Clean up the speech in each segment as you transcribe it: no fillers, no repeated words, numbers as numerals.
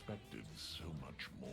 expected so much more.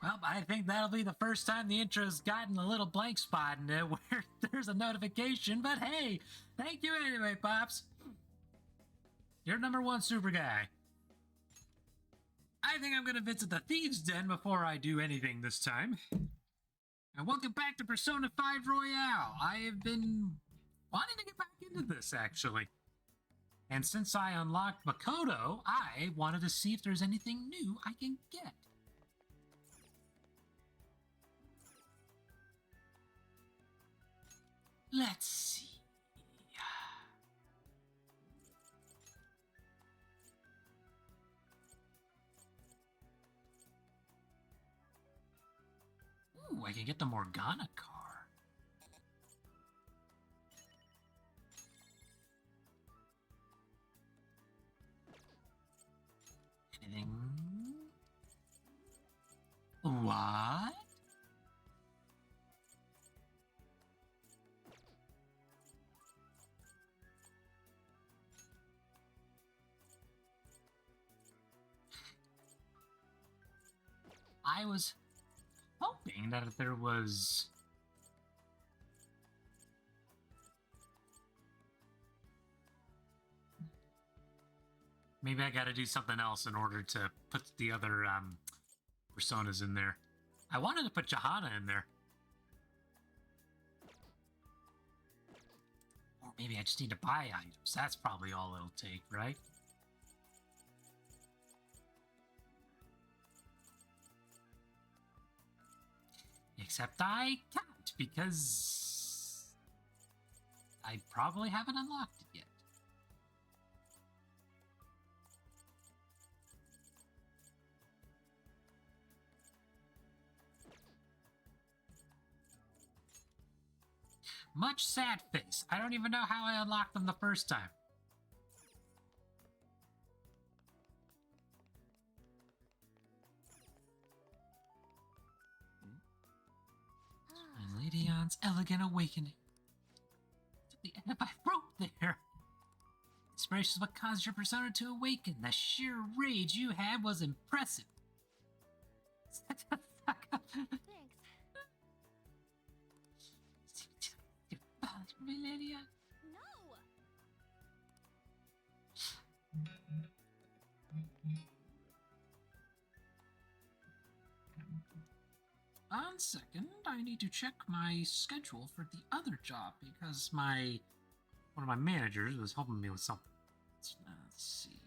Well, I think that'll be the first time the intro's gotten a little blank spot in it where there's a notification, but hey, thank you anyway, Pops. You're #1 super guy. I think I'm gonna visit the Thieves' Den before I do anything this time. And welcome back to Persona 5 Royale. I have been wanting to get back into this, actually. And since I unlocked Makoto, I wanted to see if there's anything new I can get. Let's see. Ooh, I can get the Morgana car. Anything? What? I was hoping that if there was... Maybe I gotta do something else in order to put the other personas in there. I wanted to put Johanna in there. Or maybe I just need to buy items. That's probably all it'll take, right? Except I can't, because I probably haven't unlocked it yet. Much sad face. I don't even know how I unlocked them the first time. And Lady Ann's elegant awakening. To the end of my rope there. Inspiration is what caused your persona to awaken. The sheer rage you had was impressive. Thanks. Lady Ann. No. 1 second, I need to check my schedule for the other job because one of my managers was helping me with something. Let's see.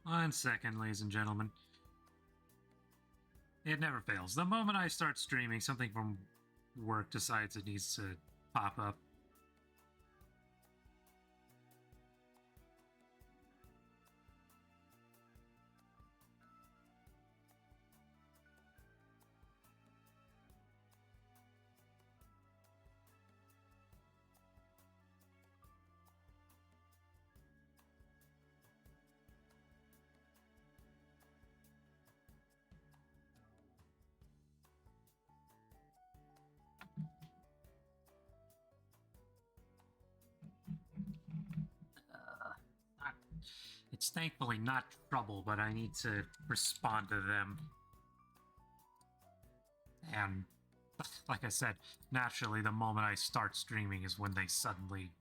One second, ladies and gentlemen. It never fails. The moment I start streaming, something from work decides it needs to pop up. It's thankfully not trouble, but I need to respond to them. And like I said, naturally, the moment I start streaming is when they suddenly...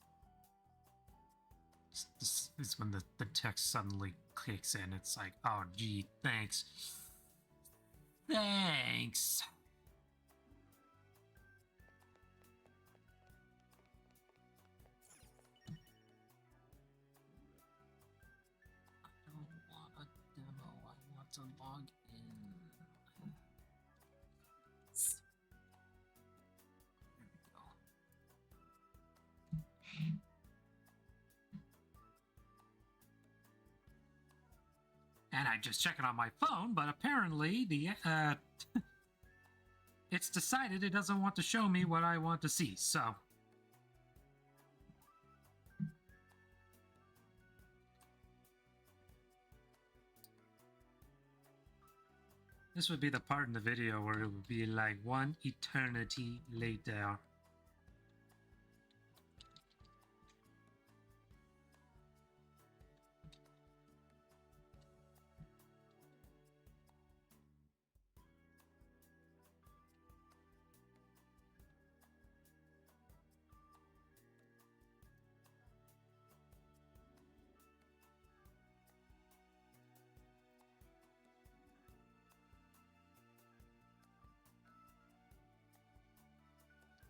is when the text suddenly kicks in. It's like, oh, gee, thanks. Thanks. I don't want a demo. I want to log in. There we go. And I'm just checking on my phone, but apparently the it's decided it doesn't want to show me what I want to see, so... This would be the part in the video where it would be like one eternity later.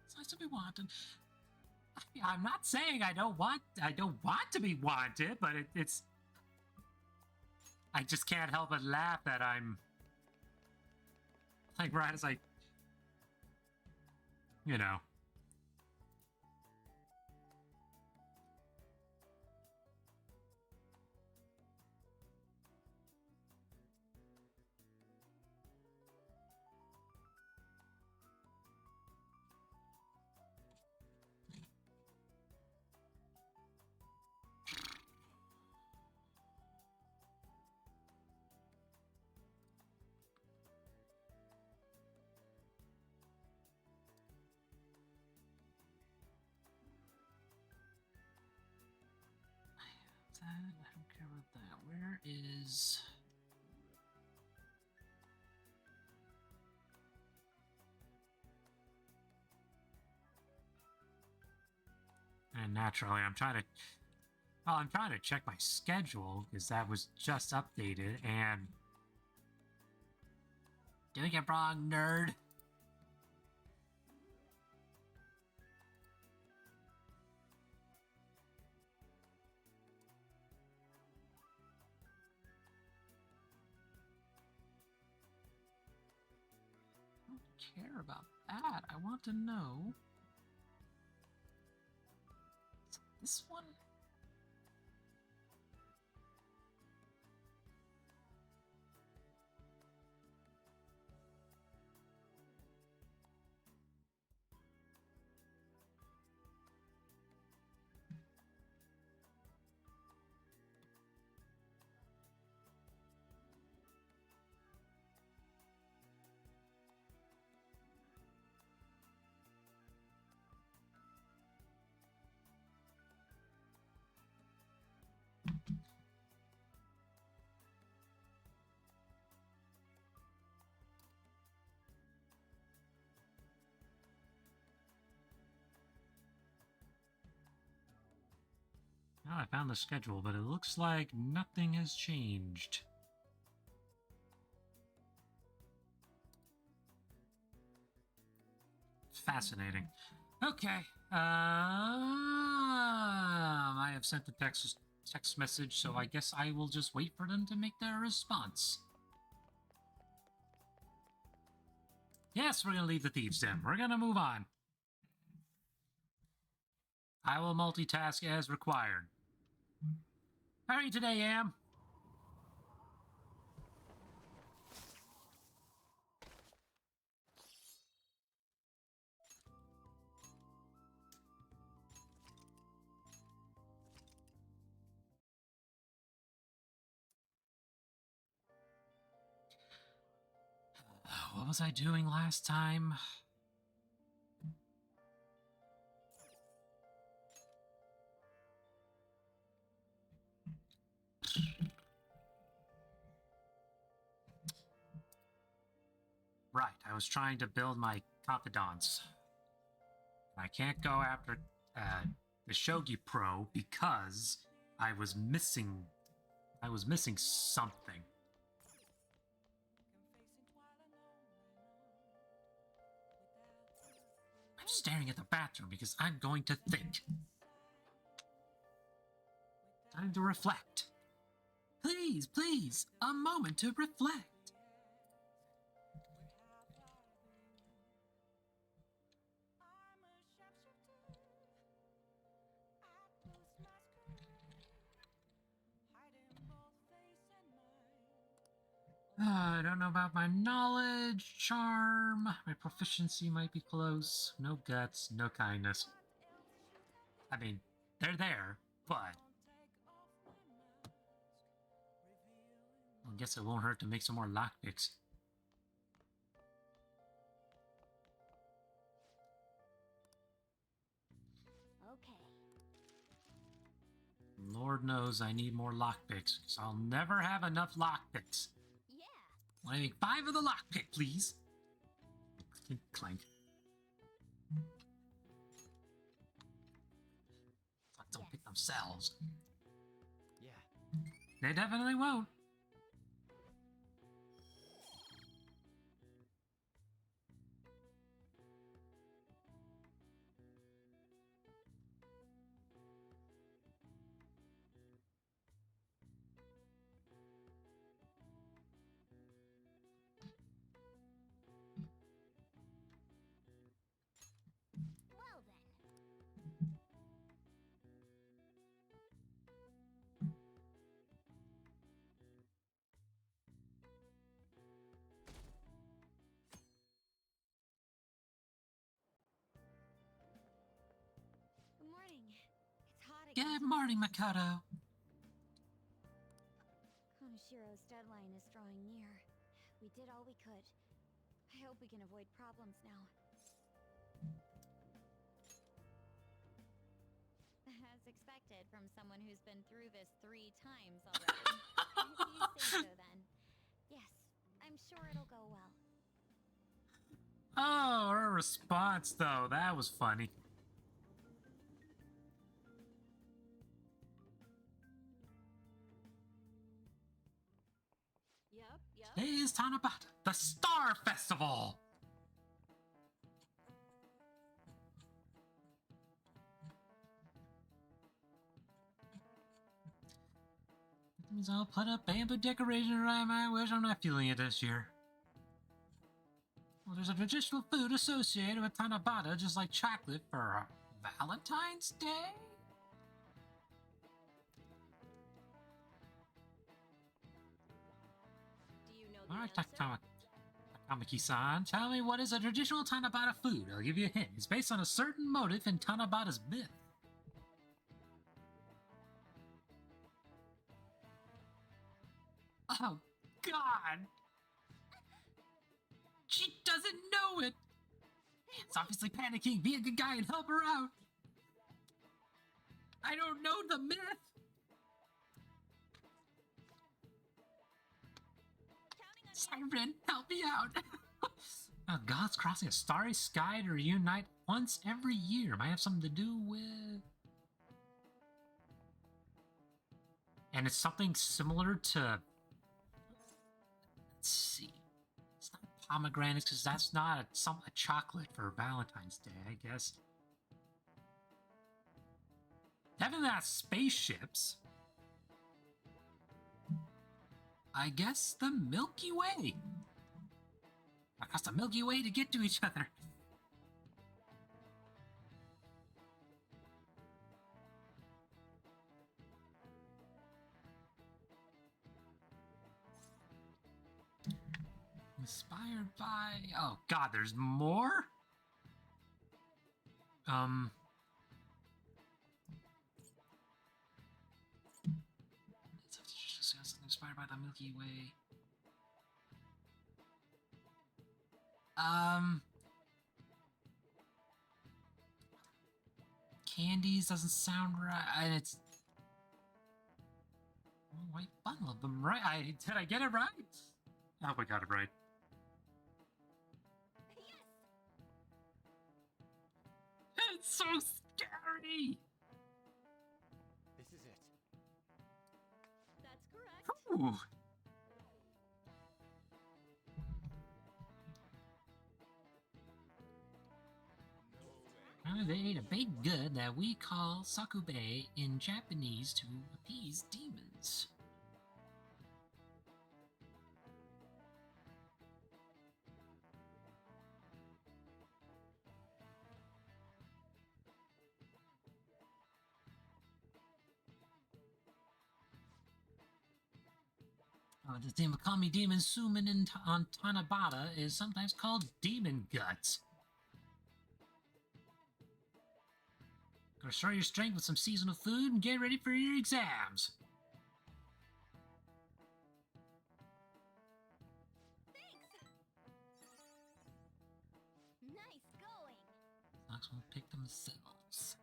It's nice to be wanted. I'm not saying I don't want to be wanted, but it's... I just can't help but laugh that I'm... Like, right as I... You know... That, I don't care about that. Where is... And naturally, I'm trying to check my schedule, because that was just updated, and... Doing it wrong, nerd! I don't care about that. I want to know... Is it this one? Well, I found the schedule, but it looks like nothing has changed. Fascinating. Okay. I have sent the text message, so I guess I will just wait for them to make their response. Yes, we're gonna leave the thieves' den. We're gonna move on. I will multitask as required. How are you today, Am? What was I doing last time? Right, I was trying to build my confidants. I can't go after the Shogi Pro because I was missing something. I'm staring at the bathroom because I'm going to think. Time to reflect. Please, please, a moment to reflect. I don't know about my knowledge, charm. My proficiency might be close. No guts, no kindness. I mean, they're there, but I guess it won't hurt to make some more lockpicks. Okay. Lord knows I need more lockpicks, because I'll never have enough lockpicks. Yeah. I need 5 of the lockpick, please. Clink, clank. Don't pick themselves. Yeah. They definitely won't. Well then. Good morning. It's hot again. Good morning, Makoto. Konoshiro's deadline is drawing near. We did all we could. I hope we can avoid problems now. As expected from someone who's been through this 3 times already. If you say so then. Yes, I'm sure it'll go well. Oh, her response, though. That was funny. Yep. Today is Tanabata, the Star Festival! That means I'll put up bamboo decoration around my wish. I'm not feeling it this year. Well, there's a traditional food associated with Tanabata, just like chocolate for Valentine's Day? Do you know the Alright, answer? Takamaki-san, tell me what is a traditional Tanabata food? I'll give you a hint. It's based on a certain motif in Tanabata's myth. Oh, God! She doesn't know it! It's obviously panicking. Be a good guy and help her out! I don't know the myth! Siren, help me out! Gods crossing a starry sky to reunite once every year. Might have something to do with... And it's something similar to... Let's see. It's not pomegranates, because that's not a chocolate for Valentine's Day, I guess. Definitely not spaceships. I guess the Milky Way. Across the Milky Way to get to each other. Inspired by... Oh, God, there's more? Something inspired by the Milky Way. Candies doesn't sound right, and it's... white bundle of them, right? Did I get it right? I hope I got it right. Yes! It's so scary! This is it. That's correct. Ooh. They ate a baked good that we call sakube in Japanese to appease demons. This Demakami demon Suman on Tanabata is sometimes called demon guts. Go restore your strength with some seasonal food and get ready for your exams. Thanks! Nice going! Fox won't pick themselves.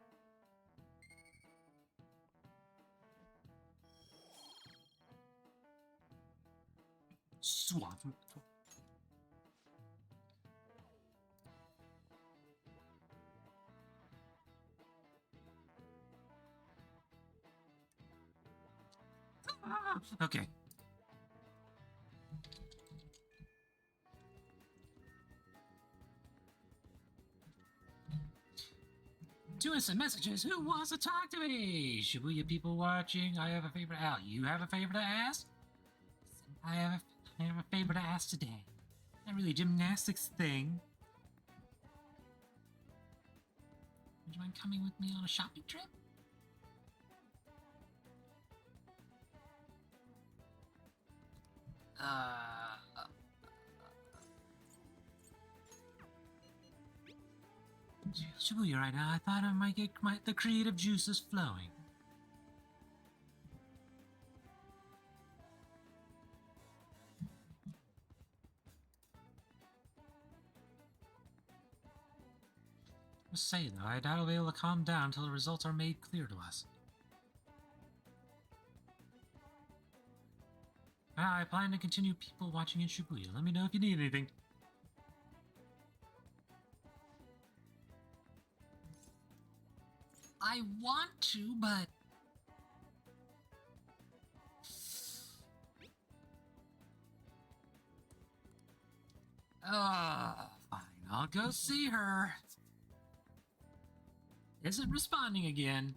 Swap. Okay. Two instant messages. Who wants to talk to me? Shibuya people watching. I have a favor to ask. You have a favor to ask? I have a favor to ask today. Not really a gymnastics thing. Would you mind coming with me on a shopping trip? Shibuya right now. I thought I might get the creative juices flowing. I must say though, I doubt I'll be able to calm down until the results are made clear to us. I plan to continue people watching in Shibuya. Let me know if you need anything. I want to, but... fine. I'll go see her. Isn't responding again.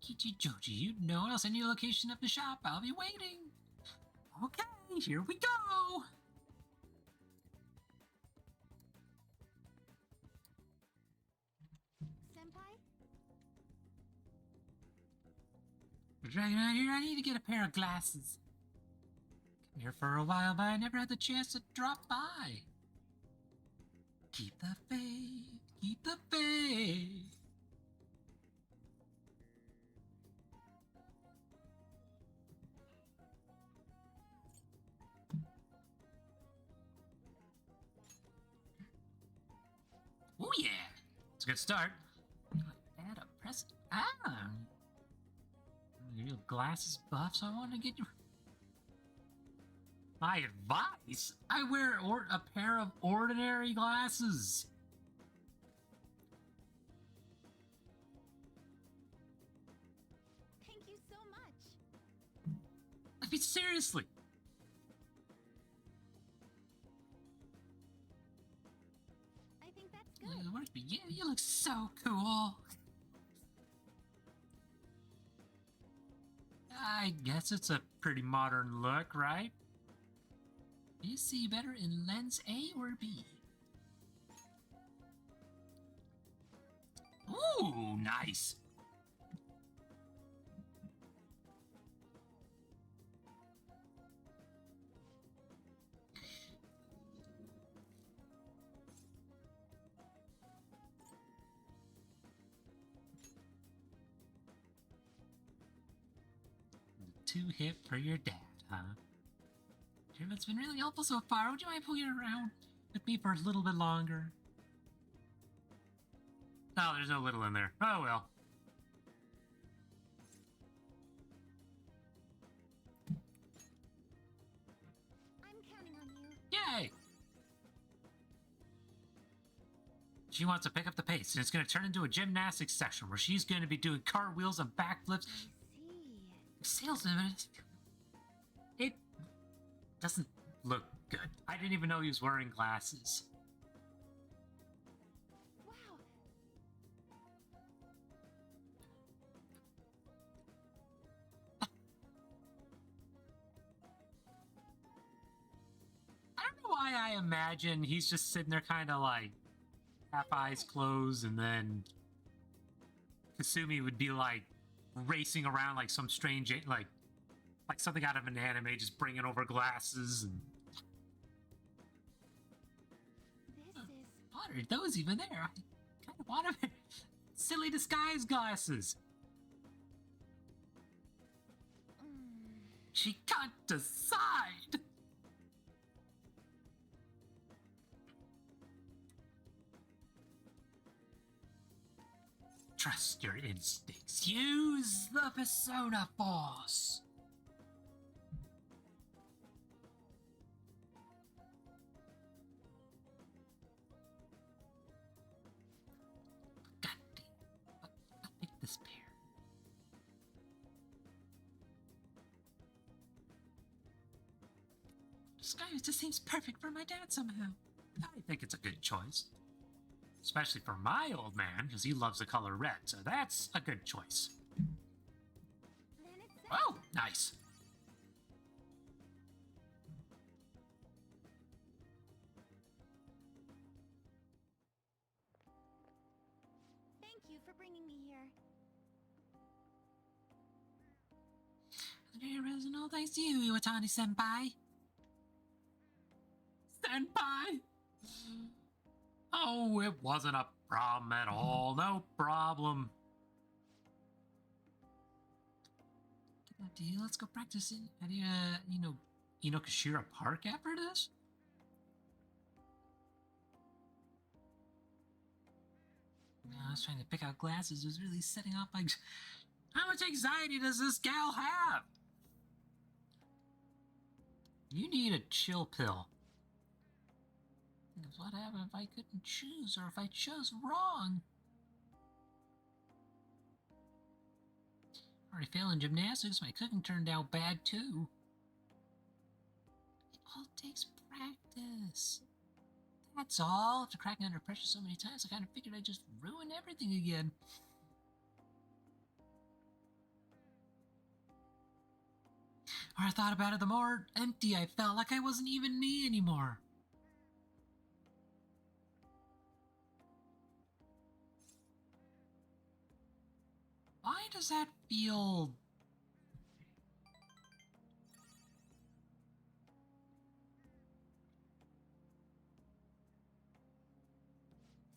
Kichi Joji, you know, I'll send you a location of the shop. I'll be waiting. Okay, here we go. Senpai? We're dragging out here. I need to get a pair of glasses. Come here for a while, but I never had the chance to drop by. Keep the faith. Keep the faith. Oh yeah, it's a good start. Add a present. Your glasses buff, so I want to get you. My advice: I wear a pair of ordinary glasses. Thank you so much. I mean, seriously. I think that's good. But yeah, you look so cool. I guess it's a pretty modern look, right? Do you see better in lens A or B? Ooh, nice. Too hip for your dad, huh? Sure, it's been really helpful so far. Would you mind pulling around with me for a little bit longer? Oh, there's no little in there. Oh well. I'm counting on you. Yay! She wants to pick up the pace, and it's going to turn into a gymnastics session where she's going to be doing cartwheels and backflips. I see. Salesman, it doesn't look good. I didn't even know he was wearing glasses. Wow. I don't know why I imagine he's just sitting there kind of like half eyes closed, and then Kasumi would be like racing around like some strange, like something out of an anime, just bringing over glasses and. This is. What are those even there? I kind of want them. Silly disguise glasses. She can't decide. Trust your instincts. Use the Persona Force. God damn. I picked this pair. Disguise just seems perfect for my dad somehow. I think it's a good choice. Especially for my old man, because he loves the color red, so that's a good choice. Then it's set. Oh, nice. Thank you for bringing me here. There is no thanks to you, Iwatani-senpai. Senpai? Oh, it wasn't a problem at all. No problem. Good idea. Let's go practice at Inokashira Park after this. I was trying to pick out glasses. It was really setting off my. How much anxiety does this gal have? You need a chill pill. Because what happened if I couldn't choose, or if I chose wrong? Already failed in gymnastics, my cooking turned out bad too. It all takes practice. That's all. After cracking under pressure so many times, I kind of figured I'd just ruin everything again. The more I thought about it, the more empty I felt, like I wasn't even me anymore. Why does that feel...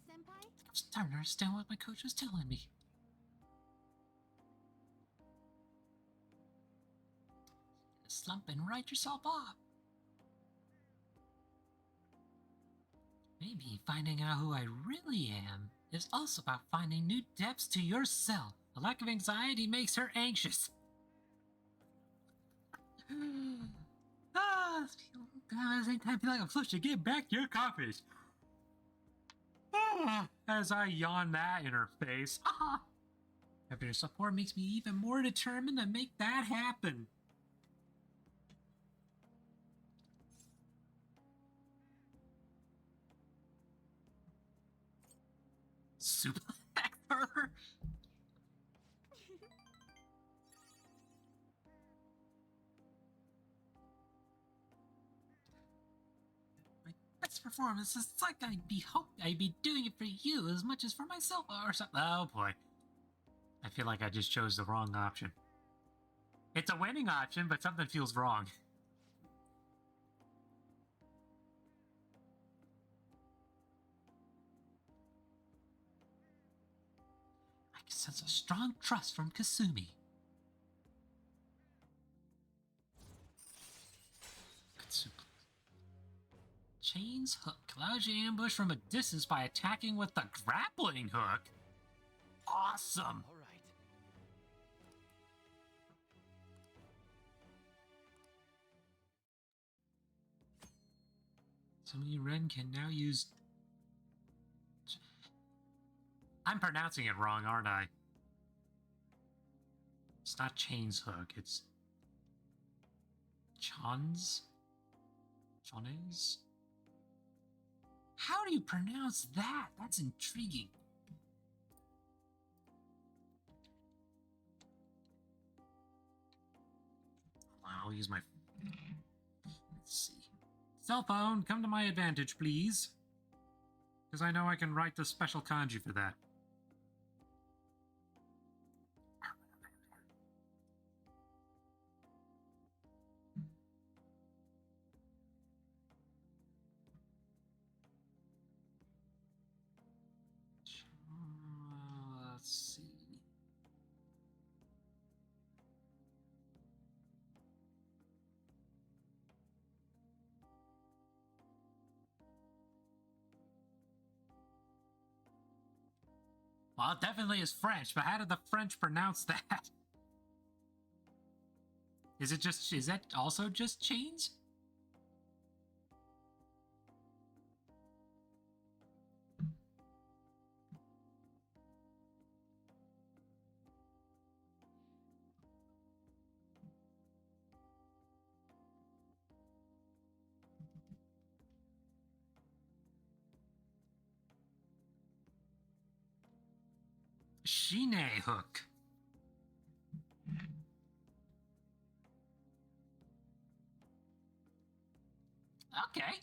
Senpai? I'm starting to understand what my coach was telling me. Slump and write yourself off. Maybe finding out who I really am is also about finding new depths to yourself. A lack of anxiety makes her anxious. At the same time, I feel like I'm supposed to get back your coffees. As I yawn that in her face. Having her support makes me even more determined to make that happen. Suplex her? My best performance is like I'd be doing it for you as much as for myself or something. Oh boy. I feel like I just chose the wrong option. It's a winning option, but something feels wrong. I can sense a strong trust from Kasumi. Chains hook allows you to ambush from a distance by attacking with the grappling hook. awesome. All right. So me Ren can now use... I'm pronouncing it wrong, aren't I? It's not Chains Hook, it's... Chons? Chones? How do you pronounce that? That's intriguing. I'll use my... Let's see. Cell phone, come to my advantage, please. Because I know I can write the special kanji for that. Let's see. Well, it definitely is French, but how did the French pronounce that? Is that also just chains? Shine hook. Okay.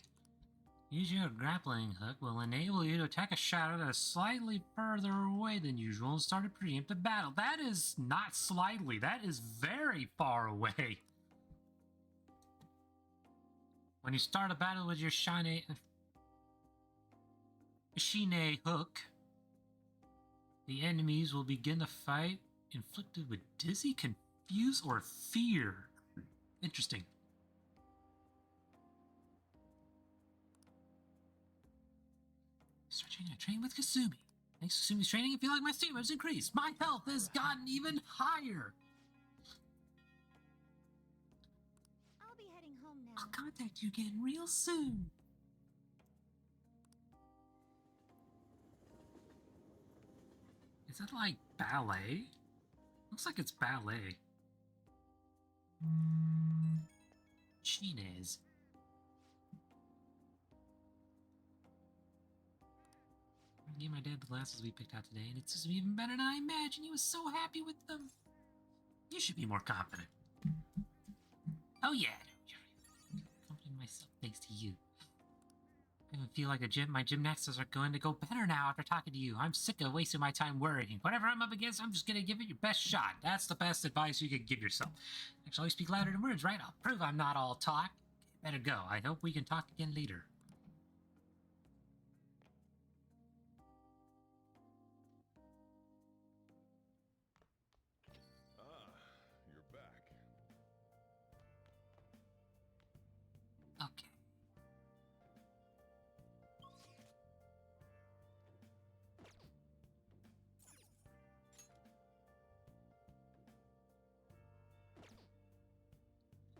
Use your grappling hook will enable you to attack a shadow that is slightly further away than usual and start a preemptive battle. That is not slightly, that is very far away. When you start a battle with your Shine hook, the enemies will begin to fight inflicted with dizzy, confuse, or fear. Interesting. Searching a train with Kasumi. Thanks to Kasumi's training, I feel like my stamina has increased. My health has gotten even higher. I'll be heading home now. I'll contact you again real soon. Is that like ballet? Looks like it's ballet. Chines. I gave my dad the glasses we picked out today, and it suits me even better than I imagined. He was so happy with them. You should be more confident. Oh yeah, I'm confident in myself thanks to you. I even feel like my gymnastics are going to go better now after talking to you. I'm sick of wasting my time worrying. Whatever I'm up against, I'm just going to give it your best shot. That's the best advice you could give yourself. Actually, always speak louder than words, right? I'll prove I'm not all talk. Better go. I hope we can talk again later. You're back. Okay.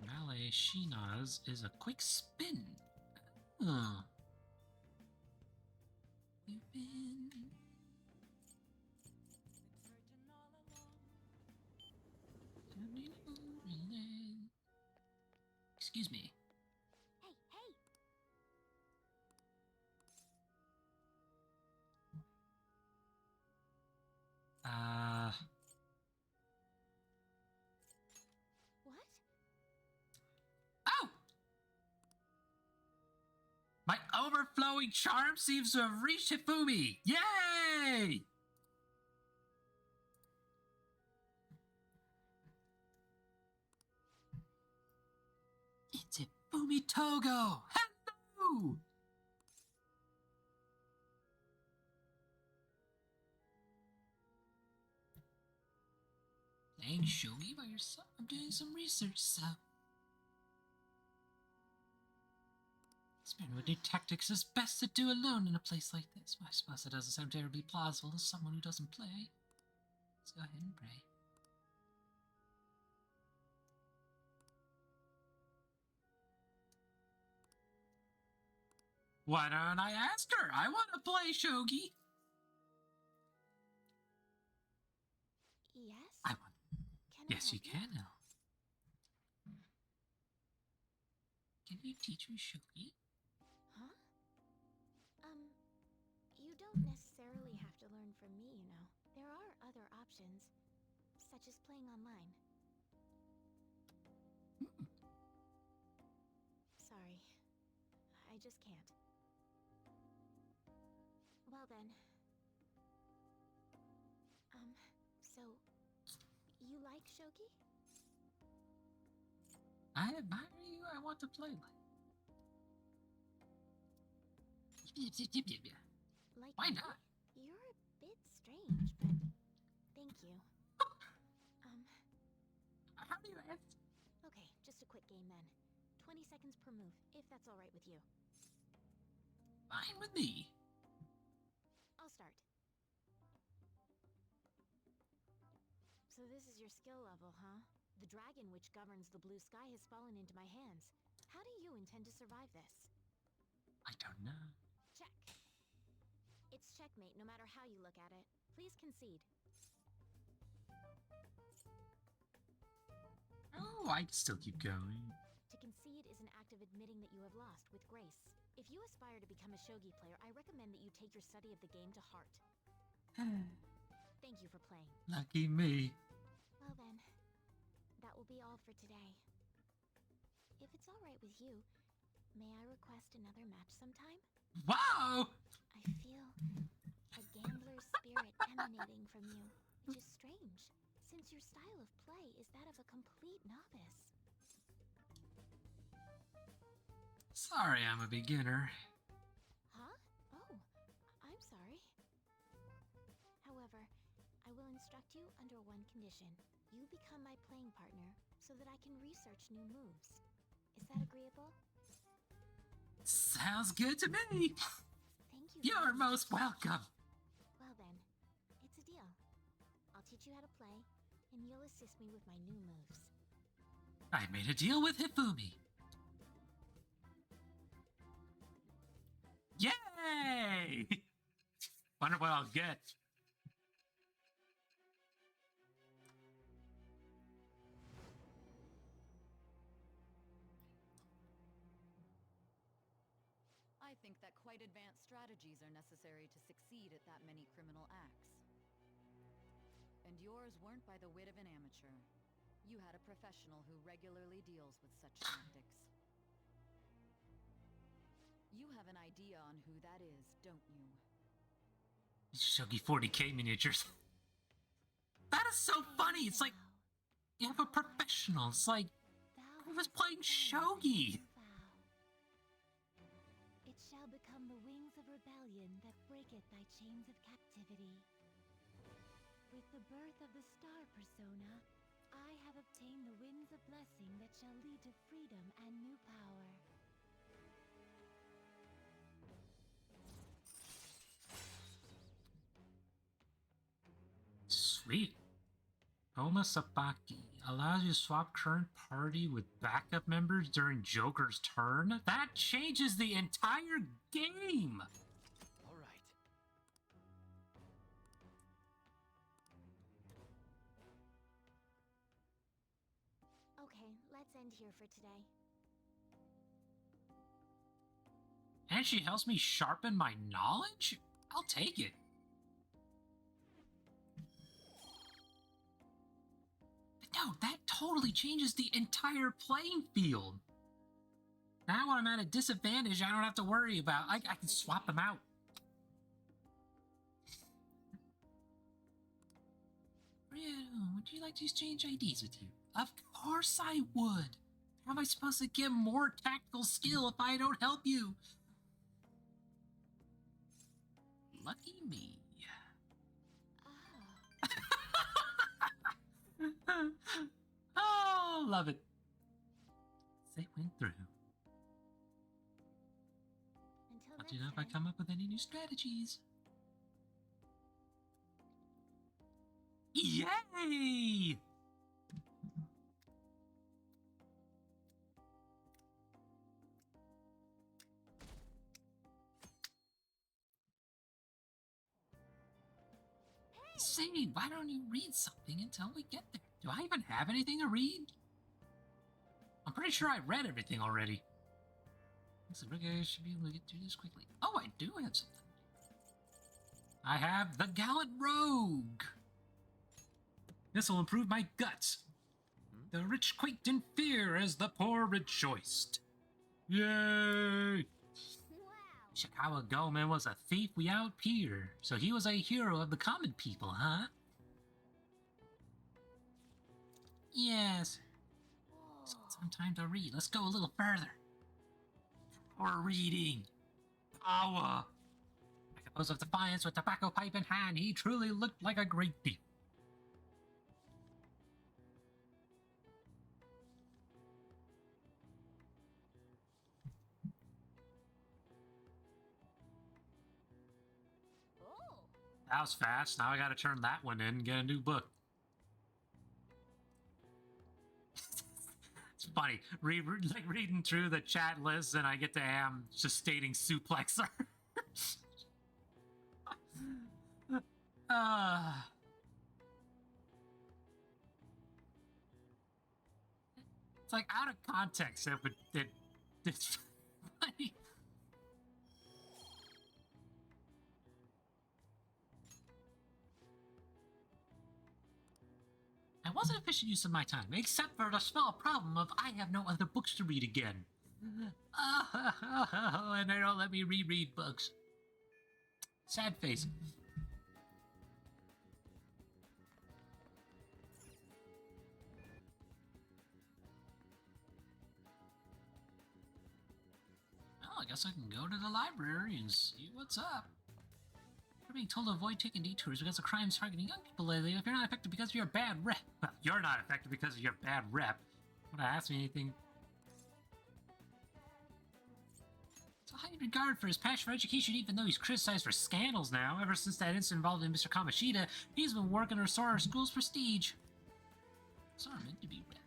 Malay Shina's is a quick spin. Huh. You've been... Excuse me. Hey, hey! What? Oh! My overflowing charm seems to have reached Hifumi! Yay! It's Hifumi Togo! Hello! Playing shogi by yourself? I'm doing some research, so... Experimenting with new tactics is best to do alone in a place like this. Well, I suppose it doesn't sound terribly plausible to someone who doesn't play. Let's go ahead and pray. Why don't I ask her? I want to play shogi. Yes? I want. Can Yes, I you help can, Elf. Can you teach me shogi? Huh? You don't necessarily have to learn from me, you know. There are other options, such as playing online. Sorry. I just can't. Well then. So you like shogi? I admire you. I want to play like. Like Why me? not? You're a bit strange, but thank you. How do you ask? Okay, just a quick game then. 20 seconds per move, if that's all right with you. Fine with me. I'll start. So this is your skill level, huh? The dragon which governs the blue sky has fallen into my hands. How do you intend to survive this? I don't know. Check. It's checkmate no matter how you look at it. Please concede. Oh, I can still keep going. To concede is an act of admitting that you have lost with grace. If you aspire to become a shogi player, I recommend that you take your study of the game to heart. Thank you for playing. Lucky me. Well then, that will be all for today. If it's all right with you, may I request another match sometime? Wow! I feel a gambler's spirit emanating from you, which is strange, since your style of play is that of a complete novice. Sorry, I'm a beginner. Huh? Oh, I'm sorry. However, I will instruct you under one condition. You become my playing partner so that I can research new moves. Is that agreeable? Sounds good to me. Thank you. You're very much. most welcome. Well then, it's a deal. I'll teach you how to play, and you'll assist me with my new moves. I made a deal with Hifumi. Yay! Wonder what I'll get. I think that quite advanced strategies are necessary to succeed at that many criminal acts. And yours weren't by the wit of an amateur. You had a professional who regularly deals with such tactics. You have an idea on who that is, don't you? Shogi 40k miniatures. That is so funny. It's like you have a professional. It's like I was playing shogi. It shall become the wings of rebellion that breaketh thy chains of captivity. With the birth of the star persona, I have obtained the winds of blessing that shall lead to freedom and new power. Sweet. Oma Sabaki allows you to swap current party with backup members during Joker's turn? That changes the entire game! All right. Okay, let's end here for today. And she helps me sharpen my knowledge? I'll take it. No, that totally changes the entire playing field. Now when I'm at a disadvantage, I don't have to worry about... I can swap them out. Ryu, would you like to exchange IDs with you? Of course I would. How am I supposed to get more tactical skill if I don't help you? Lucky me. Oh, love it. They went through. Until I'll next do know if I time. come up with any new strategies. Yay! Say, why don't you read something until we get there? Do I even have anything to read? I'm pretty sure I read everything already. So I should be able to get through this quickly. Oh, I do have something. I have the Gallant Rogue. This will improve my guts. The rich quaked in fear as the poor rejoiced. Yay! Wow. Ishikawa Gomen was a thief without peer, so he was a hero of the common people, huh? Yes. So it's some time to read. Let's go a little further. Power reading. Power. Like a pose of defiance with tobacco pipe in hand, he truly looked like a great thief. Oh. That was fast. Now I gotta turn that one in and get a new book. It's funny. Like reading through the chat list and I get to am just stating suplexer. It's like out of context. It's funny. I wasn't efficient use of my time, except for the small problem of I have no other books to read again. And they don't let me reread books. Sad face. Well, I guess I can go to the library and see what's up. You're being told to avoid taking detours because of crimes targeting young people lately. If you're not affected because of your bad rep, well, you're not affected because of your bad rep. Would I ask me anything? So high regard for his passion for education, even though he's criticized for scandals now. Ever since that incident involving Mr. Kamashita, he's been working to restore our school's prestige. These aren't meant to be read.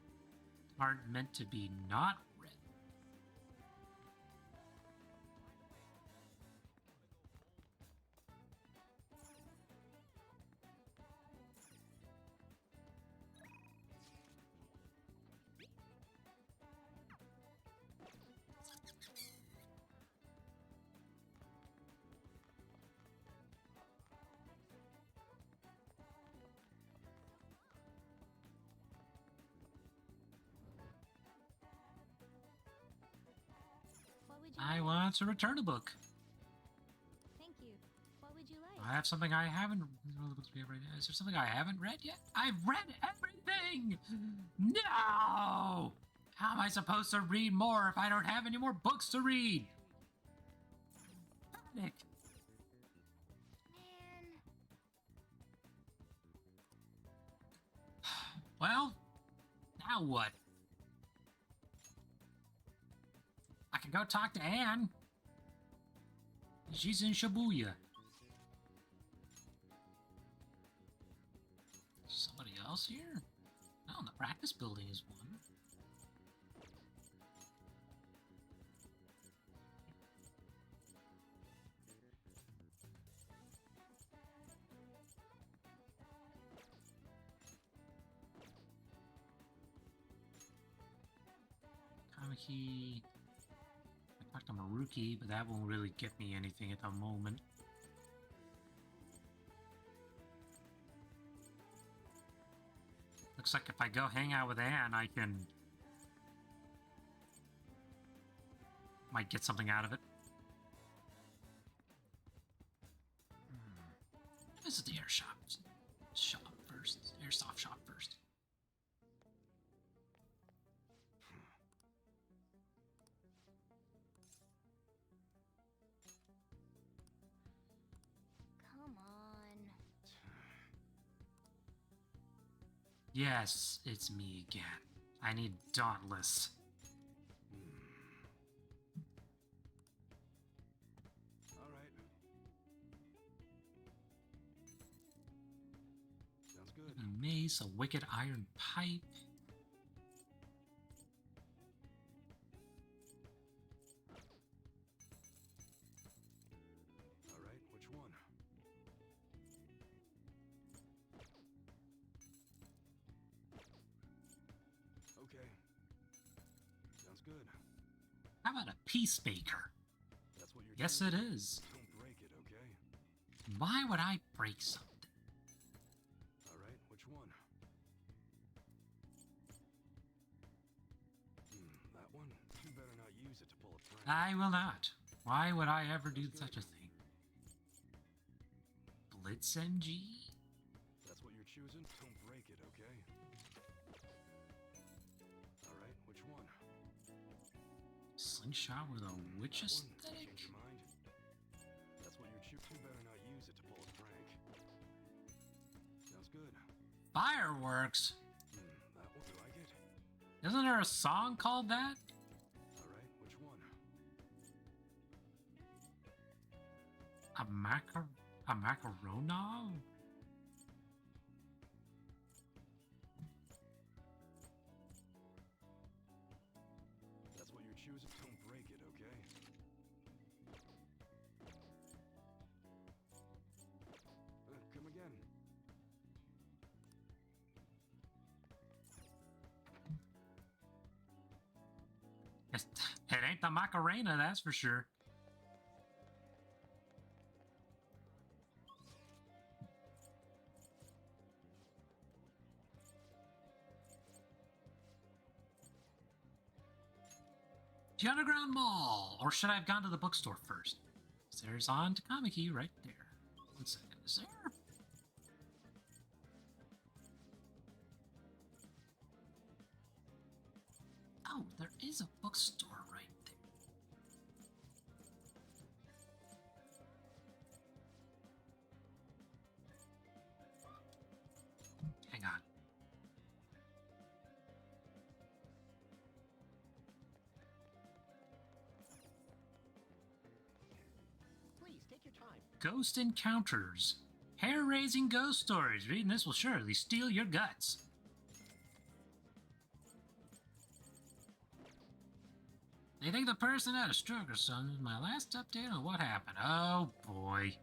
Aren't meant to be not read. What would you I like? want to return a book. Thank you. What would you like? I have something I haven't. Is there something I haven't read yet? I've read everything. No. How am I supposed to read more if I don't have any more books to read? Panic. Man. Well, now what? I can go talk to Anne. She's in Shibuya. Somebody else here? No, the practice building is one. Kamiki. I talked to Maruki, but that won't really get me anything at the moment. Looks like if I go hang out with Anne, I can... might get something out of it. This is the air shop. Shop first. Airsoft shop first. Come on. Yes, it's me again. I need Dauntless. All right. Sounds good. A mace, a wicked iron pipe. All right, which one? Okay. Sounds good. How about a peacemaker? That's what you're Yes, choosing? it is. Don't break it, okay? Why would I break something? All right, which one? That one? You better not use it to pull a prank. I will not. Why would I ever do such a thing? Blitz MG? That's what you're choosing? Don't break it, okay? All right, which one? Slingshot with a witch That one? aesthetic? Change your mind? That's what you're choosing. You better not use it to pull a prank. Sounds good. Fireworks? That one? You like it? Isn't there a song called that? All right, which one? A macaronov? That's what you're choosing? Don't break it, okay? Come again. It ain't the Macarena, that's for sure. The Underground Mall! Or should I have gone to the bookstore first? There's on to Kamiki right there. 1 second, is there? Oh, there is a bookstore right there. Hang on. Please take your time. Ghost Encounters. Hair-raising ghost stories. Reading this will surely steal your guts. They think the person had a stroke or something. My last update on what happened. Oh boy.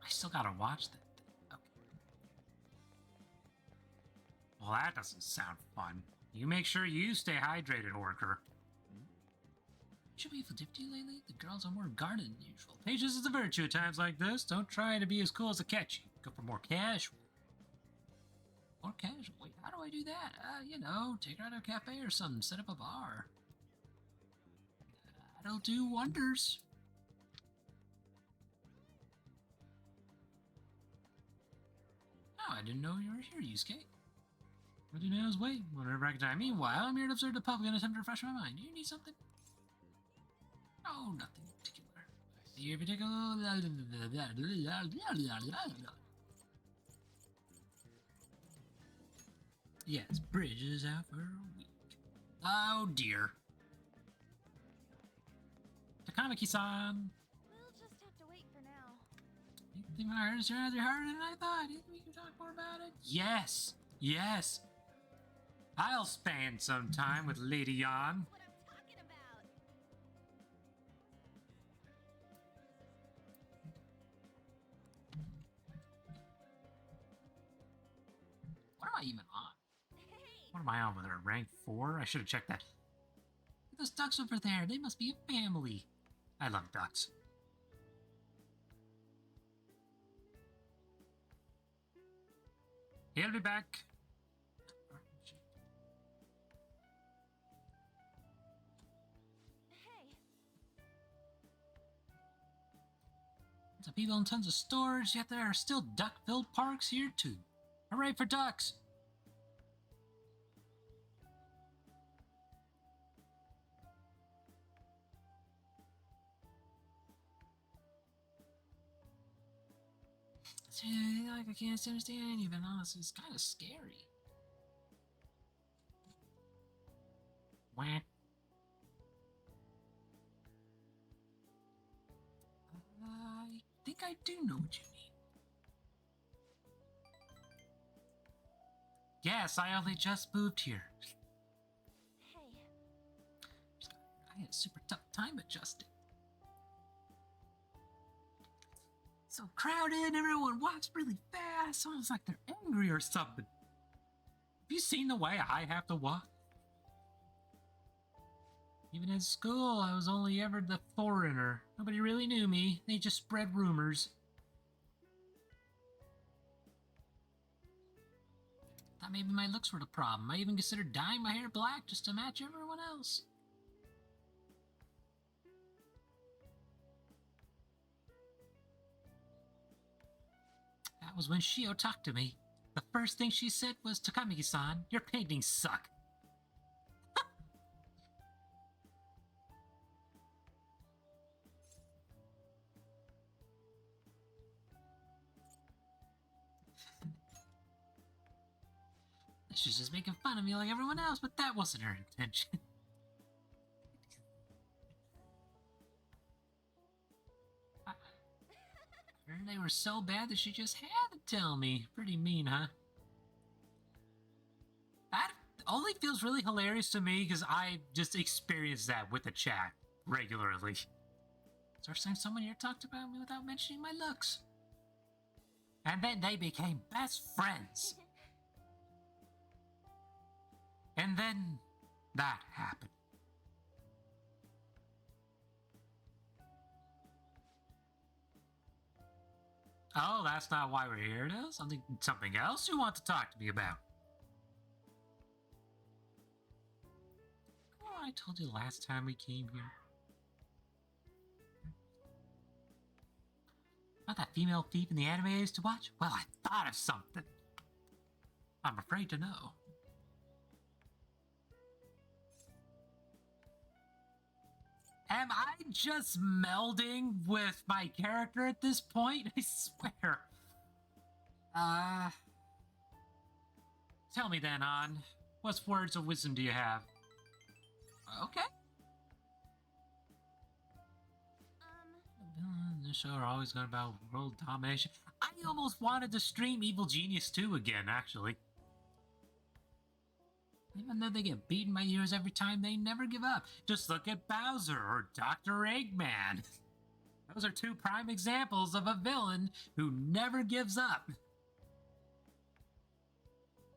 I still gotta watch that. Okay. Well, that doesn't sound fun. You make sure you stay hydrated, worker. Should we have dipped you lately? The girls are more guarded than usual. Patience is a virtue at times like this. Don't try to be as cool as a catchy. Go for more casual. More casual? Wait, how do I do that? You know, take her out to a cafe or something. Set up a bar. That'll do wonders. Oh, I didn't know you were here, Yusuke. What do you know is wait. Whenever I can time. Meanwhile, I'm here to observe the public and attempt to refresh my mind. Do you need something? Oh, nothing particular. You're particular. Yes, Bridge is out for a week. Oh dear. Takamaki-san. We'll just have to wait for now. You think my heart is rather harder than I thought? You think we can talk more about it? Yes. Yes. I'll spend some time with Lady Yan. What I'm talking about. What am I even on? Hey, What am I on with her? Rank 4? I should have checked that. Those ducks over there, they must be a family. I love ducks. He'll be back. hey. Tons of people and tons of stores, yet there are still duck-filled parks here too. Hooray for ducks! Like I can't understand any of it, honestly. It's kind of scary. Wah. I think I do know what you mean. Yes, I only just moved here. Hey, I had a super tough time adjusting. So crowded, everyone walks really fast, almost like they're angry or something. Have you seen the way I have to walk? Even in school, I was only ever the foreigner. Nobody really knew me. They just spread rumors. Thought maybe my looks were the problem. I even considered dyeing my hair black just to match everyone else. That was when Shio talked to me. The first thing she said was, "Takamiki-san, your paintings suck." She's just making fun of me like everyone else, but that wasn't her intention. I heard they were so bad that she just had to tell me. Pretty mean, huh? That only feels really hilarious to me because I just experienced that with the chat regularly. It's the first time someone here talked about me without mentioning my looks. And then they became best friends. And then that happened. Oh, that's not why we're here, though? Something else you want to talk to me about? Oh, I told you last time we came here. About that female thief in the anime I used to watch? Well, I thought of something. I'm afraid to know. Am I just melding with my character at this point? I swear. Tell me then, An. What words of wisdom do you have? Okay. This show are always going about world domination. I almost wanted to stream Evil Genius 2 again, actually. Even though they get beaten by heroes every time, they never give up. Just look at Bowser or Dr. Eggman. Those are two prime examples of a villain who never gives up.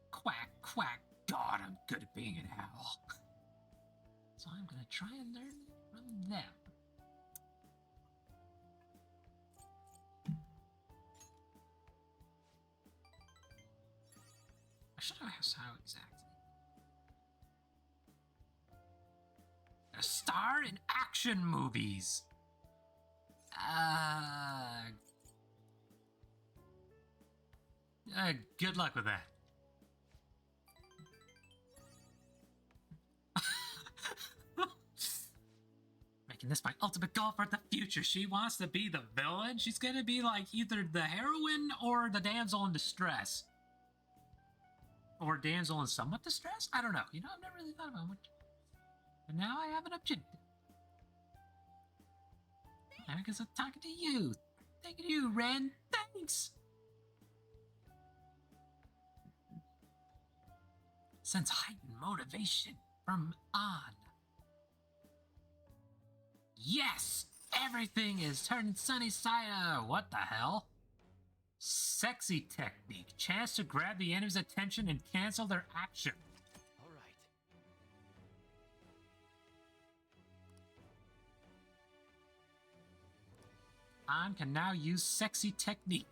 Quack, quack. God, I'm good at being an owl. So I'm gonna try and learn from them. I should have asked how exactly. A star in action movies. Good luck with that. Making this my ultimate goal for the future. She wants to be the villain. She's gonna be like either the heroine or the damsel in distress. Or damsel in somewhat distress? I don't know. You know, I've never really thought about it. But now I have an objective. And because I'm talking to you. Thank you, Ren. Thanks. Sense heightened motivation from An. Yes! Everything is turning sunny side up. What the hell? Sexy technique. Chance to grab the enemy's attention and cancel their action. All right. An can now use sexy technique.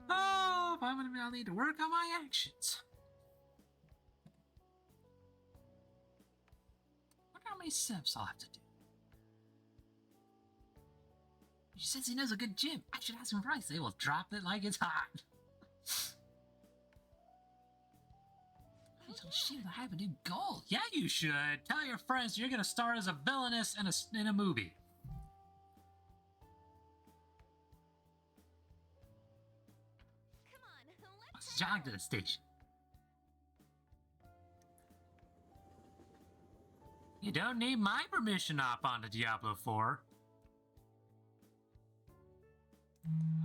Oh, I'll need to work on my actions. Wonder how many steps I'll have to do. She says he knows a good gym. I should ask him price. They will drop it like it's hot. Shit, I have a new goal. Yeah, you should. Tell your friends you're gonna star as a villainess in a movie. come on, Let's jog to the station. You don't need my permission to hop onto Diablo 4.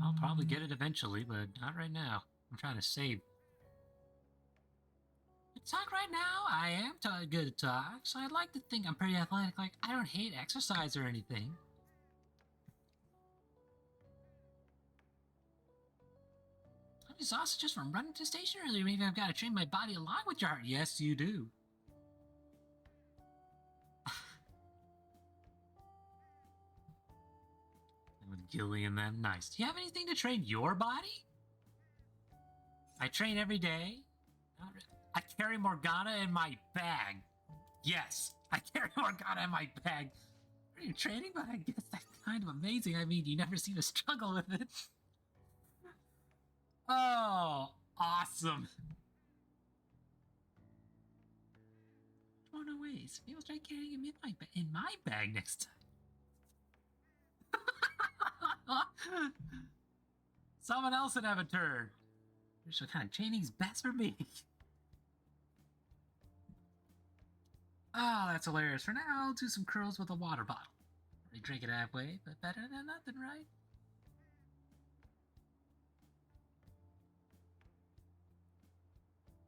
I'll probably get it eventually, but not right now. I'm trying to save. Talk right now. I am good at talk, so I'd like to think I'm pretty athletic. Like, I don't hate exercise or anything. I'm exhausted just from running to the station earlier. Maybe I've got to train my body along with your heart. Yes, you do. With Gilly and them, nice. Do you have anything to train your body? I train every day. Not really. I carry Morgana in my bag. Yes, I carry Morgana in my bag. Are you training? But I guess that's kind of amazing. I mean, you never seem to struggle with it. Oh, awesome. No ways. Maybe I'll try carrying him in my bag next time. Someone else would have a turn. What kind of training's best for me? Oh, that's hilarious. For now, I'll do some curls with a water bottle. We drink it halfway, but better than nothing, right?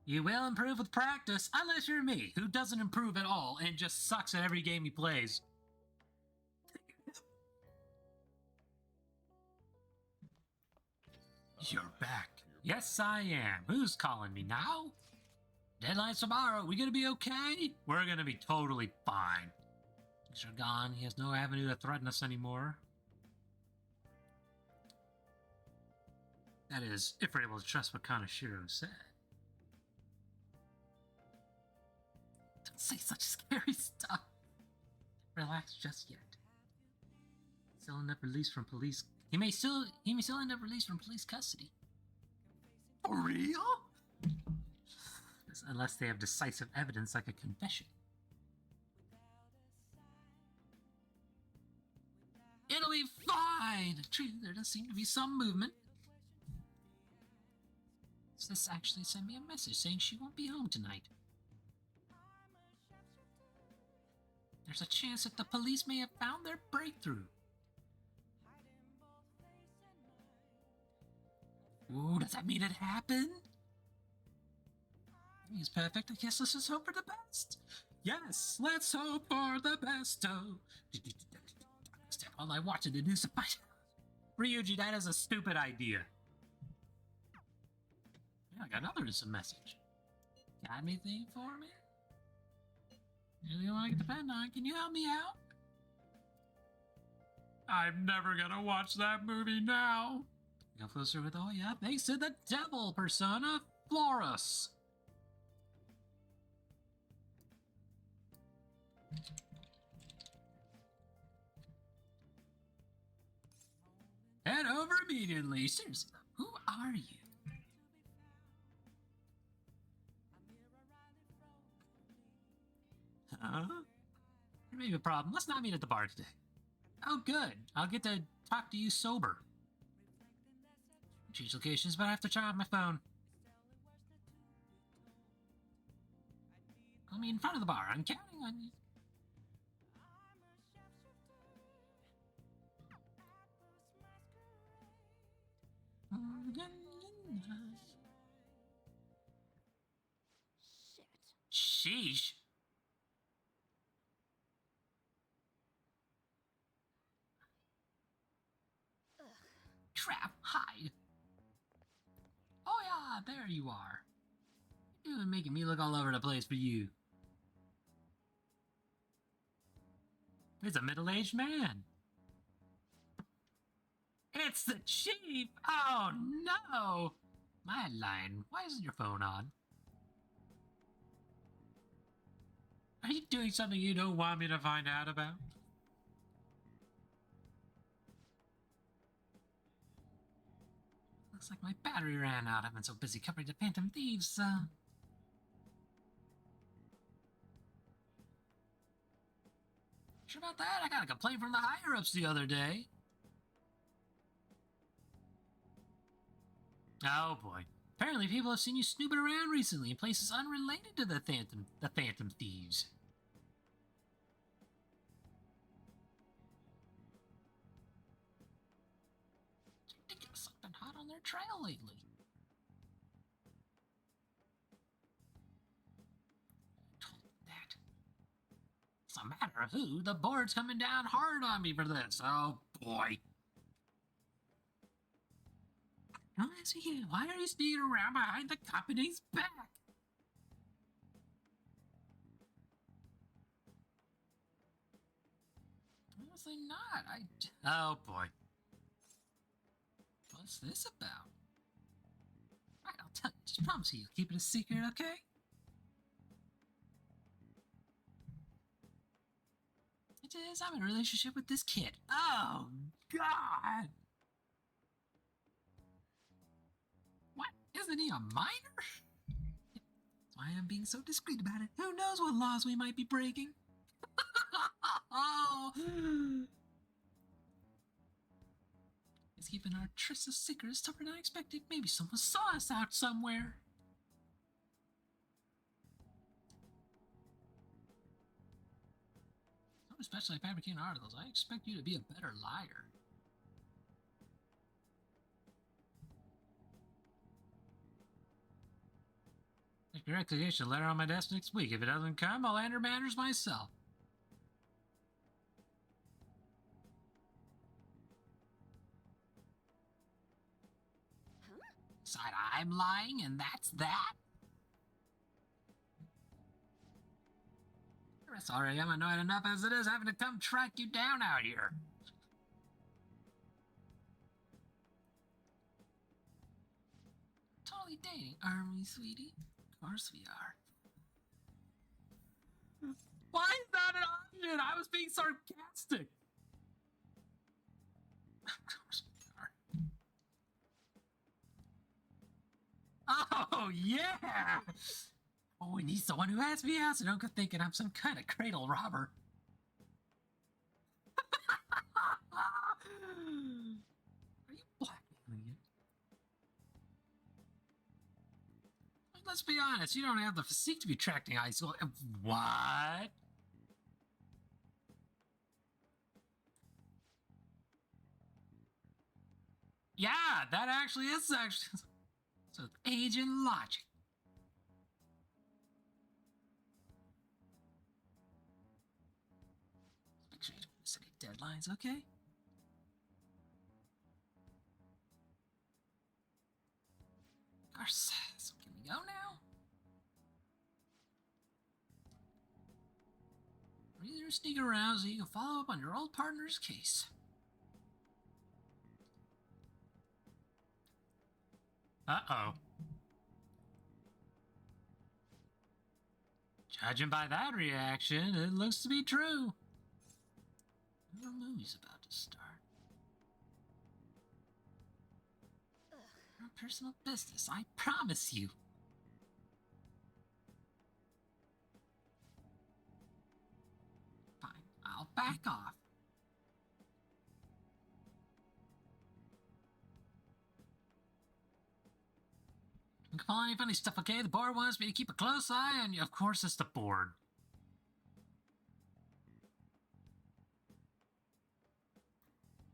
You will improve with practice, unless you're me, who doesn't improve at all and just sucks at every game he plays. You're back. Yes, I am. Who's calling me now? Deadline's tomorrow. We gonna be okay? We're gonna be totally fine. He's gone. He has no avenue to threaten us anymore. That is, if we're able to trust what Kaneshiro said. Don't say such scary stuff. Relax just yet. Still end up released from police. He may still end up released from police custody. For real? Unless they have decisive evidence like a confession. It'll be fine! True, there does seem to be some movement. Sis actually sent me a message saying she won't be home tonight. There's a chance that the police may have found their breakthrough. Ooh, does that mean it happened? He's perfect. I guess let's just hope for the best. Yes, let's hope for the best. Oh, while I watch the news fight. Ryuji, that is a stupid idea. Yeah, I got another instant message. Got anything for me? Really want to depend on? Can you help me out? I'm never gonna watch that movie now. Go closer with, oh yeah, thanks to the devil persona, Florus. Head over immediately. Seriously, who are you? Huh? There may be a problem. Let's not meet at the bar today. Oh, good. I'll get to talk to you sober. Change locations, but I have to turn off my phone. I'll meet in front of the bar. I'm counting on you. Shit. Sheesh. Ugh. Crap, hide. Oh yeah, there you are. You're doing making me look all over the place for you. It's a middle-aged man. It's the chief! Oh no! My line, why isn't your phone on? Are you doing something you don't want me to find out about? Looks like my battery ran out. I've been so busy covering the Phantom Thieves, Sure about that? I got a complaint from the higher-ups the other day. Oh boy. Apparently people have seen you snooping around recently in places unrelated to the Phantom Thieves. on their trail lately. I told them that. It's a matter of who. The board's coming down hard on me for this. Oh, boy. Don't ask you, why are you sneaking around behind the company's back? Honestly not. Oh boy. What's this about? Right, I'll tell you. Just promise you, you'll keep it a secret, okay? It is. I'm in a relationship with this kid. Oh, God! What? Isn't he a minor? That's why I'm being so discreet about it. Who knows what laws we might be breaking? Oh! It's keeping our tryst a secret is tougher than I expected. Maybe someone saw us out somewhere. Some especially fabricating articles. I expect you to be a better liar. Take your resignation letter on my desk next week. If it doesn't come, I'll enter matters myself. Decide I'm lying and that's that? Sorry, I'm annoyed enough as it is having to come track you down out here. Totally dating, aren't we, sweetie? Of course we are. Why is that an option? I was being sarcastic. Of course we are. Oh, yeah! Oh, we need someone who has me out, so don't go thinking I'm some kind of cradle robber. Are you blackmailing it? Let's be honest, you don't have the physique to be tracked in high school. What? Yeah, that actually is actually... So, age and logic. Make sure you don't miss any deadlines, okay? Of course. So can we go now? Or either sneak around so you can follow up on your old partner's case. Uh-oh. Judging by that reaction, it looks to be true. The movie's about to start. Your personal business, I promise you. Fine, I'll back off. You can follow any funny stuff, okay? The board wants me to keep a close eye on you. Of course it's the board.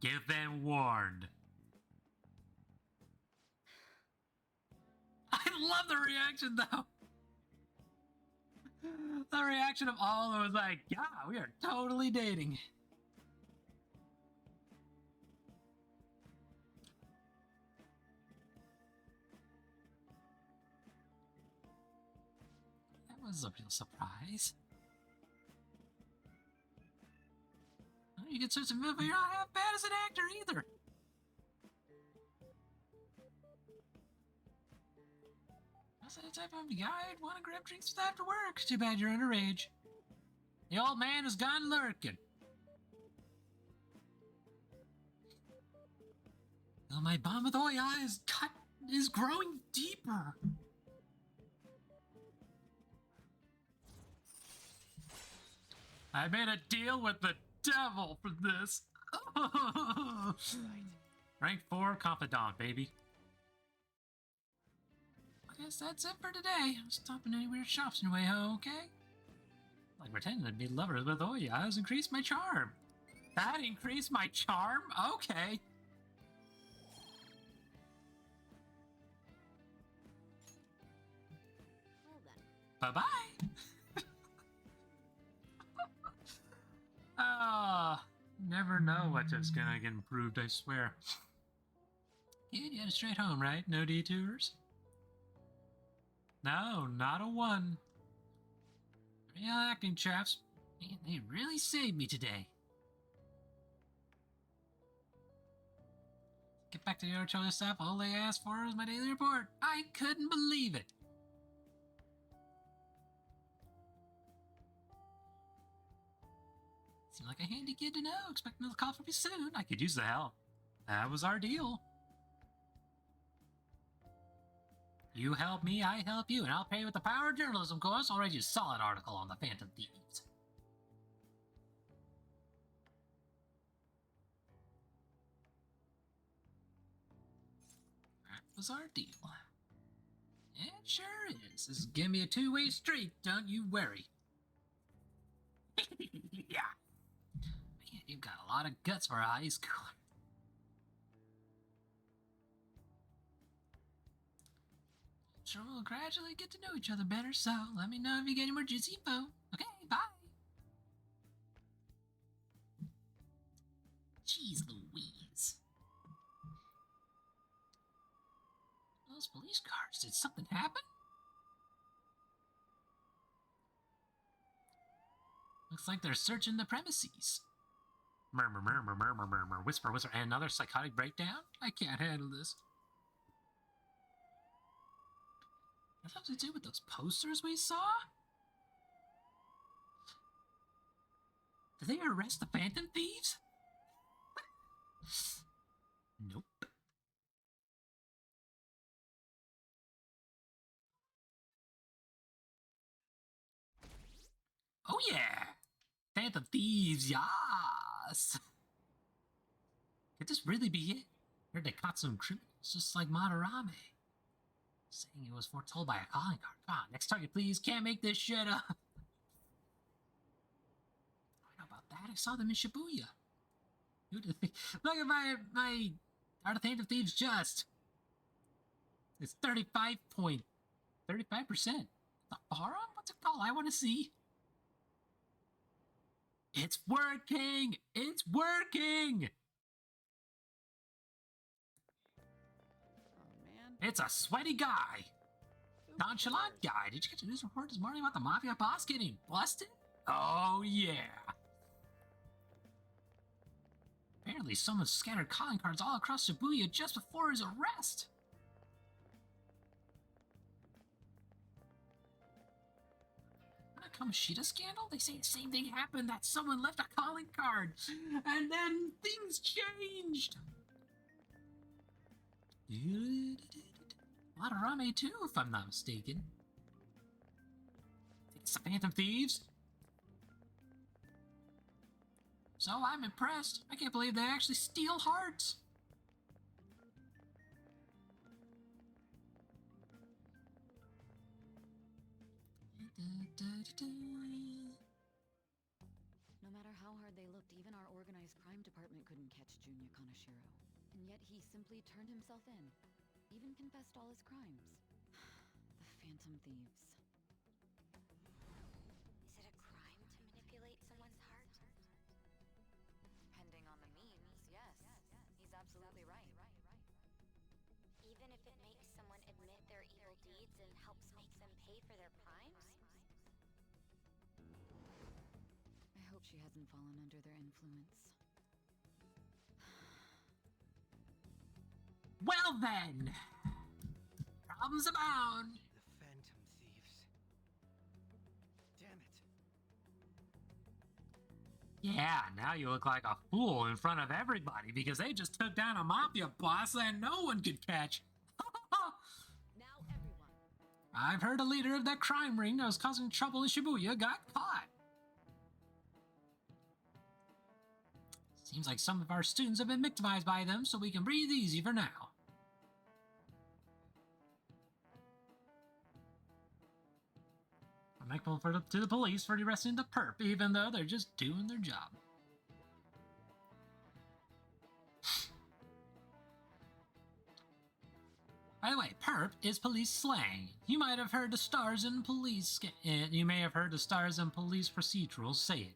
You've been warned. I love the reaction, though. The reaction of all of them was like, yeah, we are totally dating. That was a real surprise. You get such a movie, you're not half bad as an actor either. That's the type of guy I'd want to grab drinks with after work. Too bad you're underage. The old man has gone lurking. Well, my bond with Oya is growing deeper. I made a deal with the devil for this. Rank 4 confidant, baby. I guess that's it for today. I'm stopping any weird shops in your way, okay? Like pretending to be lovers with Oya has increased my charm. That increased my charm? Okay. Bye-bye. Ah, never know what is gonna get improved, I swear. Kid, you headed straight home, right? No detours? No, not a one. Real acting, chaps. Man, they really saved me today. Get back to the other stuff. All they asked for was my daily report. I couldn't believe it. Seemed like a handy kid to know. Expect another call from me soon. I could use the help. That was our deal. You help me, I help you, and I'll pay with the power of journalism course. I'll write you a solid article on the Phantom Thieves. That was our deal. It sure is. This is gonna be a two-way street, don't you worry. Yeah. Man, you've got a lot of guts for a high schooler. Sure, we'll gradually get to know each other better, so let me know if you get any more juicy info. Okay, bye. Jeez Louise. Those police cars, did something happen? Looks like they're searching the premises. Murmur, murmur, murmur, murmur, whisper, whisper, and another psychotic breakdown? I can't handle this. What have to do with those posters we saw? Did they arrest the Phantom Thieves? Nope. Oh yeah! Phantom Thieves, yas! Could this really be it? Heard they caught some criminals just like Madarame. Saying it was foretold by a calling card. Come on, next target, please. Can't make this shit up. I know about that. I saw them in Shibuya. Look at my Art of Phantom Thieves just. It's 35%. The forum? What's it called? I want to see. It's working! It's working! It's a sweaty guy. Nonchalant guy. Did you get the news report this morning about the mafia boss getting busted? Oh, yeah. Apparently someone scattered calling cards all across Shibuya just before his arrest. The Kamoshida scandal? They say the same thing happened, that someone left a calling card. And then things changed. Madarame too, if I'm not mistaken. It's the Phantom Thieves. So I'm impressed. I can't believe they actually steal hearts. No matter how hard they looked, even our organized crime department couldn't catch Junya Kaneshiro. And yet he simply turned himself in. Even confessed all his crimes. The Phantom Thieves. Is it a crime to manipulate someone's heart? Depending on the means, yes. He's absolutely right. Even if it makes someone admit their evil deeds and helps make them pay for their crimes? I hope she hasn't fallen under their influence. Well then, problems abound. The Phantom Thieves. Damn it. Yeah, now you look like a fool in front of everybody because they just took down a mafia boss that no one could catch. Now everyone. I've heard a leader of that crime ring that was causing trouble in Shibuya got caught. Seems like some of our students have been victimized by them, so we can breathe easy for now. I'm thankful to the police for arresting the perp, even though they're just doing their job. By the way, perp is police slang. You might have heard the stars in police. You may have heard the stars in police procedurals say it.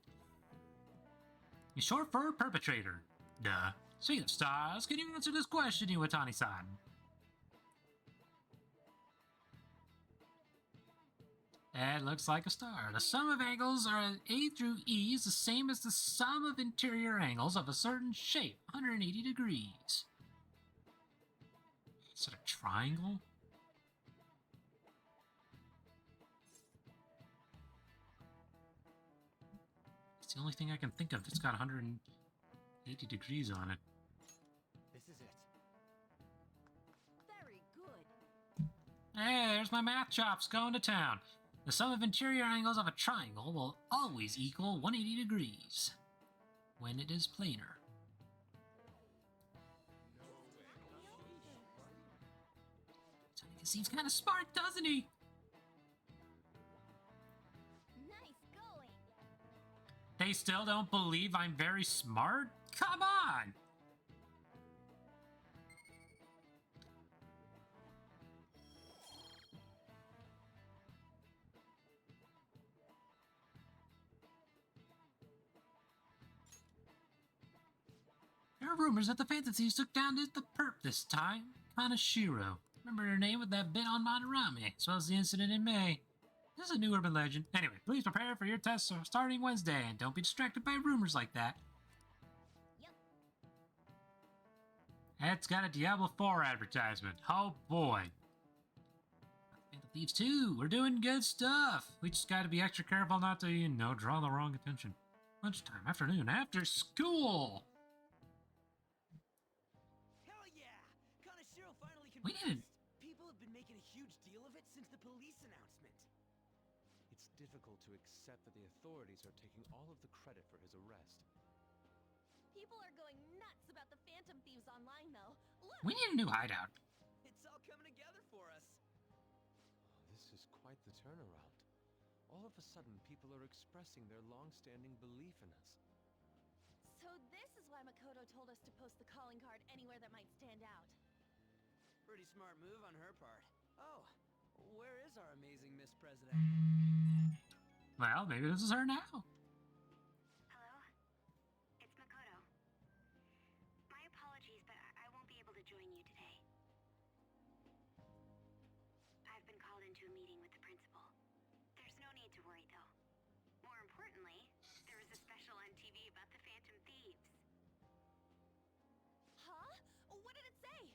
It's short for perpetrator. Duh. Speaking of stars, can you answer this question, Iwatani-san? That looks like a star. The sum of angles are A through E is the same as the sum of interior angles of a certain shape, 180 degrees. Is it a triangle? It's the only thing I can think of that's got 180 degrees on it. This is it. Very good. Hey, there's my math chops going to town. The sum of interior angles of a triangle will always equal 180 degrees when it is planar. He seems kind of smart, doesn't he? Nice going. They still don't believe I'm very smart? Come on! There are rumors that the fantasies took down the perp this time. Kanashiro. Remember her name with that bit on Madarame, as well as the incident in May. This is a new urban legend. Anyway, please prepare for your tests starting Wednesday, and don't be distracted by rumors like that. Yep. That's got a Diablo 4 advertisement. Oh boy. Phantom Thieves 2, we're doing good stuff. We just gotta be extra careful not to, draw the wrong attention. Lunchtime, afternoon, after school! Hell yeah! Kanashiro finally We confessed. didn't. People have been making a huge deal of it since the police announcement. It's difficult to accept that the authorities are taking all of the credit for his arrest. People are going nuts about the Phantom Thieves online, though. Look! We need a new hideout. It's all coming together for us. This is quite the turnaround. All of a sudden, people are expressing their long-standing belief in us. So this is why Makoto told us to post the calling card anywhere that might stand out. Pretty smart move on her part. Oh, where is our amazing Miss President? Well, maybe this is her now. Hello? It's Makoto. My apologies, but I won't be able to join you today. I've been called into a meeting with the principal. There's no need to worry, though. More importantly, there was a special on TV about the Phantom Thieves. Huh? What did it say?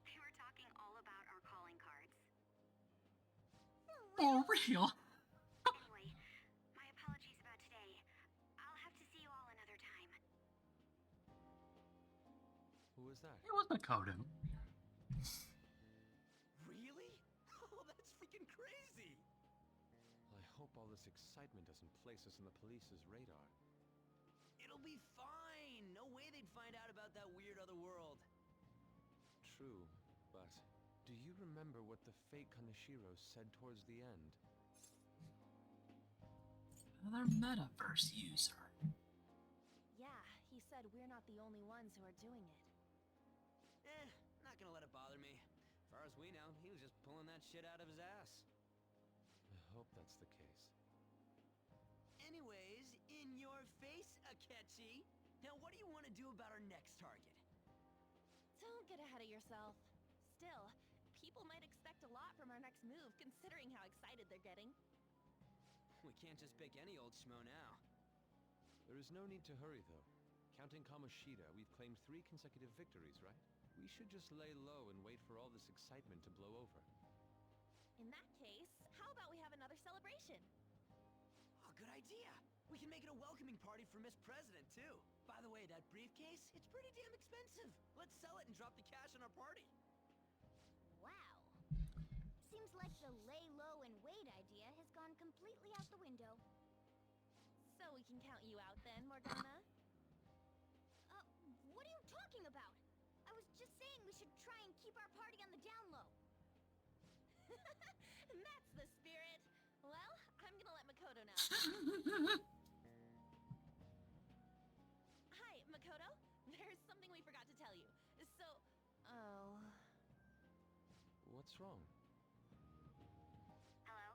They were talking all about our calling cards. For real? Anyway, my apologies about today. I'll have to see you all another time. Who was that? It was Makoto. Really? Oh, that's freaking crazy! Well, I hope all this excitement doesn't place us on the police's radar. It'll be fine! No way they'd find out about that weird other world. True, but do you remember what the fake Kanashiro said towards the end? Another metaverse user. Yeah, he said we're not the only ones who are doing it. Not gonna let it bother me. As far as we know, he was just pulling that shit out of his ass. I hope that's the case. Anyways, in your face, Akechi. Now what do you want to do about our next target? Don't get ahead of yourself. Still, people might expect a lot from our next move, considering how excited they're getting. We can't just pick any old schmo now. There is no need to hurry, though. Counting Kamoshida, we've claimed 3 consecutive victories, right? We should just lay low and wait for all this excitement to blow over. In that case, how about we have another celebration? Oh, good idea. We can make it a welcoming party for Miss President, too. By the way, that briefcase, it's pretty damn expensive. Let's sell it and drop the cash on our party. Wow. Seems like the lay low and wait idea has gone completely out the window. So we can count you out then, Morgana? What are you talking about? I was just saying we should try and keep our party on the down low. That's the spirit. Well, I'm gonna let Makoto know. Hi, Makoto. There's something we forgot to tell you. So, What's wrong? Hello?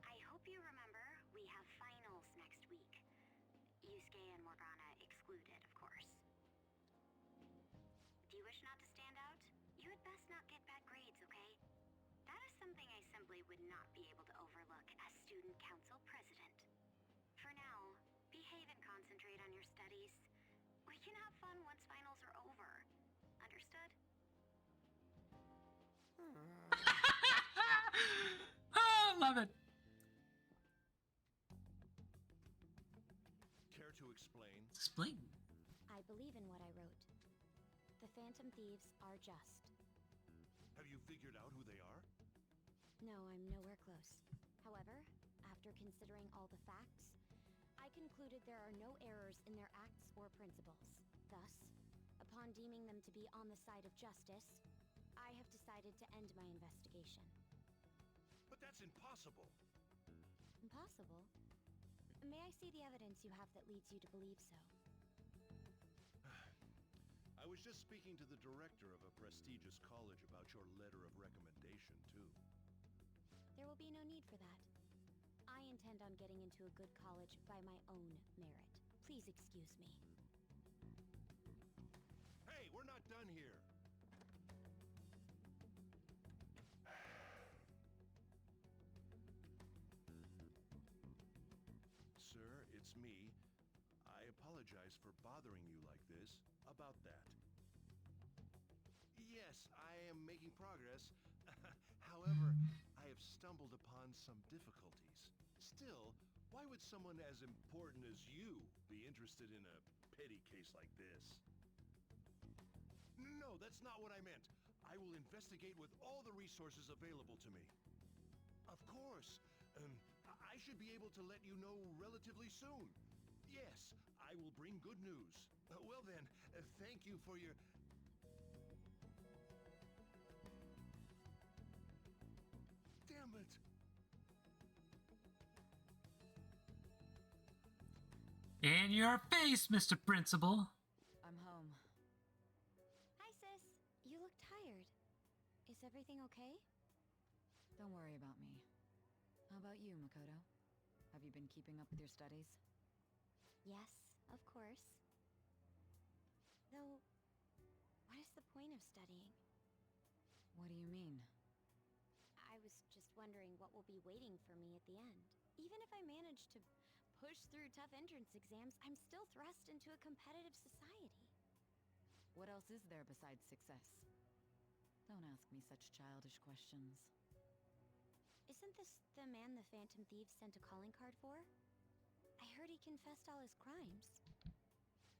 I hope you remember we have finals next week. Yusuke and Morgana excluded, of course. Do you wish not to stand out? You had best not get bad grades, okay? That is something I simply would not be able to overlook as student council president. For now, behave and concentrate on your studies. We can have fun once finals are over. Understood? Oh, love it. Care to explain? Explain. I believe in what I wrote. The Phantom Thieves are just. Have you figured out who they are? No, I'm nowhere close. However, after considering all the facts, I concluded there are no errors in their acts or principles. Thus, upon deeming them to be on the side of justice, I have decided to end my investigation. But that's impossible. Impossible? May I see the evidence you have that leads you to believe so? I was just speaking to the director of a prestigious college about your letter of recommendation, too. There will be no need for that. I intend on getting into a good college by my own merit. Please excuse me. Hey, we're not done here. Sir, it's me. I apologize for bothering you like this about that. Yes, I am making progress. However, I have stumbled upon some difficulties. Still, why would someone as important as you be interested in a petty case like this? No, that's not what I meant. I will investigate with all the resources available to me. Of course. I should be able to let you know relatively soon. Yes, I will bring good news. Well then, thank you for your... Damn it! In your face, Mr. Principal. I'm home. Hi, sis. You look tired. Is everything okay? Don't worry about me. How about you, Makoto? Have you been keeping up with your studies? Yes, of course. Though, what is the point of studying? What do you mean? I was just wondering what will be waiting for me at the end. Even if I manage to push through tough entrance exams, I'm still thrust into a competitive society. What else is there besides success? Don't ask me such childish questions. Isn't this the man the Phantom Thieves sent a calling card for? I heard he confessed all his crimes.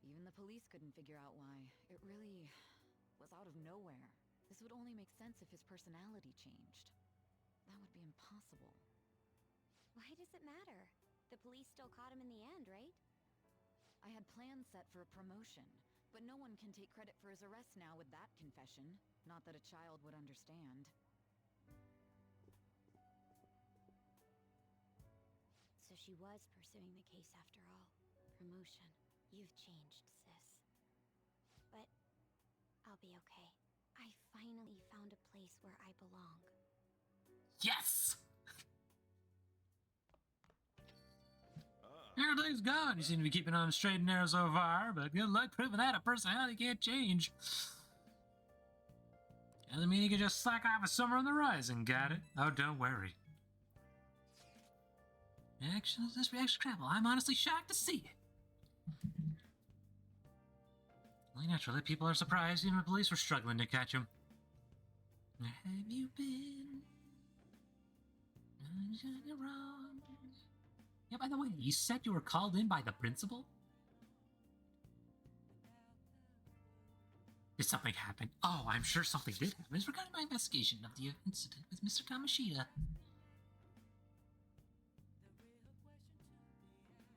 Even the police couldn't figure out why. It really was out of nowhere. This would only make sense if his personality changed. That would be impossible. Why does it matter? The police still caught him in the end, right? I had plans set for a promotion, but no one can take credit for his arrest now with that confession. Not that a child would understand. So she was pursuing the case after all. Promotion. You've changed, sis. But I'll be okay. I finally found a place where I belong. Yes! Ah, Everything's gone. You seem to be keeping on the straight and narrow so far, but good luck proving that a personality can't change. Doesn't mean you can just slack off a summer on the horizon, got it? Oh, don't worry. Actually, this reaction scramble. I'm honestly shocked to see it. Only naturally, people are surprised even the police were struggling to catch him. Where have you been? Wrong. Yeah, by the way, you said you were called in by the principal? Did something happen? Oh, I'm sure something did happen. It's regarding my investigation of the incident with Mr. Kamoshida.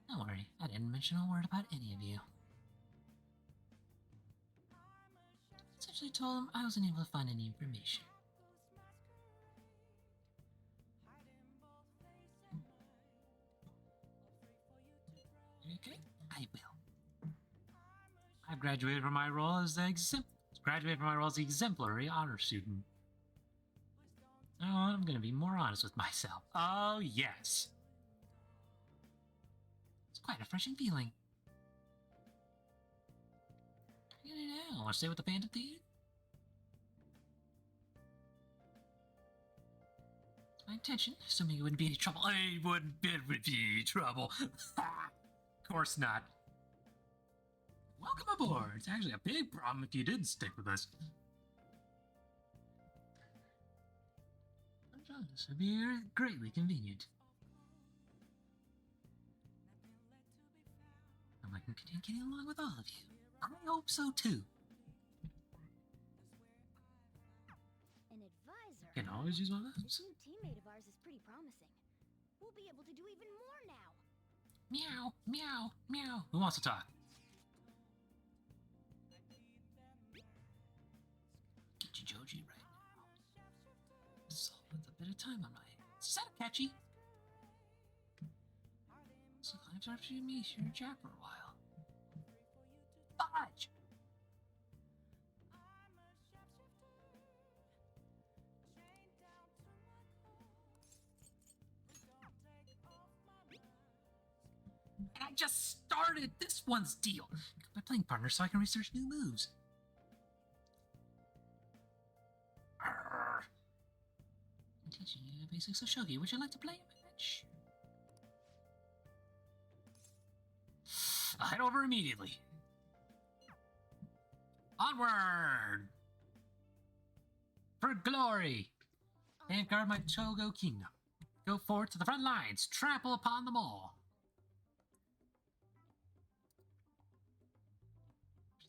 Don't worry, I didn't mention a word about any of you. Essentially told him I wasn't able to find any information. Okay, I will. I've graduated from my role as the exemplary honor student. Oh, I'm gonna be more honest with myself. Oh, yes. It's quite a refreshing feeling. I don't know. Want to stay with the Phantom Thief? My intention, assuming it wouldn't be any trouble. I wouldn't be any trouble. Of course not. Welcome aboard. It's actually a big problem if you didn't stick with us. This would be greatly convenient. I'm like, continue getting along with all of you. I hope so too. An advisor? Can always use one of This those. new teammate of ours is pretty promising. We'll be able to do even more now. Meow, meow, meow. Who wants to talk? Get you Joji right now. So with a bit of time on my hands. Is that catchy? Sometimes after you meet your chat for a while. Fudge! And I just started this one's deal. My playing partner so I can research new moves. Arrgh. I'm teaching you the basics of shogi. Would you like to play a match? I'll head over immediately. Onward! For glory! And guard my Togo kingdom. Go forward to the front lines. Trample upon them all.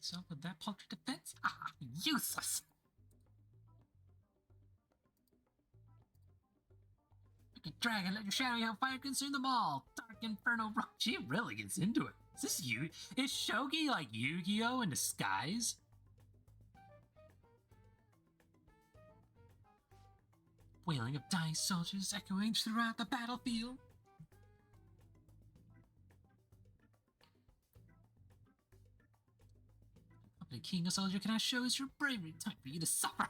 So with that paltry defense? Ah, useless! Wicked dragon, let your shadowy hellfire consume them all! Dark inferno rock. She really gets into it. Is this you? Is Shogi like Yu-Gi-Oh! In disguise? Wailing of dying soldiers echoing throughout the battlefield. The king of soldier cannot show us your bravery. Time for you to suffer.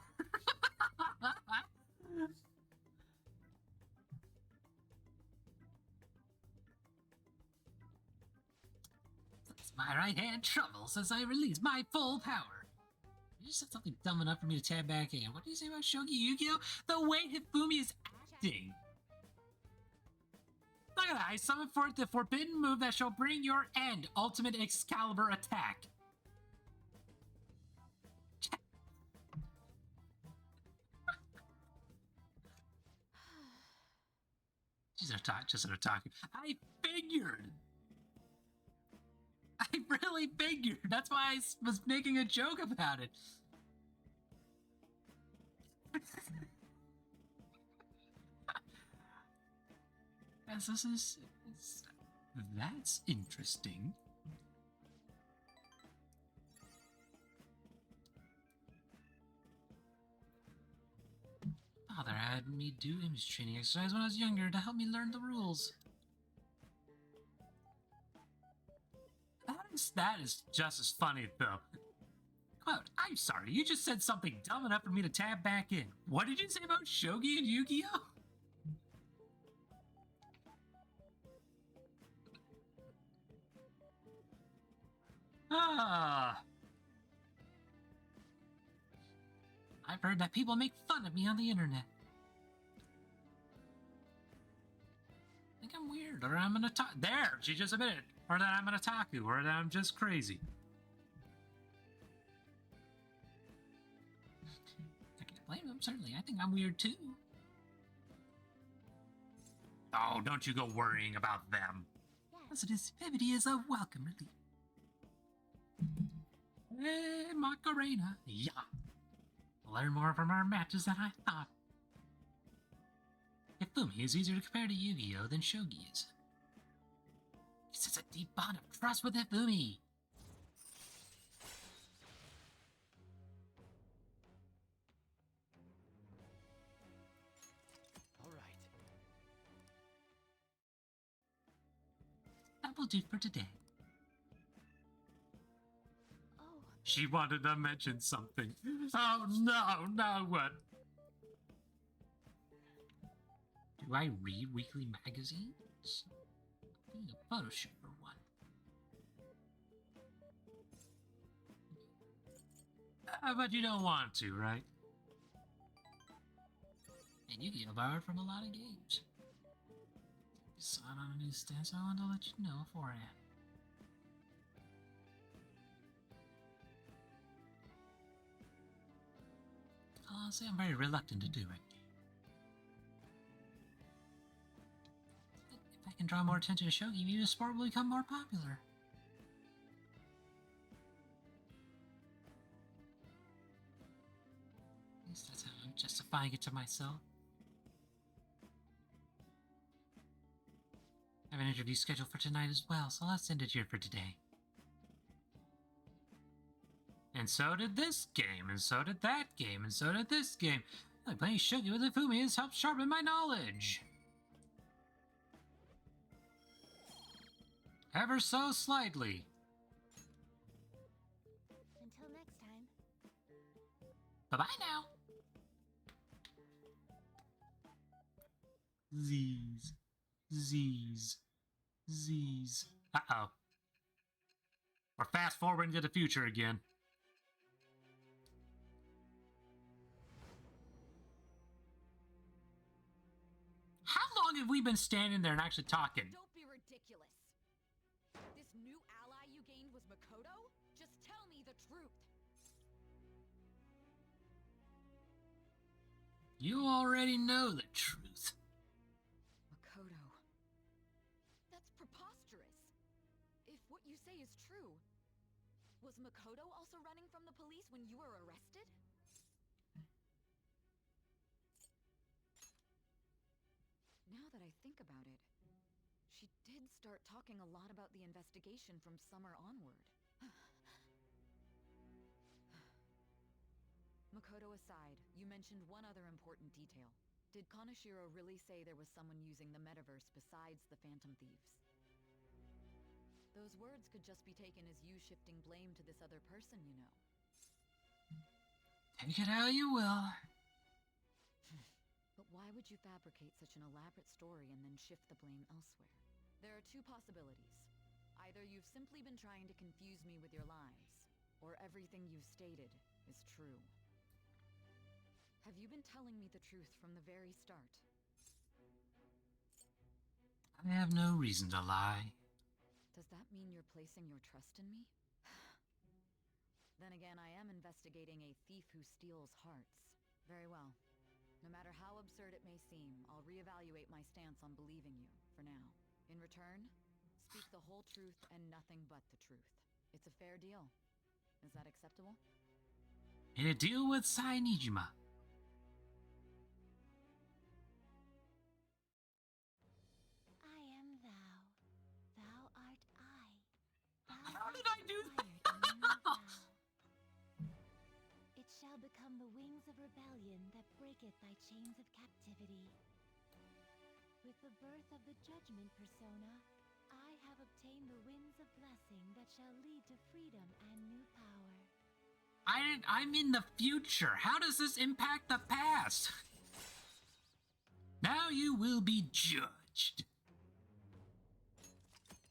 My right hand trembles as I release my full power. You just said something dumb enough for me to tab back in. What do you say about Shogi Yu-Gi-Oh? The way Hifumi is acting. Look at that. I summon forth the forbidden move that shall bring your end. Ultimate Excalibur attack. She's an attack, just an attack. I figured. I really figured. That's why I was making a joke about it. Yes, this is that's interesting. Father had me do image training exercise when I was younger to help me learn the rules. That is just as funny, though. Quote, I'm sorry, you just said something dumb enough for me to tab back in. What did you say about Shogi and Yu-Gi-Oh? Ah. I've heard that people make fun of me on the internet. I think I'm weird, or I'm an otaku. There, she just admitted. Or that I'm an otaku, or that I'm just crazy. I can't blame them, certainly. I think I'm weird too. Oh, don't you go worrying about them. Positivity is a welcome relief. Hey, Macarena. Yeah. Learn more from our matches than I thought. Hifumi is easier to compare to Yu-Gi-Oh! Than Shogi is. This is a deep bond of trust with Hifumi. All right. That will do for today. Oh, She wanted to mention something. Oh no, what? Do I read weekly magazines? Being a photo shoot for one. But you don't want to, right? And you get borrowed from a lot of games. You saw it on a newsstand, so I wanted to let you know beforehand. Honestly, I'm very reluctant to do it. If I can draw more attention to Shogi, maybe the sport will become more popular. At least that's how I'm justifying it to myself. I have an interview scheduled for tonight as well, so let's end it here for today. And so did this game, and so did that game, and so did this game. Like playing Shogi with Ifumi has helped sharpen my knowledge. Ever so slightly. Until next time. Bye-bye now. Z's. Z's. Z's. Uh-oh. We're fast forwarding to the future again. How long have we been standing there and actually talking? Don't be ridiculous. This new ally you gained was Makoto? Just tell me the truth. You already know the truth. Makoto. That's preposterous. If what you say is true, was Makoto also running from the police when you were arrested? Now that I think about it, she did start talking a lot about the investigation from summer onward. Makoto aside, you mentioned one other important detail. Did Kaneshiro really say there was someone using the metaverse besides the Phantom Thieves? Those words could just be taken as you shifting blame to this other person, you know. Take it how you will. But why would you fabricate such an elaborate story and then shift the blame elsewhere? There are two possibilities. Either you've simply been trying to confuse me with your lies, or everything you've stated is true. Have you been telling me the truth from the very start? I have no reason to lie. Does that mean you're placing your trust in me? Then again, I am investigating a thief who steals hearts. Very well. No matter how absurd it may seem, I'll reevaluate my stance on believing you, for now. In return, speak the whole truth and nothing but the truth. It's a fair deal. Is that acceptable? In a deal with Sainijima. I am thou. Thou art I. Thou How hast did I do acquired a new vow. It shall become the wings of rebellion that breaketh thy chains of captivity. With the birth of the judgment persona, I have obtained the winds of blessing that shall lead to freedom and new power. I'm in the future. How does this impact the past? Now you will be judged.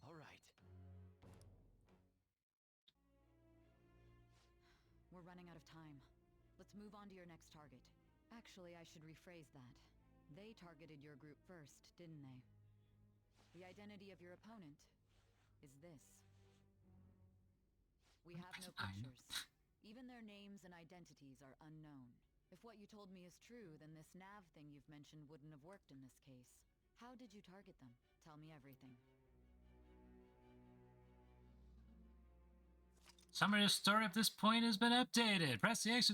All right. We're running out of time. Let's move on to your next target. Actually, I should rephrase that. They targeted your group first, didn't they? The identity of your opponent is this. We have no pictures. Even their names and identities are unknown. If what you told me is true, then this nav thing you've mentioned wouldn't have worked in this case. How did you target them? Tell me everything. Summary of story at this point has been updated. Press the X.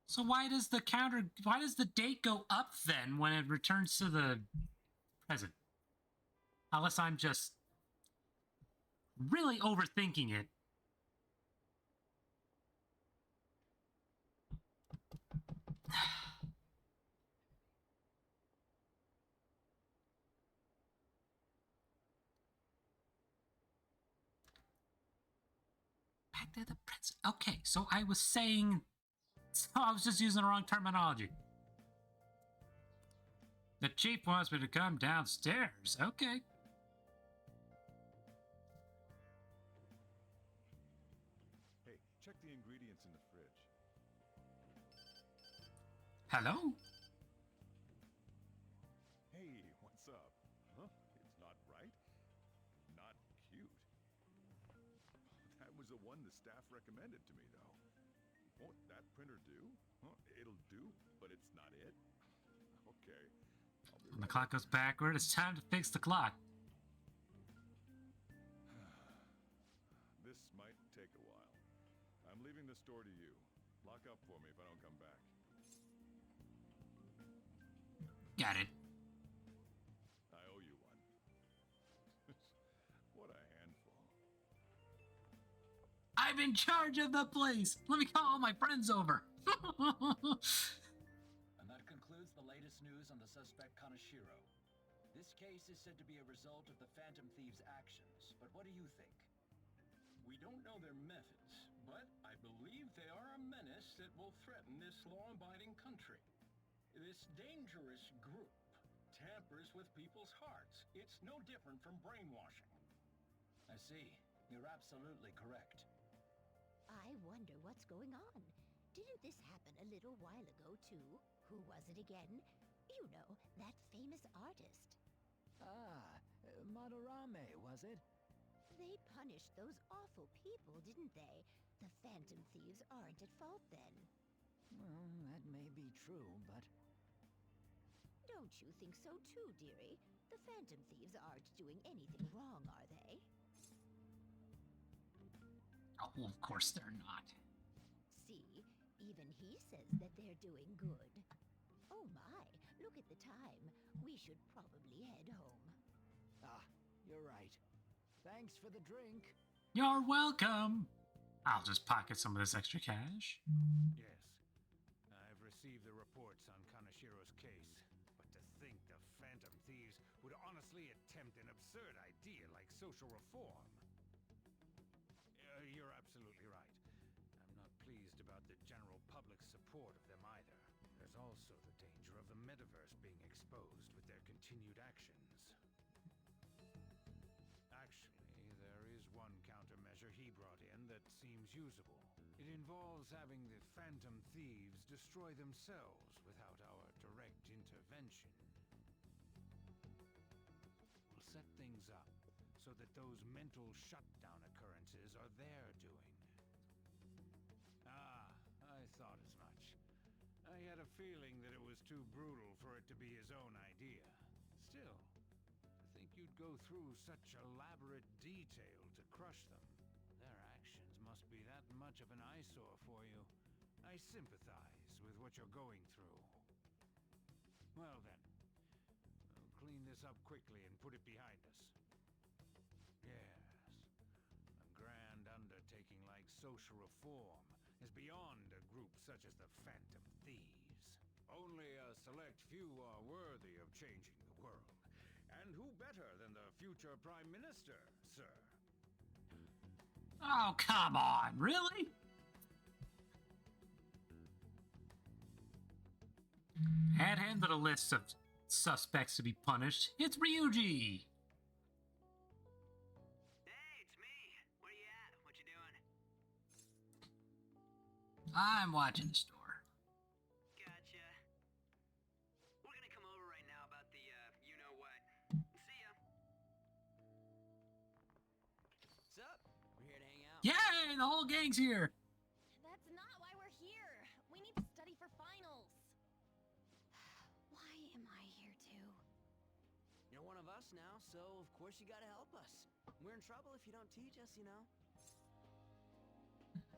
So why does the date go up then when it returns to the present? Unless I'm just really overthinking it. Act of the prince. Okay, so I was saying... So I was just using the wrong terminology. The chief wants me to come downstairs. Okay. Hey, check the ingredients in the fridge. Hello? Hey, what's up? Huh? It's not right? Not cute. That was the one the staff recommended to me, though. Won't that printer do? Huh? It'll do, but it's not it. Okay. I'll be When the right clock goes backward, it's time to fix the clock. This might take a while. I'm leaving the store to you. Lock up for me if I don't come back. Got it. I owe you one. What a handful. I'm in charge of the place. Let me call all my friends over. And that concludes the latest news on the suspect Kaneshiro. This case is said to be a result of the Phantom Thieves' actions, but what do you think? We don't know their methods, but I believe they are a menace that will threaten this law-abiding country. This dangerous group tampers with people's hearts. It's no different from brainwashing. I see. You're absolutely correct. I wonder what's going on. Didn't this happen a little while ago, too? Who was it again? You know, that famous artist. Madarame, was it? They punished those awful people, didn't they? The Phantom Thieves aren't at fault then. Well, that may be true, but... Don't you think so too, dearie? The Phantom Thieves aren't doing anything wrong, are they? Oh, of course they're not. See, even he says that they're doing good. Oh my, look at the time. We should probably head home. Ah, you're right. Thanks for the drink. You're welcome. I'll just pocket some of this extra cash. Yes. I've received the reports on Kaneshiro's case, but to think the Phantom Thieves would honestly attempt an absurd idea like social reform. You're absolutely right. I'm not pleased about the general public's support of them either. There's also the danger of the metaverse being exposed with their continued actions. Actually, there is one countermeasure he brought in that seems usable. It involves having the Phantom Thieves destroy themselves without our direct intervention. We'll set things up so that those mental shutdown occurrences are their doing. Ah, I thought as much. I had a feeling that it was too brutal for it to be his own idea. Still, to think you'd go through such elaborate detail to crush them. Their actions must be that much of an eyesore for you. I sympathize with what you're going through. Well then, we'll clean this up quickly and put it behind us. Yes, a grand undertaking like social reform is beyond a group such as the Phantom Thieves. Only a select few are worthy of changing the world. And who better than the future Prime Minister, sir? Oh, come on. Really? Add him to the list of suspects to be punished. It's Ryuji. Hey, it's me. Where you at? What you doing? I'm watching the store. Gotcha. We're gonna come over right now about the, you-know-what. See ya. What's up? We're here to hang out. Yay! The whole gang's here. That's not why we're here. We need to study for finals. Why am I here too? You're one of us now, so of course you gotta help us. We're in trouble if you don't teach us, you know.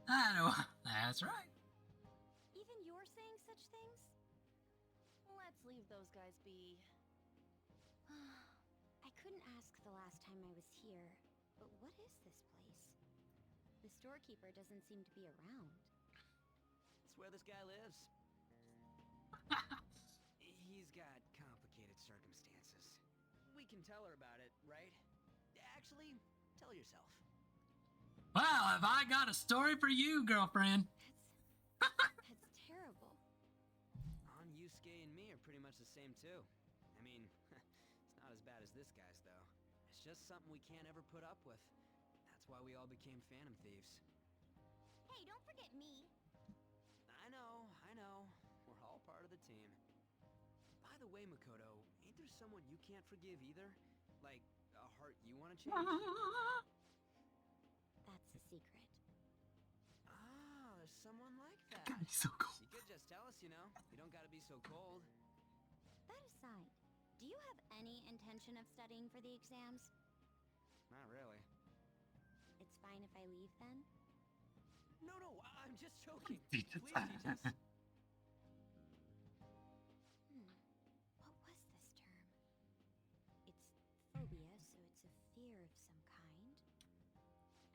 I know. That's right. Even you're saying such things? Let's leave those guys be. I couldn't ask the last time I was here, but what is this place? The storekeeper doesn't seem to be around. It's where this guy lives. He's got complicated circumstances. We can tell her about it, right? Actually, tell yourself. Well, Well, have I got a story for you, girlfriend? That's terrible. Yusuke and me are pretty much the same too. I mean, it's not as bad as this guy's though. It's just something we can't ever put up with. That's why we all became Phantom Thieves. Hey, don't forget me. I know. We're all part of the team. By the way, Makoto, ain't there someone you can't forgive either? Like, a heart you want to change? That's a secret. Ah, there's someone like that. God, he's so cool. You could just tell us, you know. You don't gotta be so cold. That aside, do you have any intention of studying for the exams? Not really. It's fine if I leave then? No, I'm just joking. Teach Please us. teach us. What was this term? It's phobia, so it's a fear of some kind.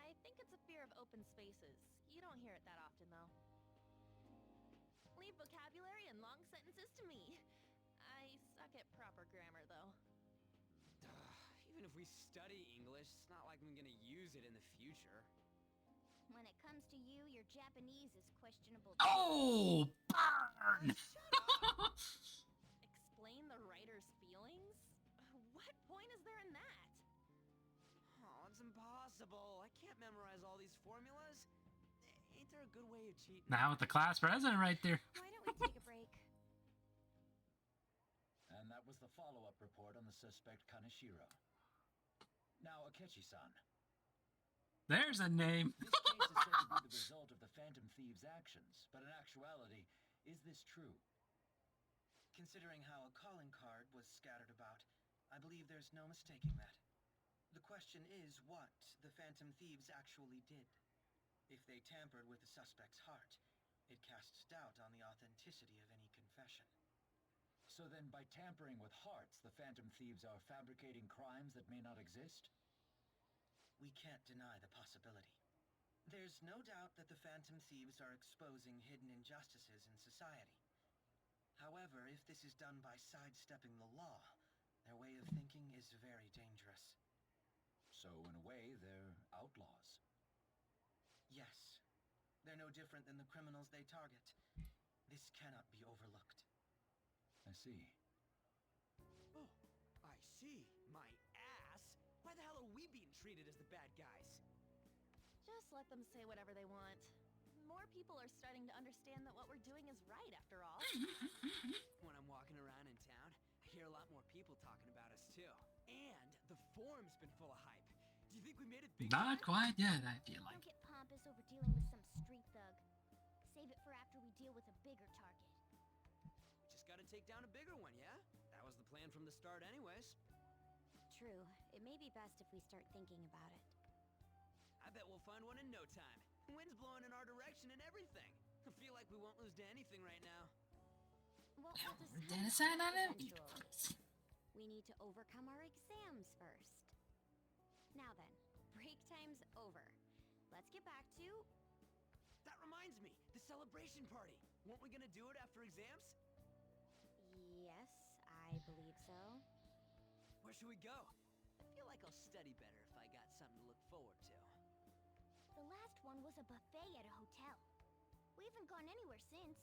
I think it's a fear of open spaces. You don't hear it that often, though. Leave vocabulary and long sentences to me. I suck at proper grammar, though. Even if we study English, it's not like I'm gonna use it in the future. When it comes to you, your Japanese is questionable. Oh, burn! Explain the writer's feelings? What point is there in that? Oh, it's impossible. I can't memorize all these formulas. Ain't there a good way of cheating? Now with the class president right there. Why don't we take a break? And that was the follow-up report on the suspect Kaneshiro. Now, Akechi-san. There's a name. This case is said to be the result of the Phantom Thieves' actions, but in actuality, is this true? Considering how a calling card was scattered about, I believe there's no mistaking that. The question is what the Phantom Thieves actually did. If they tampered with the suspect's heart, it casts doubt on the authenticity of any confession. So then, by tampering with hearts, the Phantom Thieves are fabricating crimes that may not exist? We can't deny the possibility. There's no doubt that the Phantom Thieves are exposing hidden injustices in society. However, if this is done by sidestepping the law, their way of thinking is very dangerous. So, in a way, they're outlaws. Yes. They're no different than the criminals they target. This cannot be overlooked. I see. Oh, I see. My ass. Why the hell are we being treated as the bad guys? Just let them say whatever they want. More people are starting to understand that what we're doing is right, after all. When I'm walking around in town, I hear a lot more people talking about us too. And the forum's been full of hype. Do you think we made it big? Not quite yet, I feel like. Don't get pompous over dealing with some street thug. Save it for after we deal with a bigger target. Just gotta take down a bigger one, yeah? That was the plan from the start anyways. True. It may be best if we start thinking about it. I bet we'll find one in no time. Wind's blowing in our direction and everything. I feel like we won't lose to anything right now. Well, we'll Decide on it. eventually. We need to overcome our exams first. Now then, break time's over. Let's get back to... That reminds me, the celebration party. Weren't we gonna do it after exams? Yes, I believe so. Where should we go? I feel like I'll study better if I got something to look forward to. The last one was a buffet at a hotel. We haven't gone anywhere since.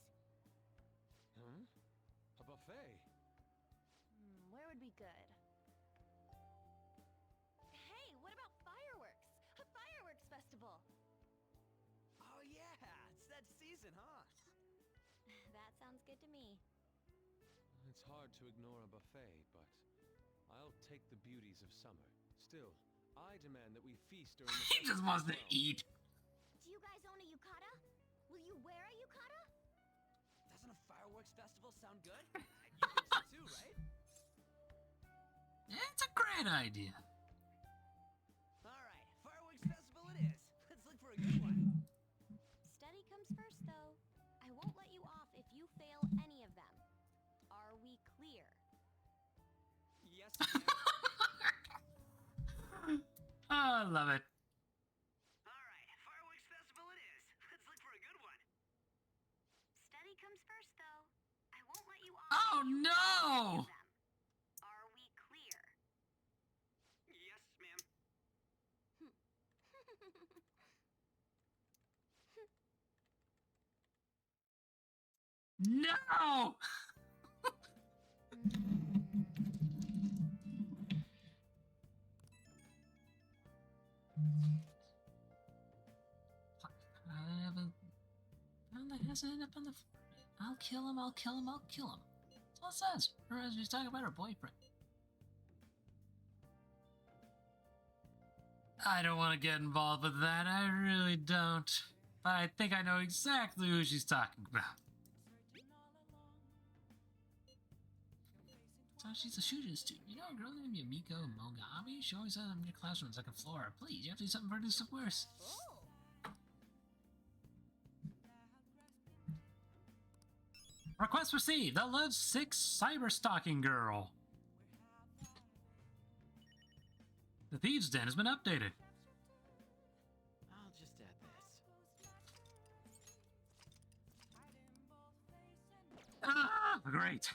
Huh? A buffet? Where would be good? Hey, what about fireworks? A fireworks festival! Oh yeah, it's that season, huh? That sounds good to me. It's hard to ignore a buffet, but I'll take the beauties of summer. Still, I demand that we feast during the He just festival wants to as well. eat. Do you guys own a yukata? Will you wear a yukata? Doesn't a fireworks festival sound good? You think so too, right? It's a great idea. Alright, fireworks festival it is. Let's look for a good one. Study comes first, though. I won't let you off if you fail any of them. Are we clear? Yes, ma'am. Oh, I love it. Alright, fireworks festival it is. Let's look for a good one. Study comes first, though. I won't let you off. Oh, if you no! fail any of them. Are we clear? Yes, ma'am. No! That hasn't ended up on the floor. I'll kill him, I'll kill him, I'll kill him. That's all it says. Whereas she's talking about her boyfriend. I don't want to get involved with that. I really don't. But I think I know exactly who she's talking about. So she's a shooting student. You know a girl named Yamiko Mogami? She always says I'm in your classroom on the second floor. Please, you have to do something for her to do something worse. Request received. The Love 6 Cyber Stalking Girl. The Thieves' Den has been updated. I'll just add this. Ah, great.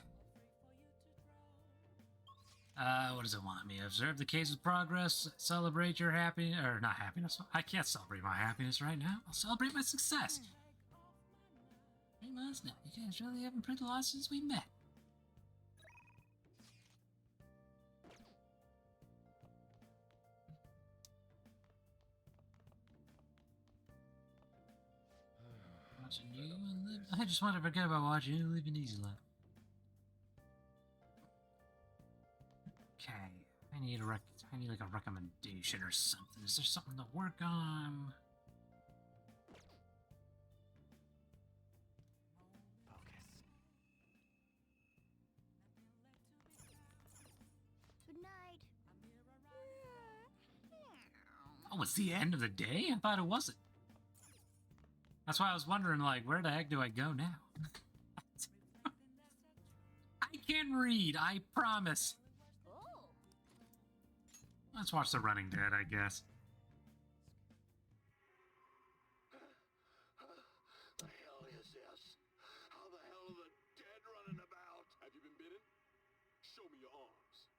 What does it want me? Observe the case's progress, celebrate your happiness, or not happiness. I can't celebrate my happiness right now. I'll celebrate my success. 3 months now. You guys really haven't printed a lot since we met. Watching you and live. I just want to forget about watching you live an easy life. Okay, I need like a recommendation or something. Is there something to work on? Focus. Good night. Oh, it's the end of the day? I thought it wasn't. That's why I was wondering, like, where the heck do I go now? I can read, I promise. Oh. Let's watch The Running Dead, I guess. The hell is this? How the hell are the dead running about? Have you been bitten? Show me your arms.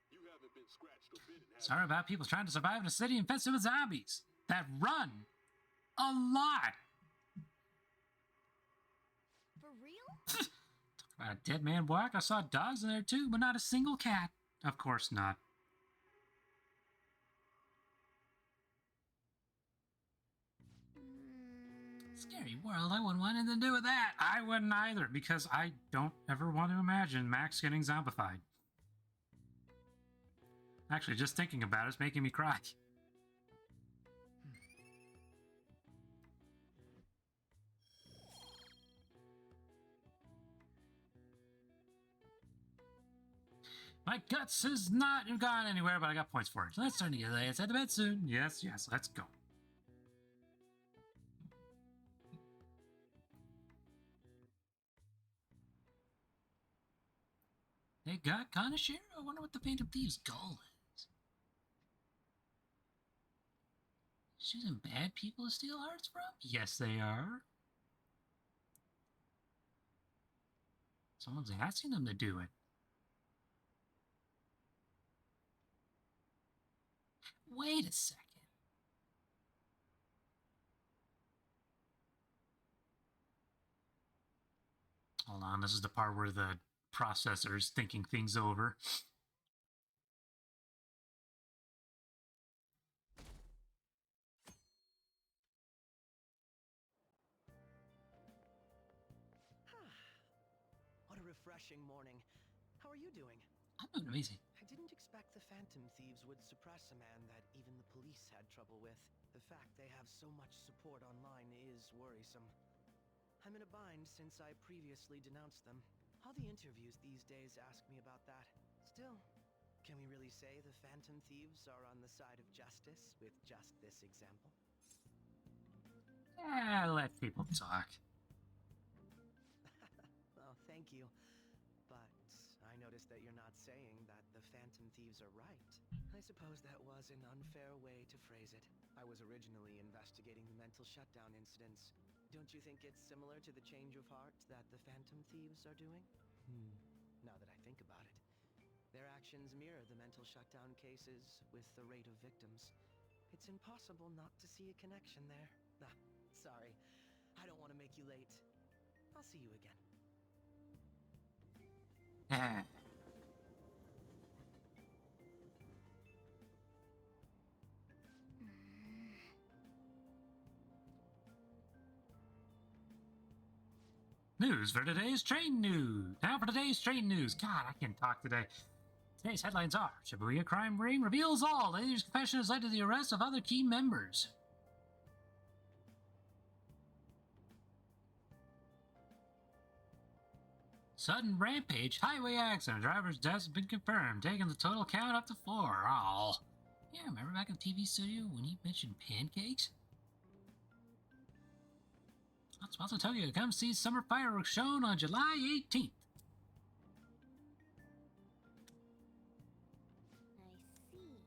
You haven't been scratched or bitten, have Sorry about people trying to survive in a city infested with zombies that run a lot. For real? Talk about a dead man walk. I saw dogs in there too, but not a single cat. Of course not. Scary world. I wouldn't want anything to do with that. I wouldn't either, because I don't ever want to imagine Max getting zombified. Actually, just thinking about it's making me cry. My guts has not gone anywhere, but I got points for it. So let's start to get late. Let's head to bed soon. Yes, yes, let's go. They got Kanashiro? I wonder what the Phantom Thieves' goal is. Choosing bad people to steal hearts from? Yes, they are. Someone's asking them to do it. Wait a second. Hold on, this is the part where the processor's thinking things over. What a refreshing morning. How are you doing? I'm doing amazing. I didn't expect the Phantom Thieves would suppress a man that even the police had trouble with. The fact they have so much support online is worrisome. I'm in a bind since I previously denounced them. All the interviews these days ask me about that. Still, can we really say the Phantom Thieves are on the side of justice with just this example? Let people talk. Oh, thank you. But I noticed that you're not saying that the Phantom Thieves are right. I suppose that was an unfair way to phrase it. I was originally investigating the mental shutdown incidents. Don't you think it's similar to the change of heart that the Phantom Thieves are doing? Now that I think about it. Their actions mirror the mental shutdown cases with the rate of victims. It's impossible not to see a connection there. Ah, sorry. I don't want to make you late. I'll see you again. News for today's train news. Now for today's train news. God, I can't talk today. Today's headlines are: Shibuya crime ring reveals all. Leader's confession has led to the arrest of other key members. Sudden rampage, highway accident, driver's death has been confirmed, taking the total count up to 4. Oh. Yeah, remember back in the TV studio when he mentioned pancakes? Let's also tell you to come see Summer Fireworks shown on July 18th. I see.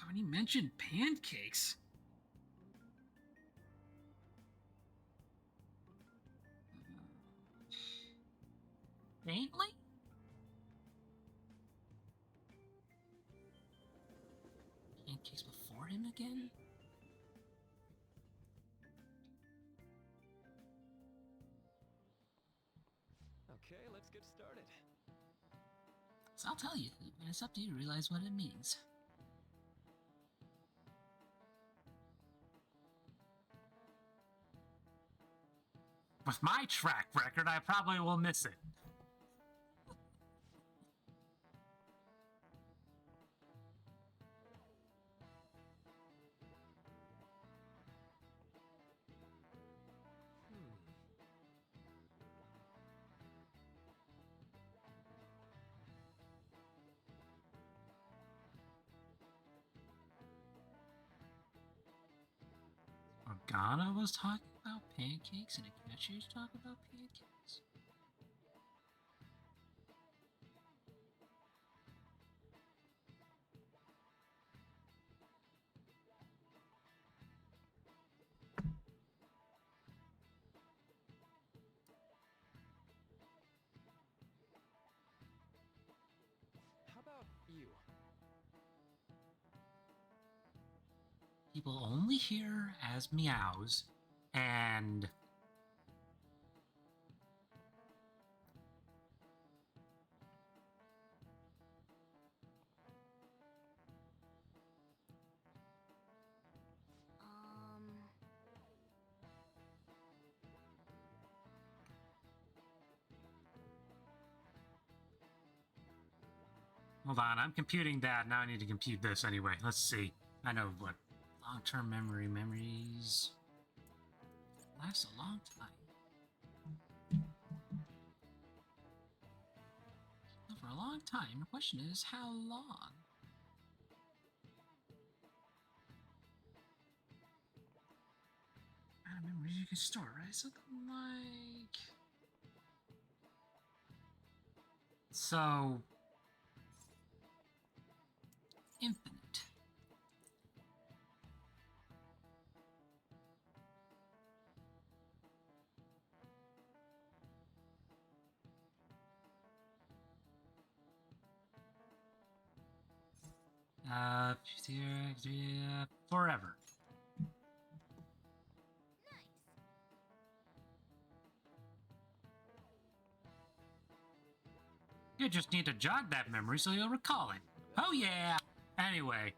When he mentioned pancakes. Faintly? Pancakes before him again? Okay, let's get started. So I'll tell you, and it's up to you to realize what it means. With my track record, I probably will miss it. Morgana was talking about pancakes and Akashi was talking about pancakes. How about you? People only hear as meows and hold on, I'm computing that. Now I need to compute this anyway. Let's see. I know what long-term memories last a long time. For a long time. The question is, how long? Amount of memories you can store, right? Something like... So... infinite. Forever. You just need to jog that memory so you'll recall it. Oh yeah! Anyway.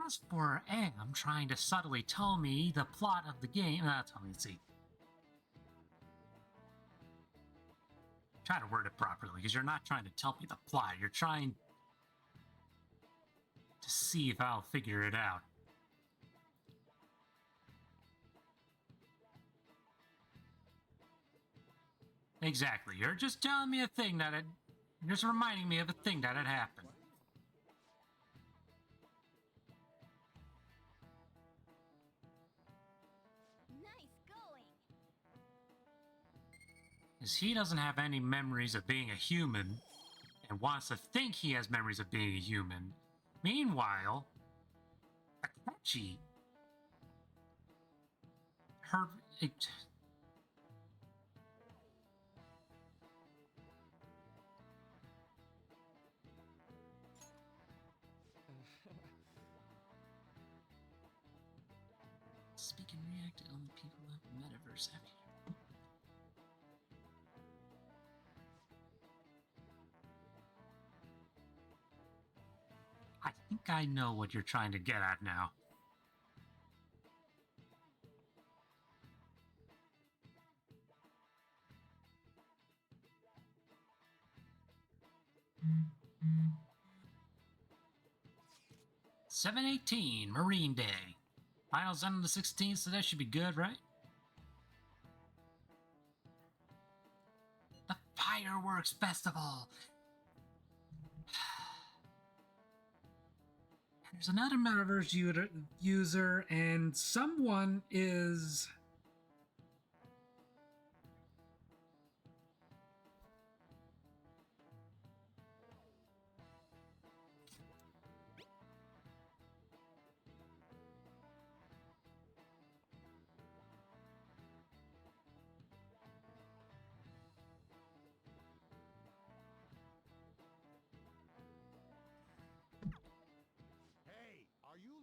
As for Am trying to subtly tell me the plot of the game... tell me, let's see. Try to word it properly, because you're not trying to tell me the plot. You're trying to see if I'll figure it out. Exactly. You're just telling me a thing that had... You're just reminding me of a thing that had happened. Nice going. Because he doesn't have any memories of being a human, and wants to think he has memories of being a human. Meanwhile, Akachi... Her... Speaking can react to only people in the metaverse after. I think I know what you're trying to get at now. Mm-hmm. 7/18, Marine Day. Finals end on the 16th, so that should be good, right? The Fireworks Festival! There's another metaverse user, and someone is...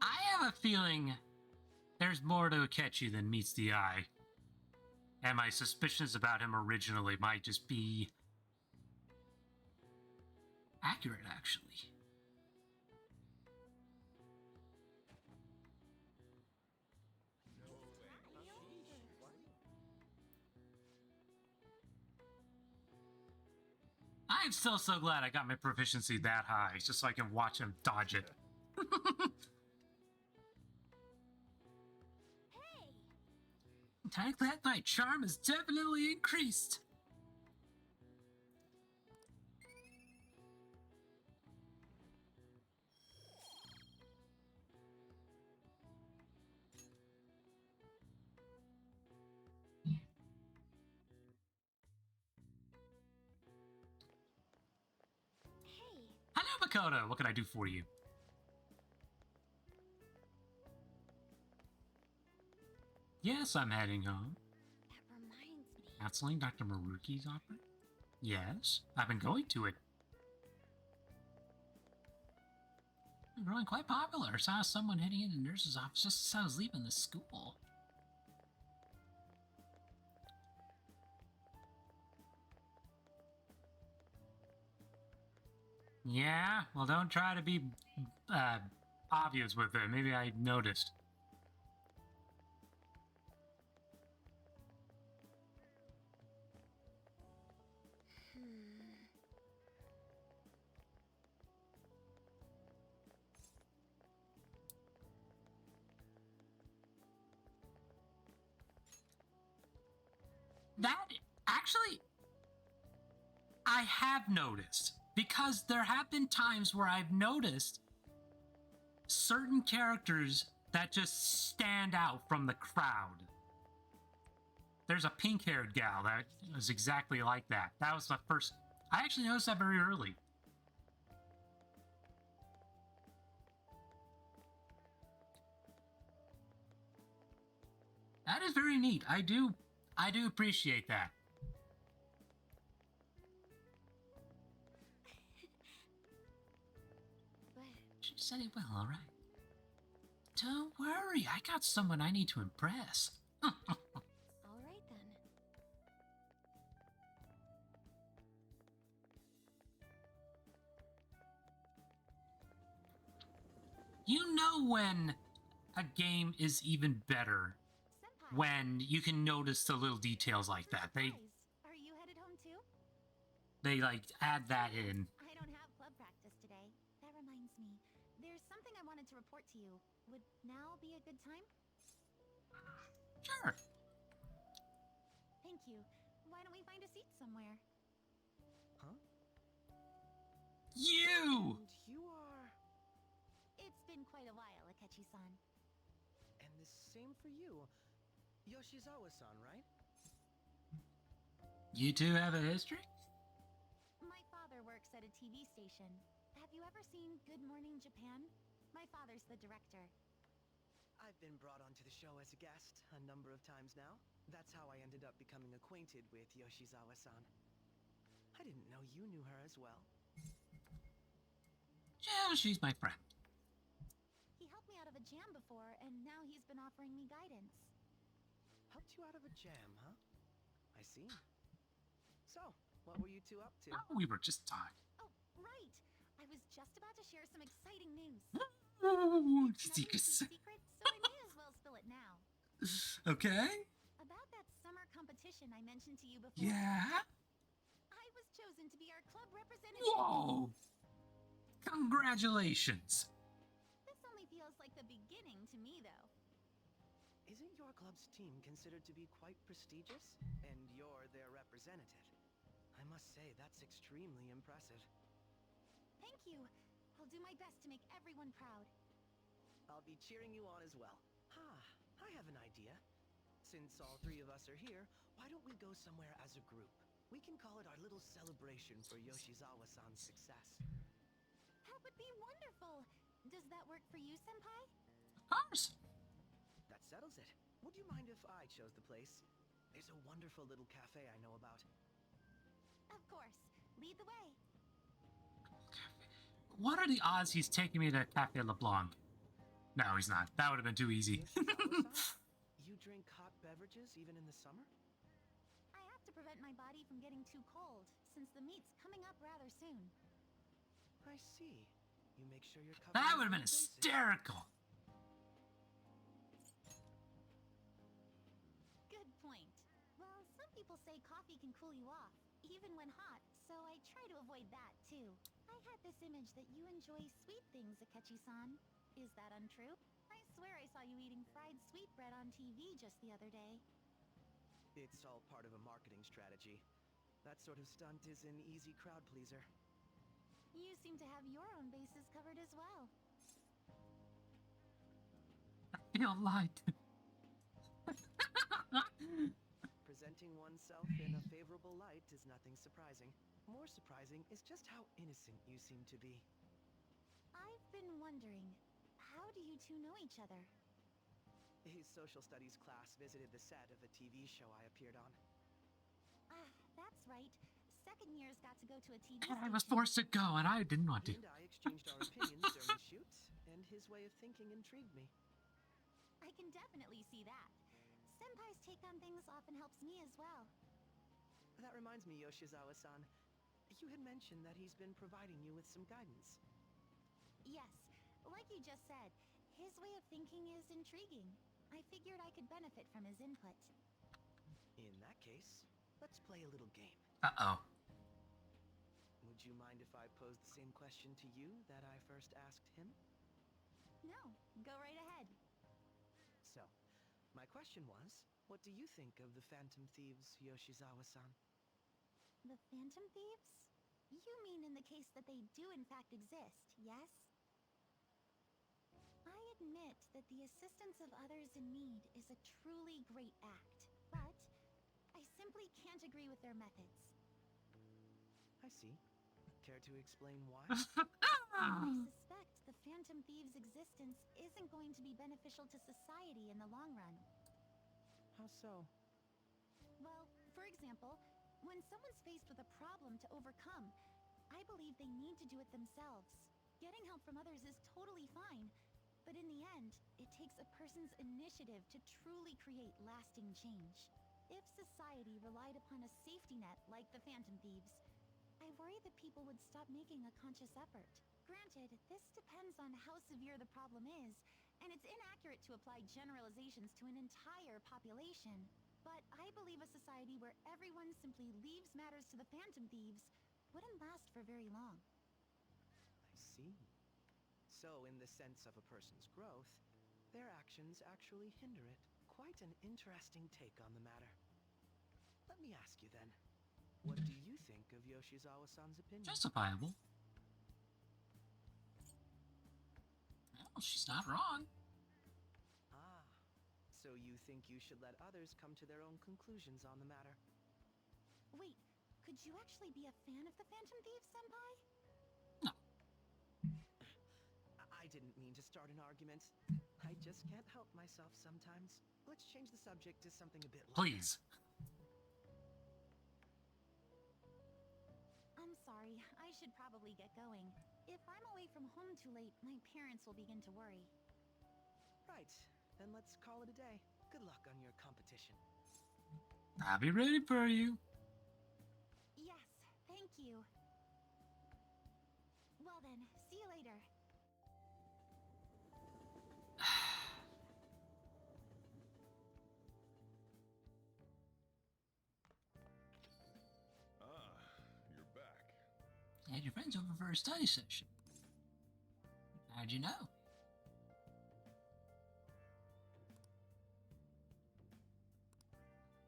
I have a feeling there's more to catch you than meets the eye. And my suspicions about him originally might just be accurate, actually. I'm still so glad I got my proficiency that high, just so I can watch him dodge it. I'm glad my charm has definitely increased. Hey. Hello, Makoto. What can I do for you? Yes, I'm heading home. That reminds me. Canceling Dr. Maruki's opera? Yes, I've been going to it. It's growing quite popular. I saw someone heading into the nurse's office just as I was leaving the school. Yeah? Well, don't try to be obvious with it. Maybe I noticed. That, actually, I have noticed. Because there have been times where I've noticed certain characters that just stand out from the crowd. There's a pink-haired gal that was exactly like that. That was the first... I actually noticed that very early. That is very neat. I do appreciate that. She said it well, alright. Don't worry, I got someone I need to impress. Alright then. You know when a game is even better Senpai. when you can notice the little details like that. Guys, are you headed home too? They like add that in. I don't have club practice today. That reminds me. There's something I wanted to report to you. Would now be a good time? Sure. Thank you. Why don't we find a seat somewhere? Huh? You! And you are... It's been quite a while, Akechi-san. And the same for you. Yoshizawa-san, right? You two have a history? My father works at a TV station. Have you ever seen Good Morning Japan? My father's the director. I've been brought onto the show as a guest a number of times now. That's how I ended up becoming acquainted with Yoshizawa-san. I didn't know you knew her as well. Yeah, she's my friend. He helped me out of a jam before, and now he's been offering me guidance. you out of a jam, huh? I see. So, what were you two up to? Oh, we were just talking. Oh, right! I was just about to share some exciting news. Ooh, It's nothing secrets. too secret, so I may as well spill it now. Okay. About that summer competition I mentioned to you before. Yeah. I was chosen to be our club representative. Whoa. Congratulations. This only feels like the beginning to me, though. Isn't your club's team considered to be quite prestigious? And you're their representative. I must say, that's extremely impressive. Thank you. I'll do my best to make everyone proud. I'll be cheering you on as well. I have an idea. Since all three of us are here, why don't we go somewhere as a group? We can call it our little celebration for Yoshizawa-san's success. That would be wonderful. Does that work for you, Senpai? Of course. That settles it. Would you mind if I chose the place? There's a wonderful little cafe I know about. Of course. Lead the way. What are the odds he's taking me to Cafe LeBlanc? No, he's not. That would have been too easy. Yoshizawa-san, you drink hot beverages even in the summer? I have to prevent my body from getting too cold, since the meet's coming up rather soon. I see. You make sure you're covered. That would have been in bases. hysterical. Good point. Well, some people say coffee can cool you off, even when hot, so I try to avoid that, too. I had this image that you enjoy sweet things, Akechi-san. Is that untrue? I swear I saw you eating fried sweetbread on TV just the other day. It's all part of a marketing strategy. That sort of stunt is an easy crowd pleaser. You seem to have your own bases covered as well. I feel light. Presenting oneself in a favorable light is nothing surprising. More surprising is just how innocent you seem to be. I've been wondering, how do you two know each other? His social studies class visited the set of a TV show I appeared on. Ah, that's right. Second years got to go to a TV And I was station. forced to go, and I didn't want to. He and I exchanged our opinions during the shoots, and his way of thinking intrigued me. I can definitely see that. Senpai's take on things often helps me as well. That reminds me, Yoshizawa-san. You had mentioned that he's been providing you with some guidance. Yes, like you just said, his way of thinking is intriguing. I figured I could benefit from his input. In that case, let's play a little game. Uh-oh. Would you mind if I posed the same question to you that I first asked him? No, go right ahead. So, my question was, what do you think of the Phantom Thieves, Yoshizawa-san? The Phantom Thieves? You mean in the case that they do in fact exist, yes? I admit that the assistance of others in need is a truly great act, but I simply can't agree with their methods. I see. Care to explain why? I suspect the Phantom Thieves' existence isn't going to be beneficial to society in the long run. How so? Well, for example, when someone's faced with a problem to overcome, I believe they need to do it themselves. Getting help from others is totally fine, but in the end, it takes a person's initiative to truly create lasting change. If society relied upon a safety net like the Phantom Thieves, I worry that people would stop making a conscious effort. Granted, this depends on how severe the problem is, and it's inaccurate to apply generalizations to an entire population. But I believe a society where everyone simply leaves matters to the Phantom Thieves wouldn't last for very long. I see. So, in the sense of a person's growth, their actions actually hinder it. Quite an interesting take on the matter. Let me ask you then, what do you think of Yoshizawa-san's opinion? Justifiable. Well, she's not wrong. Ah, so you think you should let others come to their own conclusions on the matter? Wait, could you actually be a fan of the Phantom Thieves, Senpai? No. I didn't mean to start an argument. I just can't help myself sometimes. Let's change the subject to something a bit lighter. Please. I'm sorry, I should probably get going. If I'm away from home too late, my parents will begin to worry. Right, then let's call it a day. Good luck on your competition. I'll be ready for you. Yes, thank you. Well then, see you later. You're back. I had your friends over for a study session. How'd you know?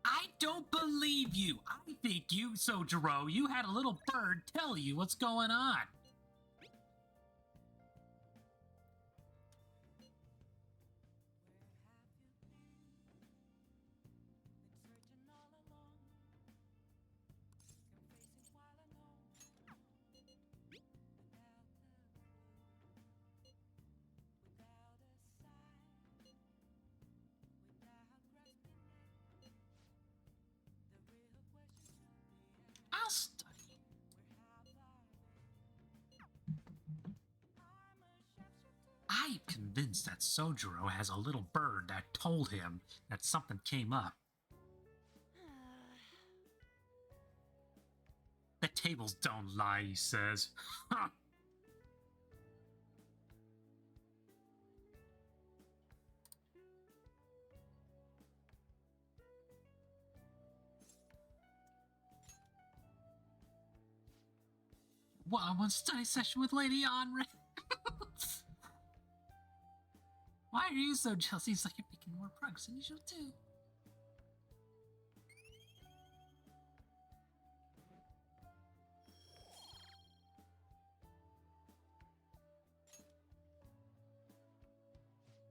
I don't believe you. I think you, Sojiro, you had a little bird tell you what's going on. I'll study. I'm convinced that Sojiro has a little bird that told him that something came up. The tables don't lie, he says. Huh. One study session with Lady Henri. Why are you so jealous? Seems like you're making more progress than usual too.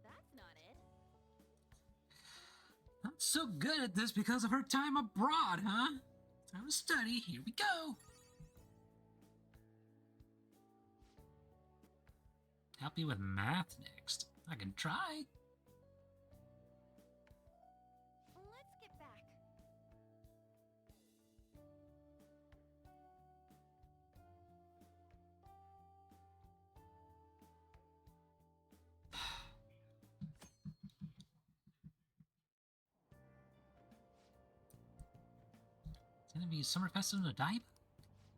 That's not it. I'm so good at this because of her time abroad, huh? Time to study. Here we go. Help you with math next. I can try. Let's get back. It's gonna be a summer festival in Odaiba?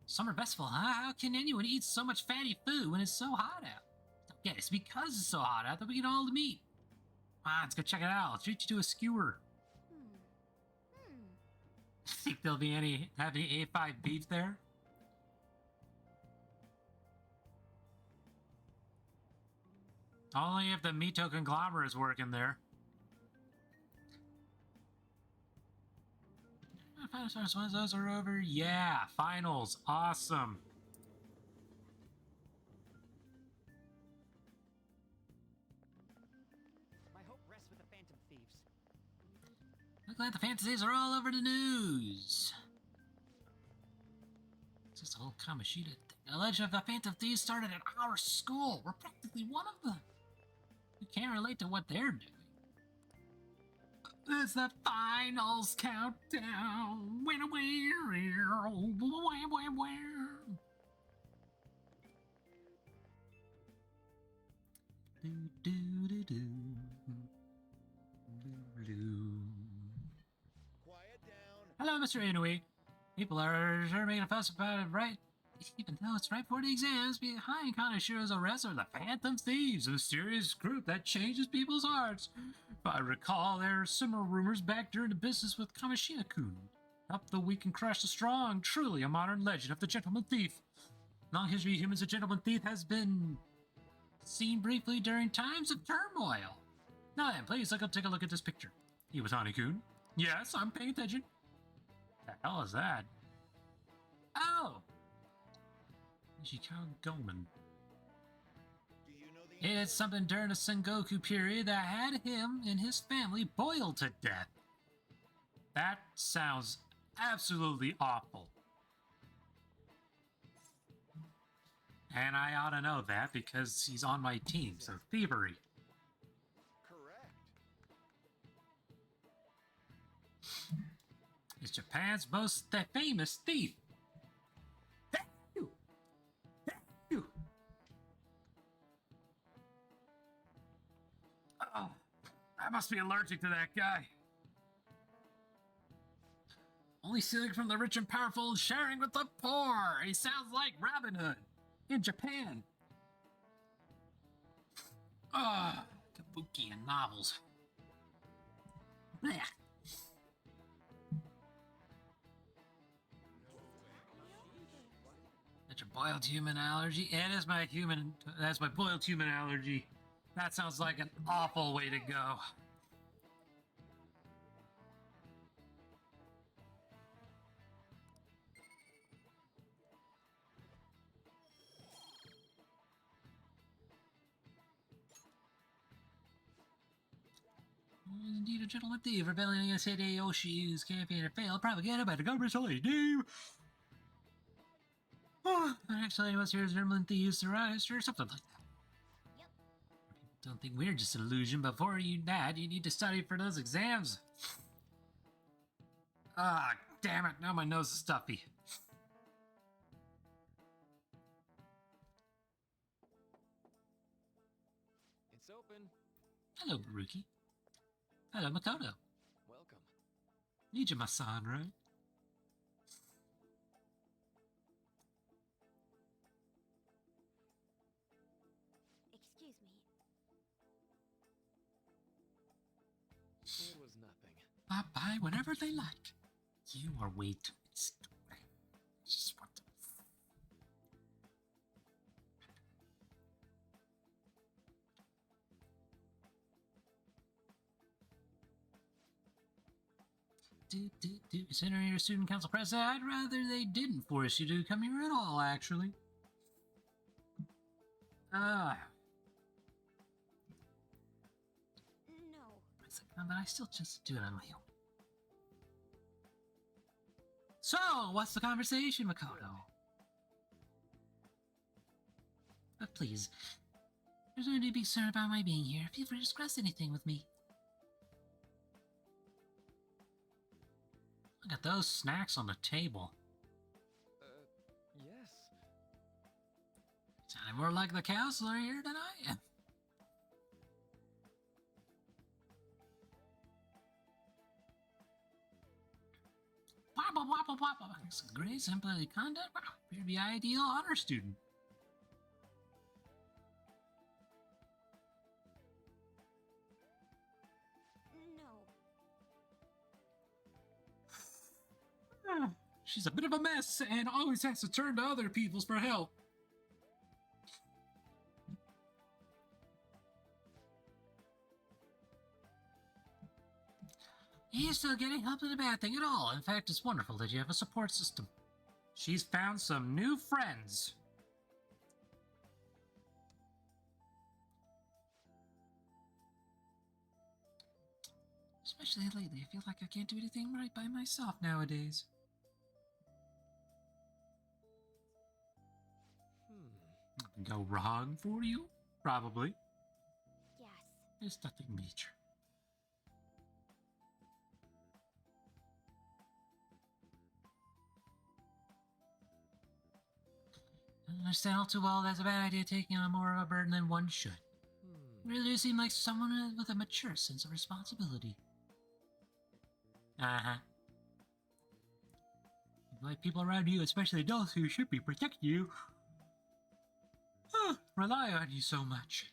Summer festival, huh? How can anyone eat so much fatty food when it's so hot out? Don't get it. It's because it's so hot out that we get all the meat. Let's go check it out. I'll treat you to a skewer. Think there'll be any A5 beef there? Only if the Mito conglomerate is working there. Once those are over, yeah, finals, awesome. My hope rests with the Phantom Thieves. Look like the fantasies are all over the news. It's just a whole Kamoshida thing. The legend of the Phantom Thieves started at our school. We're practically one of them. We can't relate to what they're doing. It's the finals countdown. Quiet down. Hello, Mr. Inui. People are sure making a fuss about it, right? Even though it's right before the exams, behind Kanashiro's arrest are the Phantom Thieves, a mysterious group that changes people's hearts. If I recall, there are similar rumors back during the business with Kamishina-kun. Help the weak and crush the strong, truly a modern legend of the Gentleman Thief. Long history of humans, the Gentleman Thief has been seen briefly during times of turmoil. Now then, please take a look at this picture. Iwatani-kun? Yes, I'm paying attention. The hell is that? Oh! Ishikawa Gomen. Do you know the It's something during the Sengoku period that had him and his family boiled to death. That sounds absolutely awful. And I ought to know that because he's on my team, so thievery. Correct. Is Japan's most famous thief. must be allergic to that guy. Only stealing from the rich and powerful and sharing with the poor. He sounds like Robin Hood in Japan. Kabuki and novels. Blech. That's your boiled human allergy? It is my human. That's my boiled human allergy. That sounds like an awful way to go. Indeed, a gentleman thief rebelling against Hideyoshi's campaign had failed, propagated by the government's holy name. Actually, I was here as gentleman thieves throughout history or something like that. Yep. Don't think we're just an illusion. Before you that, you need to study for those exams. Ah, damn it! Now my nose is stuffy. It's open. Hello, Baruki. Hello, Makoto. Welcome. Nijima-san, right? Excuse me. It was nothing. Bye-bye whenever they like. You are way too stupid. Just what the... Considering you're a student council president, I'd rather they didn't force you to come here at all, actually. No. But I still just do it on my own. So, what's the conversation, Makoto? But please, there's no need to be concerned about my being here. Feel free to discuss anything with me. Look at those snacks on the table. Yes. Sounding more like the counselor here than I am. Wobble, wobble, wobble. Great, exemplary conduct. Wow, appear to be ideal honor student. No. She's a bit of a mess and always has to turn to other people for help. He's still getting help isn't a bad thing at all. In fact, it's wonderful that you have a support system. She's found some new friends. Especially lately, I feel like I can't do anything right by myself nowadays. Nothing go wrong for you? Probably. Yes. It's nothing major. I understand all too well that's a bad idea taking on more of a burden than one should. You really do seem like someone with a mature sense of responsibility. Uh-huh. Like people around you, especially adults who should be protecting you, rely on you so much.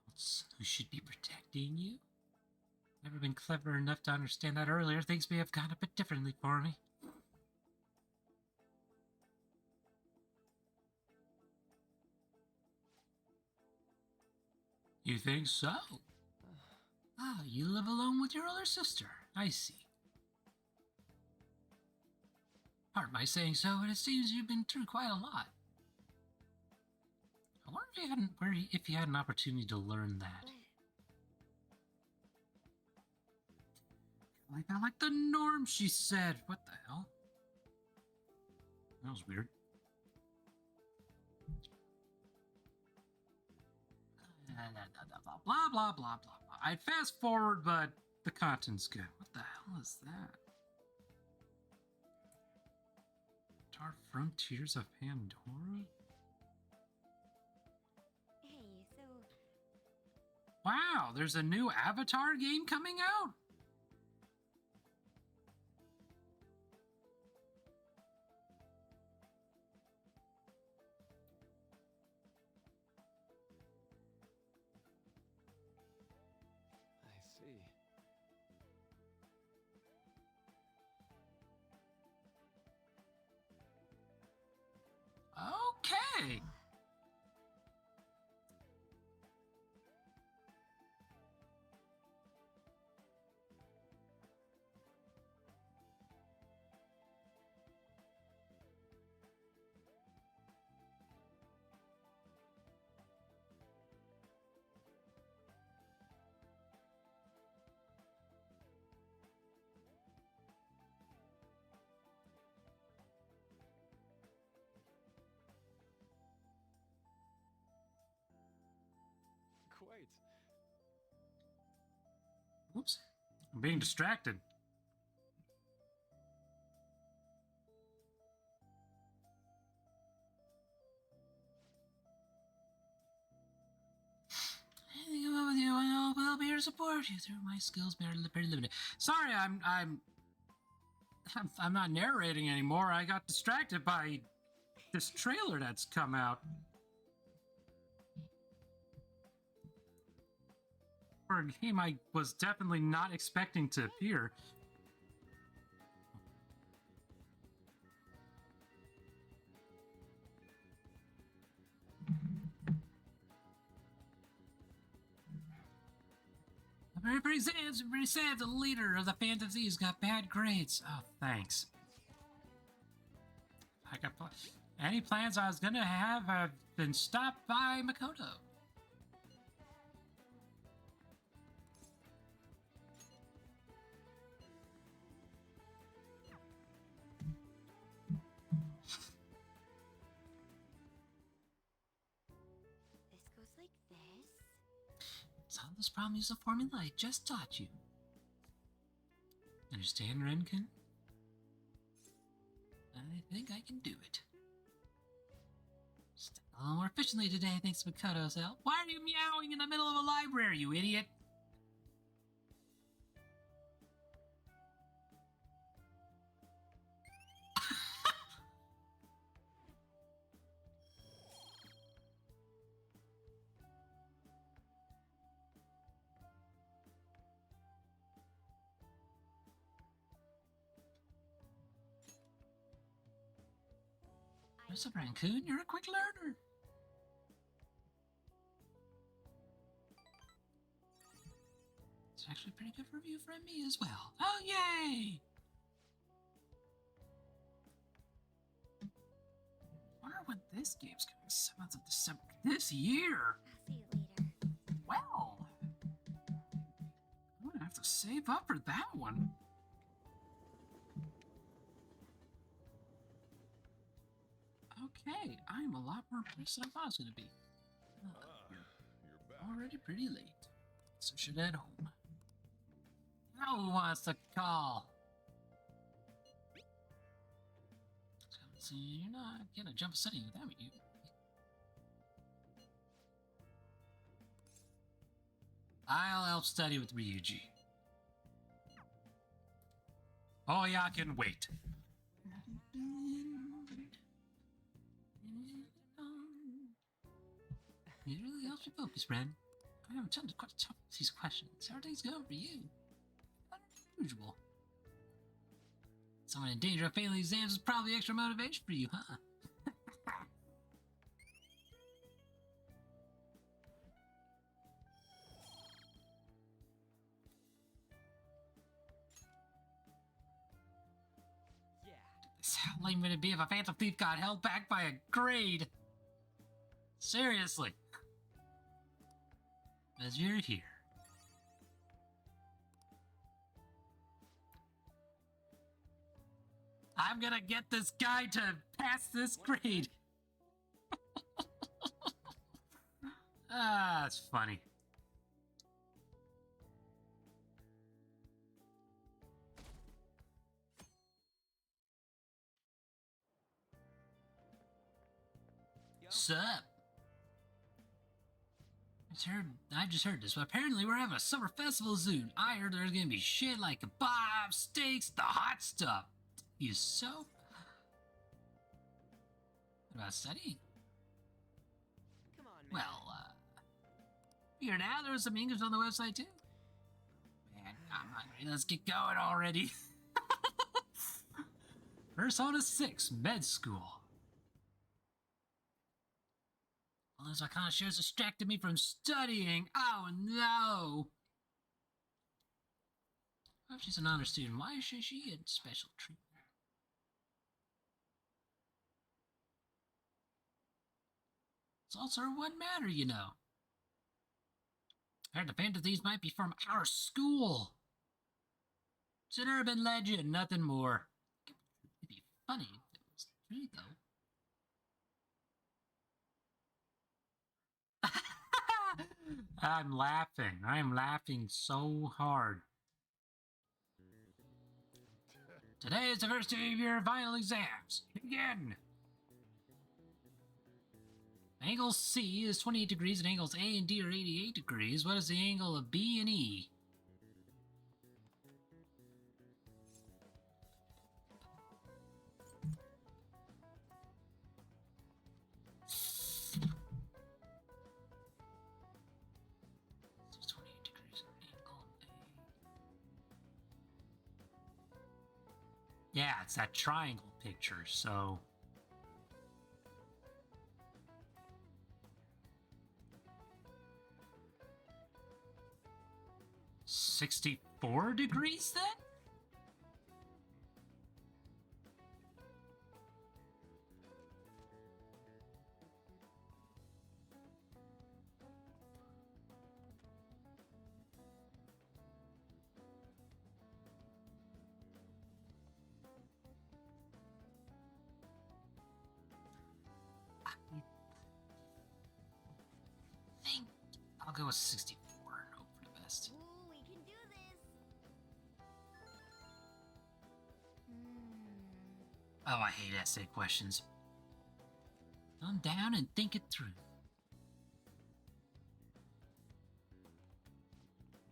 Adults who should be protecting you? Never been clever enough to understand that earlier. Things may have gone a bit differently for me. You think so? Ah, you live alone with your older sister. I see. Pardon my saying so, but it seems you've been through quite a lot. I wonder if you had an opportunity to learn that. Like I like the norm, she said. What the hell? That was weird. Blah, blah, blah, blah, blah. I'd fast forward, but the content's good. What the hell is that? Avatar Frontiers of Pandora? Hey, so Wow, there's a new Avatar game coming out? I see. Okay. Quite. Oops. I'm being distracted. Anything about with you, I will be here to support you through my skills. Very limited. Sorry, I'm not narrating anymore. I got distracted by this trailer that's come out. For a game I was definitely not expecting to appear. I'm pretty sad the leader of the Phantom Thieves got bad grades. Oh, thanks. I got any plans I was gonna have been stopped by Makoto. this goes like this. Solve this problem using the formula I just taught you. Understand, Renkin? I think I can do it. Just a little more efficiently today, thanks to Makoto's help. Why are you meowing in the middle of a library, you idiot? What's up, Raccoon? You're a quick learner. It's actually a pretty good review from me as well. Oh, yay! Wonder when this game's coming. 7th of December this year. I'll see you later. Well, I'm gonna have to save up for that one. Okay, I'm a lot more impressed than I thought I was gonna be. You're back. Already pretty late, so should head home. Who wants to call? So you're not gonna jump a study without you. I'll help study with Ryuji. Oh yeah, I can wait. It really helps you focus, Ren. I have tons of these questions. How are things going for you? Unusual. Someone in danger of failing exams is probably extra motivation for you, huh? How lame would it be if a Phantom Thief got held back by a grade? Seriously. As you're here. I'm gonna get this guy to pass this grade. Ah, that's funny. What's up? I just heard this, but apparently we're having a summer festival soon. I heard there's gonna be shit like kebabs, steaks, the hot stuff. You so? What about studying? Come on, man. Well, figured out there was some English on the website too. Man, I'm hungry. Let's get going already. Persona 6 Med School. Well, those kind of shares distracted me from studying. Oh no! Well, if she's an honor student, why should she get special treatment? Results are what matter, you know. I heard the Phantom Thieves might be from our school. It's an urban legend, nothing more. It'd be funny if it was true, though. I'm laughing. I'm laughing so hard. Today is the first day of your final exams. Begin! Angle C is 28 degrees and angles A and D are 88 degrees. What is the angle of B and E? Yeah, it's that triangle picture, so... $64 degrees then? I'll go with 64 and hope for the best. Ooh, we can do this. Oh, I hate essay questions. Calm down and think it through.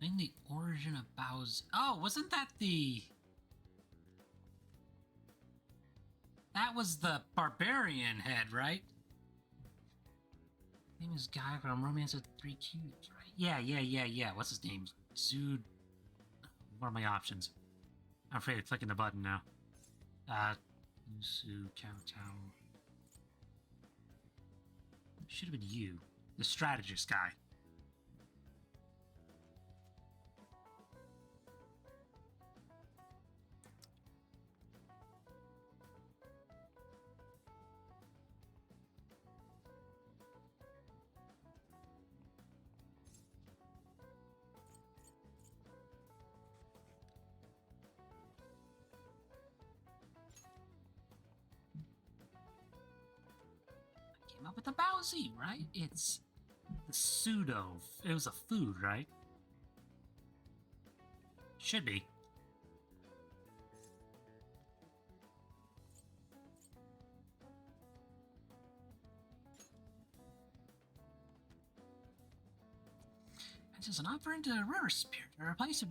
Find the origin of Bowser. Oh, wasn't that the... That was the barbarian head, right? His name is Guy from Romance of Three Cubes, right? Yeah. What's his name? Zood. What are my options? I'm afraid of clicking the button now. Su Kowtow. Should have been you, the strategist guy. Up with the Bowsy, right? It's the pseudo. It was a food, right? Should be. This is an offering to the River Spirit to replace a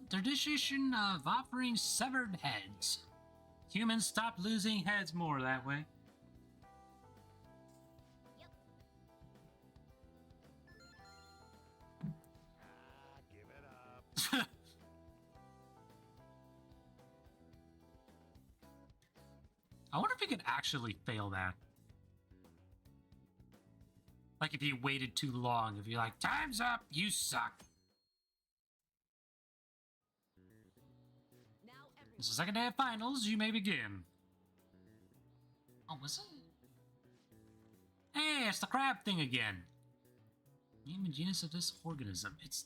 tradition of offering severed heads. Humans stop losing heads more that way. I wonder if we could actually fail that. Like if you waited too long, if you're like, time's up, you suck. It's the second day of finals, you may begin. Oh, was it? Hey, it's the crab thing again. Name and genus of this organism. It's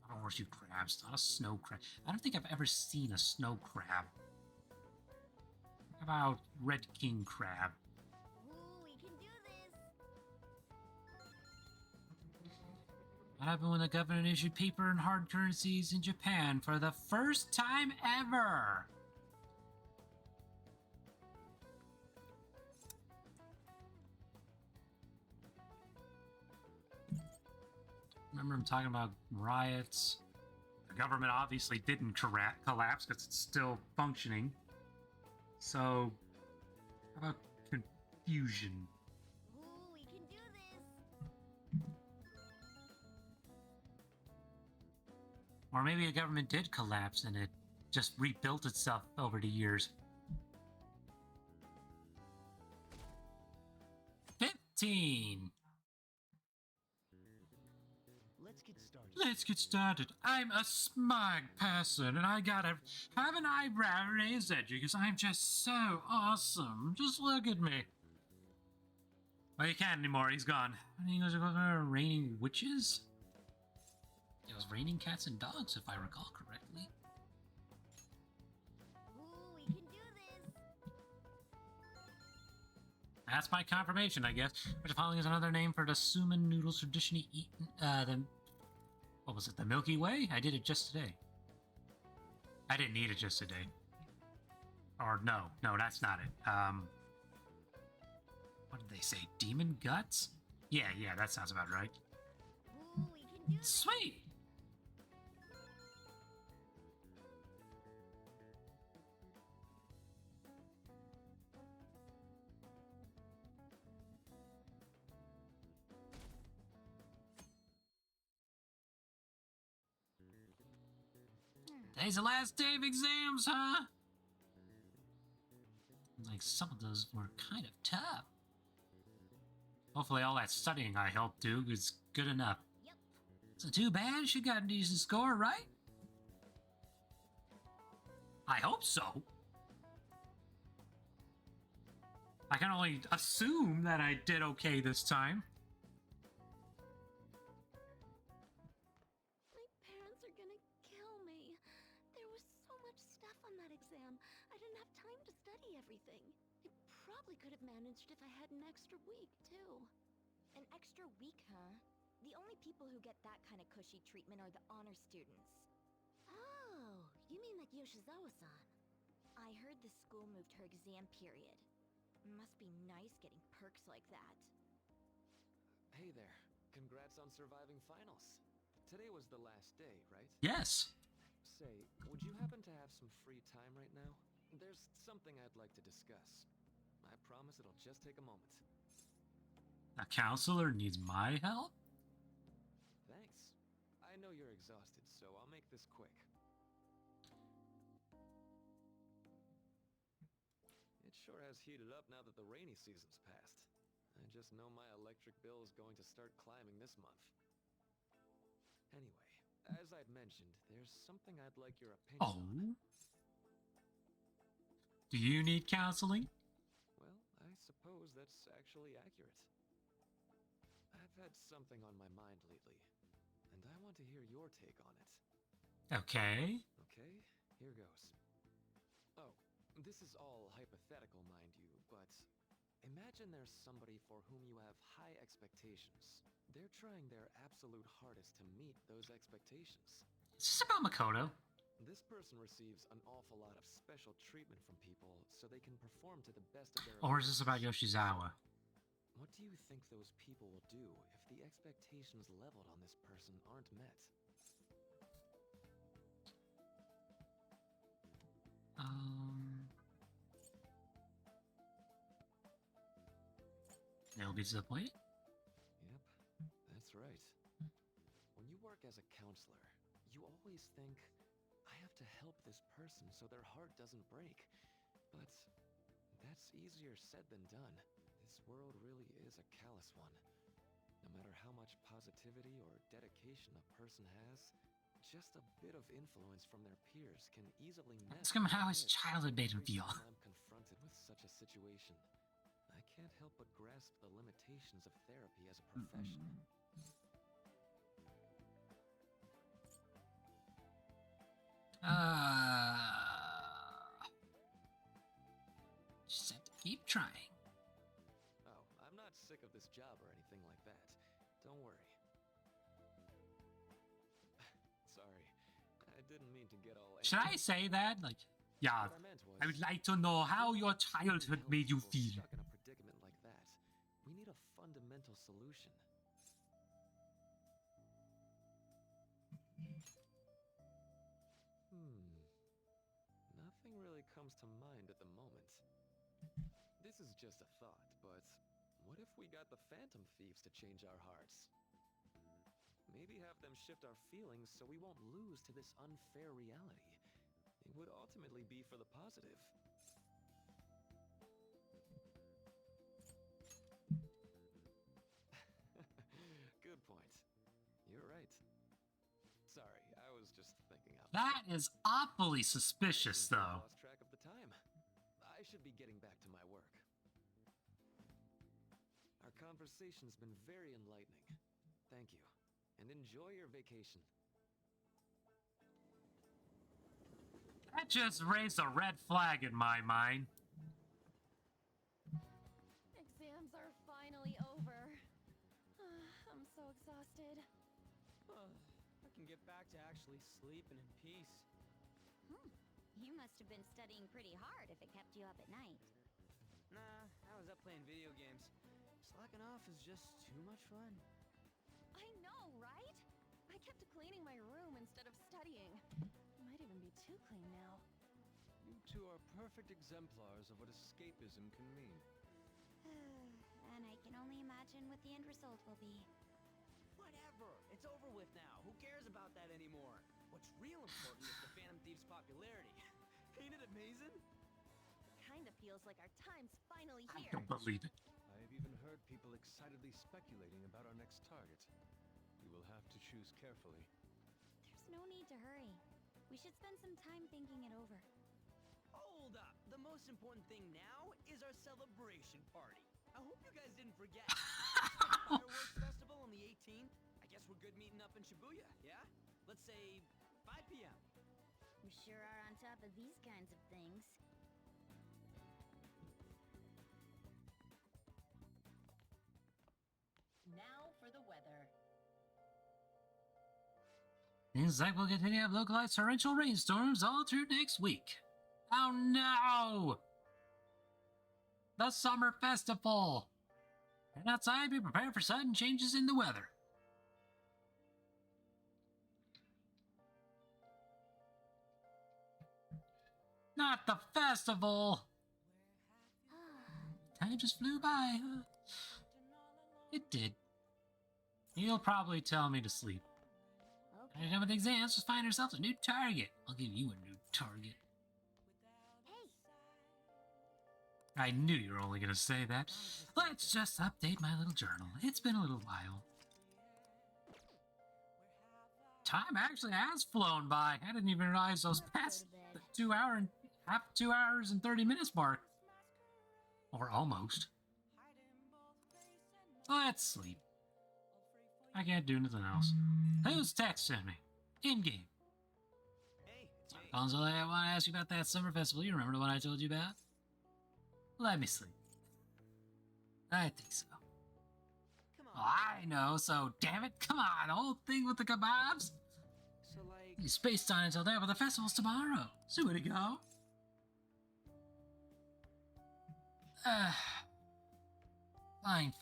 not a horseshoe crab, it's not a snow crab. I don't think I've ever seen a snow crab. How about red king crab? Ooh, we can do this. What happened when the government issued paper and hard currencies in Japan for the first time ever? remember him talking about riots. The government obviously didn't collapse because it's still functioning. So, how about confusion? Ooh, we can do this! Or maybe a government did collapse and it just rebuilt itself over the years. 15! Let's get started. I'm a smug person, and I gotta have an eyebrow raised at you because I'm just so awesome. Just look at me. Well, you can't anymore. He's gone. I think it was raining witches? It was raining cats and dogs, if I recall correctly. Ooh, we can do this! That's my confirmation, I guess. Which following is another name for the suman noodles traditionally eaten, what was it, the Milky Way? I did it just today. I didn't eat it just today. Or no, that's not it. What did they say? Demon guts? Yeah, that sounds about right. Ooh, we can do this! Sweet! Today's the last day of exams, huh? Like, some of those were kind of tough. Hopefully all that studying I helped do is good enough. Yep. So too bad she got a decent score, right? I hope so. I can only assume that I did okay this time. My parents are gonna kill me. There was so much stuff on that exam. I didn't have time to study everything. I probably could have managed if I had an extra week, too. An extra week, huh? The only people who get that kind of cushy treatment are the honor students. Oh, you mean like Yoshizawa-san? I heard the school moved her exam period. Must be nice getting perks like that. Hey there. Congrats on surviving finals. Today was the last day, right? Yes. Say, would you happen to have some free time right now? There's something I'd like to discuss. I promise it'll just take a moment. A counselor needs my help? Thanks. I know you're exhausted, so I'll make this quick. It sure has heated up now that the rainy season's passed. I just know my electric bill is going to start climbing this month. Anyway, as I'd mentioned, there's something I'd like your opinion on. Do you need counseling? Well, I suppose that's actually accurate. I've had something on my mind lately, and I want to hear your take on it. Okay. Okay, here goes. Oh, this is all hypothetical, mind you, but imagine there's somebody for whom you have high expectations. They're trying their absolute hardest to meet those expectations. Is this about Makoto? This person receives an awful lot of special treatment from people so they can perform to the best of their Or is this about abilities. Yoshizawa? What do you think those people will do if the expectations leveled on this person aren't met? They'll be disappointed? Yep, that's right. When you work as a counselor, you always think, I have to help this person so their heart doesn't break. But that's easier said than done. This world really is a callous one. No matter how much positivity or dedication a person has, just a bit of influence from their peers can easily Ask him how his childhood made him feel. I'm confronted with such a situation. I can't help but grasp the limitations of therapy as a profession. Just have to keep trying. Oh, I'm not sick of this job or anything like that. Don't worry. Sorry, I didn't mean to get all... Should I say that? Like, yeah, What I meant was, I would like to know how your childhood help made you people feel. Stuck in a predicament like that. We need a fundamental solution. Nothing really comes to mind at the moment. This is just a thought, but what if we got the Phantom Thieves to change our hearts? Maybe have them shift our feelings so we won't lose to this unfair reality. It would ultimately be for the positive. Good point. You're right. Sorry, I was just thinking out loud. That is awfully suspicious, though. Lost track of the time. I should be getting back to my work. Our conversation's been very enlightening. Thank you, and enjoy your vacation. That just raised a red flag in my mind. Exams are finally over. I'm so exhausted. I can get back to actually sleeping in peace. You must have been studying pretty hard if it kept you up at night. Nah, I was up playing video games. Slacking off is just too much fun. I know, right? I kept cleaning my room instead of studying. Might even be too clean now. You two are perfect exemplars of what escapism can mean. And I can only imagine what the end result will be. Whatever. It's over with now. Who cares about that anymore? What's real important is the Phantom Thieves' popularity. Ain't it amazing? Kinda feels like our time's finally I here. don't believe it. I have even heard people excitedly speculating about our next target. You will have to choose carefully. There's no need to hurry. We should spend some time thinking it over. Hold up. The most important thing now is our celebration party. I hope you guys didn't forget. Fireworks festival on the 18th. I guess we're good meeting up in Shibuya, yeah? Let's say 5 p.m. We sure are on top of these kinds of things. Now for the weather. Seems like we'll continue to have localized torrential rainstorms all through next week. Oh no! The summer festival! And outside, be prepared for sudden changes in the weather. Not the festival! Time just flew by, huh? It did. He'll probably tell me to sleep. Okay. When you're done with the exams, just find ourselves a new target. I'll give you a new target. Hey, I knew you were only going to say that. Let's just update my little journal. It's been a little while. Time actually has flown by. I didn't even realize those past the 2 hours and 30 minutes mark. Or almost. Let's sleep. I can't do nothing else. Who's texting me? In-game. Hey, it's me. Gonzo, I want to ask you about that summer festival. You remember the one I told you about? Let me sleep. I think so. Come Oh, on. I know, so damn it, come on, the whole thing with the kebabs. So, like, You spaced on until then, but the festival's tomorrow. So where to go?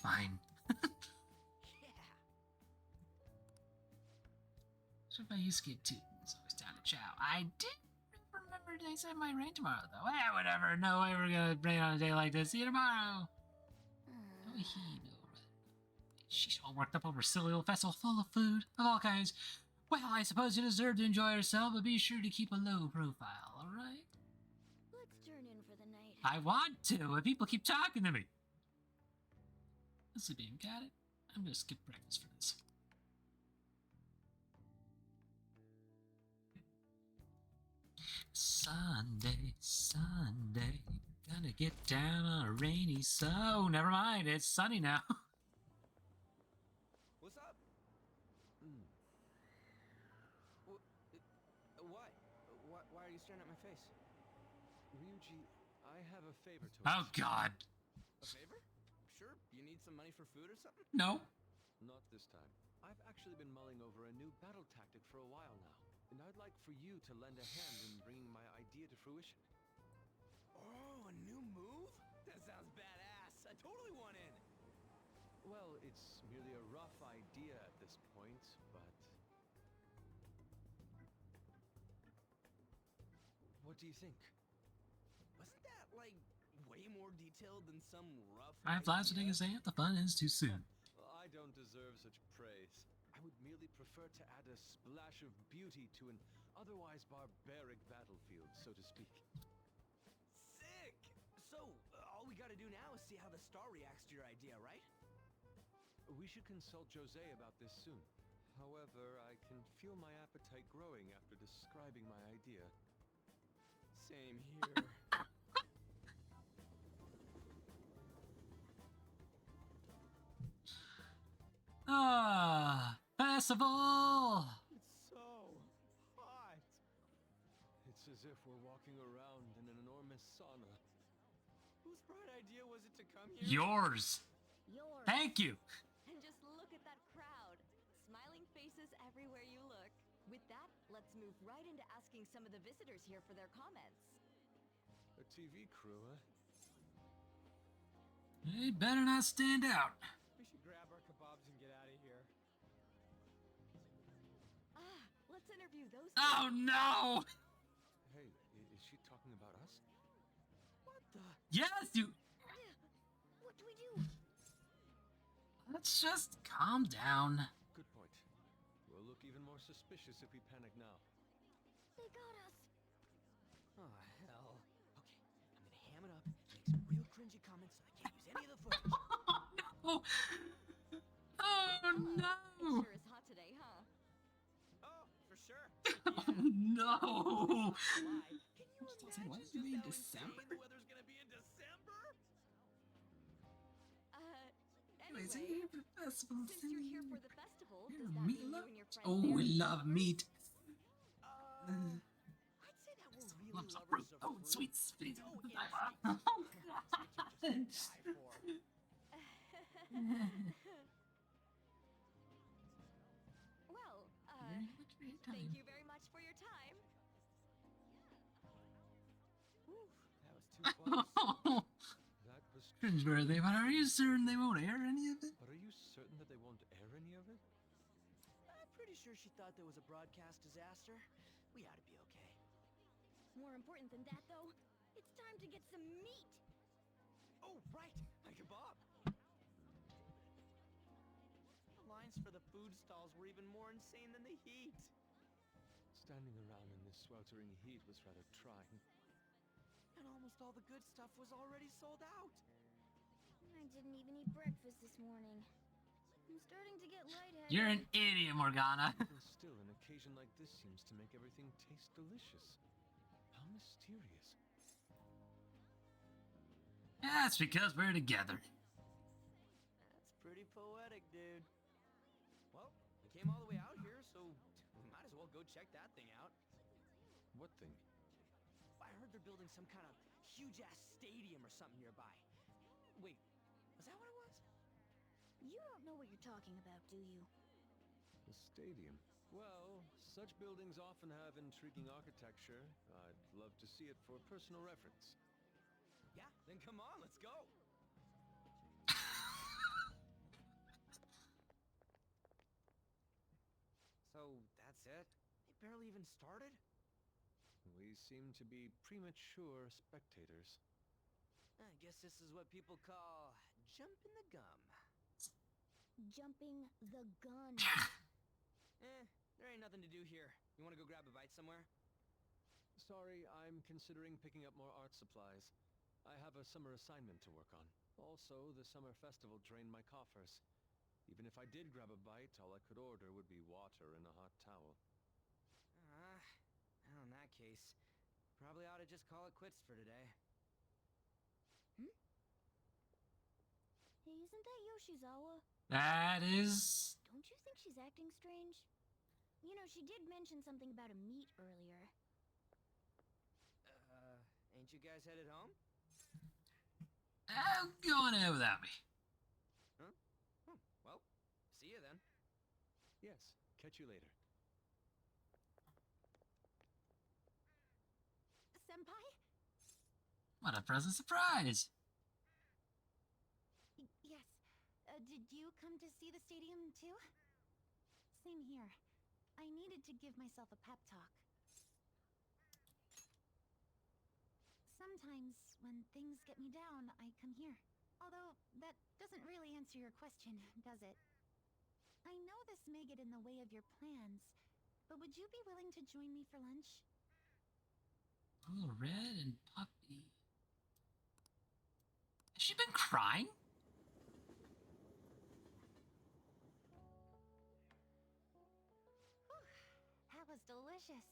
Fine. yeah. So if I used to get two, it's always time to chow. I did remember they said my rain tomorrow, though. Eh, whatever. No way we're gonna rain on a day like this. See you tomorrow. Oh, he no. She's all worked up over a silly little festival full of food of all kinds. Well, I suppose you deserve to enjoy yourself, but be sure to keep a low profile, alright? Let's turn in for the night. I want to, but people keep talking to me. Listen, being got it. I'm gonna skip breakfast for this. Sunday, gonna get down on a rainy oh, never mind, it's sunny now. What's up? Why? Why are you staring at my face? Ryuji, I have a favor to Oh ask. god. A favor? Sure. You need some money for food or something? No. Not this time. I've actually been mulling over a new battle tactic for a while now, and I'd like for you to lend a hand in bringing my idea to fruition. Oh, a new move? That sounds badass. I totally want in. Well, it's merely a rough idea at this point, but... What do you think? Wasn't that, like, way more detailed than some rough Five lives a day idea? is saying the fun is too soon. Well, I don't deserve such praise. I would merely prefer to add a splash of beauty to an otherwise barbaric battlefield, so to speak. Sick! So, all we gotta do now is see how the star reacts to your idea, right? We should consult Jose about this soon. However, I can feel my appetite growing after describing my idea. Same here. Ah, festival! It's so hot. It's as if we're walking around in an enormous sauna. Whose bright idea was it to come here? Yours. Yours. Thank you. And just look at that crowd. Smiling faces everywhere you look. With that, let's move right into asking some of the visitors here for their comments. A TV crew, huh? They better not stand out. We should grab our kebabs and get out of here. Ah, let's interview those Oh no! Hey, is she talking about us? What the? Yes, you. What do we do? Let's just calm down. Good point. We'll look even more suspicious if we panic now. They got us. Oh, hell. Okay, I'm gonna ham it up and make some real cringy comments so I can't use any of the footage. Oh no! It sure is hot today, huh? Oh, for sure. Oh no! Why? Can you imagine What, just you mean how December? insane the weather's gonna be in December? Anyways, Anyway, here for the festival. since you're here for the festival, Here, does that meat mean you love? and your friends Oh, there we eat love lovers? meat. I'd say that we're really Lumps of lovers fruit. of Oh, fruit. sweet sweet. No Oh, instincts. God. That's what you just die for. Well, Very much for your thank time. you very much for your time. Whew, that was too close. That was Cringeworthy, but are you certain they won't air any of it? But are you certain that they won't air any of it? I'm pretty sure she thought there was a broadcast disaster. We ought to be okay. More important than that, though, it's time to get some meat. Oh, right, my kebab. The lines for the food stalls were even more insane than the heat. Standing around in this sweltering heat was rather trying. And almost all the good stuff was already sold out. I didn't even eat breakfast this morning. I'm starting to get lightheaded. You're an idiot, Morgana. Even still, an occasion like this seems to make everything taste delicious. How mysterious. That's because we're together. That's pretty poetic, dude. Well, we came all the way out here, so we might as well go check that thing out. What thing? I heard they're building some kind of huge-ass stadium or something nearby. Wait, was that what it was? You don't know what you're talking about, do you? The stadium. Well, such buildings often have intriguing architecture. I'd love to see it for personal reference. Yeah, then come on, let's go. So, that's it? They barely even started? We seem to be premature spectators. I guess this is what people call jumping the gum. Jumping the gun. There ain't nothing to do here. You wanna go grab a bite somewhere? Sorry, I'm considering picking up more art supplies. I have a summer assignment to work on. Also, the summer festival drained my coffers. Even if I did grab a bite, all I could order would be water and a hot towel. Well, in that case, probably ought to just call it quits for today. Hey, isn't that Yoshizawa? That is. Don't you think she's acting strange? You know, she did mention something about a meet earlier. Ain't you guys headed home? Go on ahead without me. Huh? Oh, well, see you then. Yes, catch you later. Senpai? What a pleasant surprise. Yes. Did you come to see the stadium too? Same here. I needed to give myself a pep talk. sometimes, when things get me down, I come here. Although, that doesn't really answer your question, does it? I know this may get in the way of your plans, but would you be willing to join me for lunch? Oh, Red and Puppy. Has she been crying? That was delicious.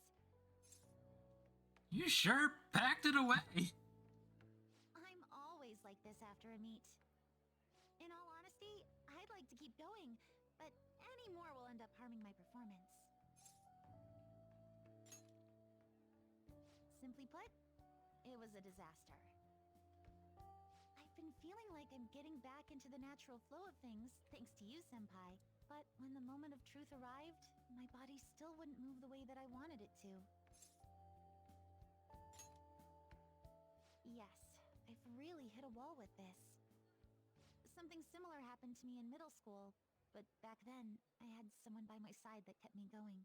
You sure packed it away. I'm always like this after a meet. In all honesty, I'd like to keep going, but any more will end up harming my performance. Simply put, it was a disaster. I've been feeling like I'm getting back into the natural flow of things, thanks to you, Senpai. But when the moment of truth arrived, my body still wouldn't move the way that I wanted it to. Yes, I've really hit a wall with this. Something similar happened to me in middle school, but back then, I had someone by my side that kept me going.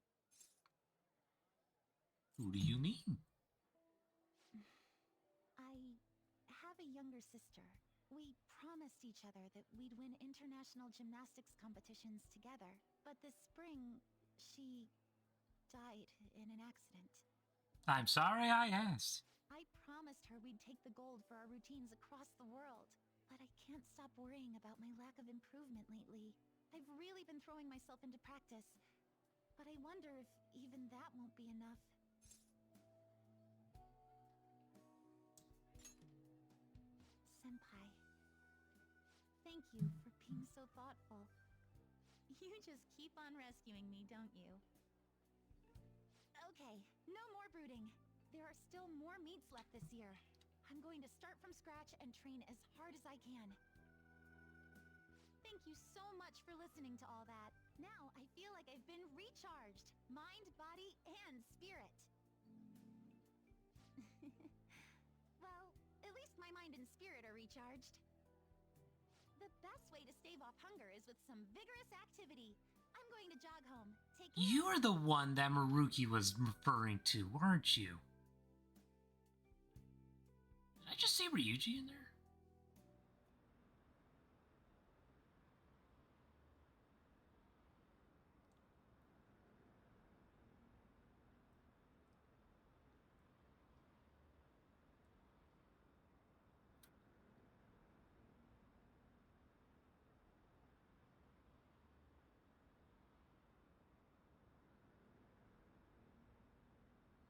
Who do you mean? I have a younger sister. We promised each other that we'd win international gymnastics competitions together. But this spring, she died in an accident. I'm sorry I asked. I promised her we'd take the gold for our routines across the world. But I can't stop worrying about my lack of improvement lately. I've really been throwing myself into practice. But I wonder if even that won't be enough. Senpai, thank you for being so thoughtful. You just keep on rescuing me, don't you? Okay, no more brooding. There are still more meets left this year. I'm going to start from scratch and train as hard as I can. Thank you so much for listening to all that. Now I feel like I've been recharged. Mind, body, and spirit. Well, at least my mind and spirit are recharged. The best way to stave off hunger is with some vigorous activity. I'm going to jog home. Take care. You're the one that Maruki was referring to, weren't you? Did I just see Ryuji in there?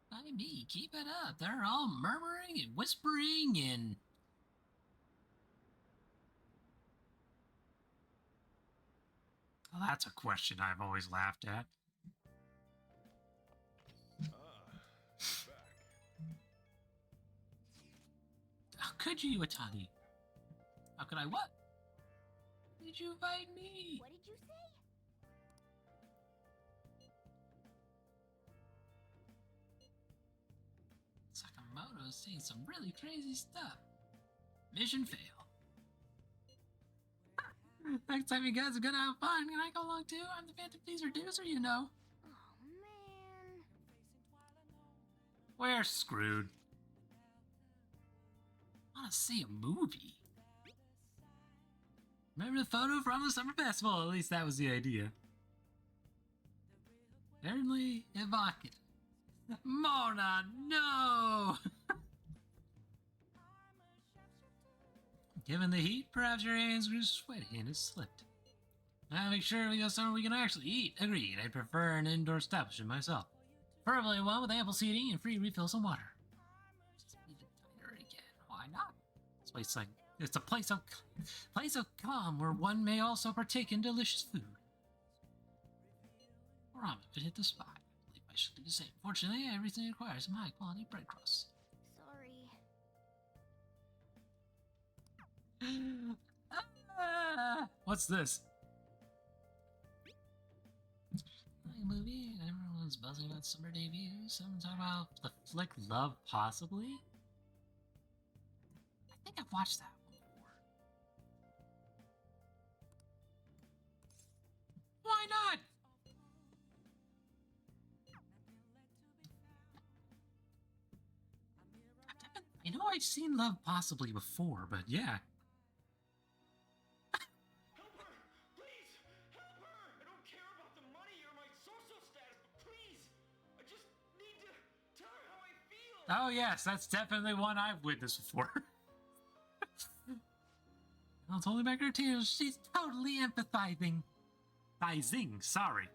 By me, keep it up. They're all murmuring and whispering and... Well, that's a question I've always laughed at. Back. How could you, Iwatani? How could I what? Did you invite me? What did you say? Sakamoto's saying some really crazy stuff. Mission fail. Next time you guys are gonna have fun, can I go along too? I'm the Phantom Thieves producer, you know. Oh, man. We're screwed. I want to see a movie. Remember the photo from the summer festival? At least that was the idea. Apparently evocative. Mona, no! Given the heat, perhaps your hands grew sweaty and it slipped. I'll make sure we go somewhere we can actually eat. Agreed, I prefer an indoor establishment myself. Preferably one with ample seating and free refills and water. Just be the diner again. Why not? This place like it's a place of calm where one may also partake in delicious food. Ramen could hit the spot. I believe I should do the same. Fortunately, everything requires some high quality bread crusts. Sorry. What's this? Like a movie, and everyone's buzzing about summer debut. Someone talk about the flick Love Possibly? I think I've watched that one before. Why not? I know I've seen Love Possibly before, but yeah. Help her! Please! Help her! I don't care about the money or my social status, but please! I just need to tell her how I feel! Oh yes, that's definitely one I've witnessed before. I'll totally back her tears. She's totally empathizing. Sorry.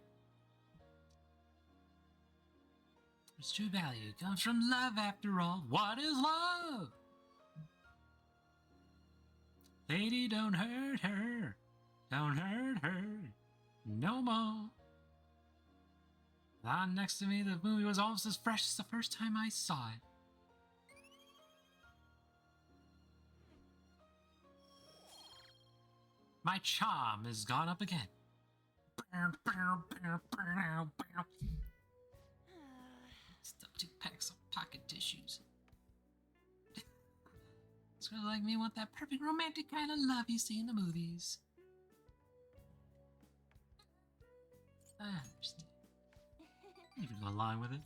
Its true value comes from love after all. What is love? Lady, don't hurt her. Don't hurt her. No more. Lying next to me, the movie was almost as fresh as the first time I saw it. My charm has gone up again. Stuff 2 packs of pocket tissues. Sort of like me want that perfect romantic kind of love you see in the movies. I understand. You can go along with it.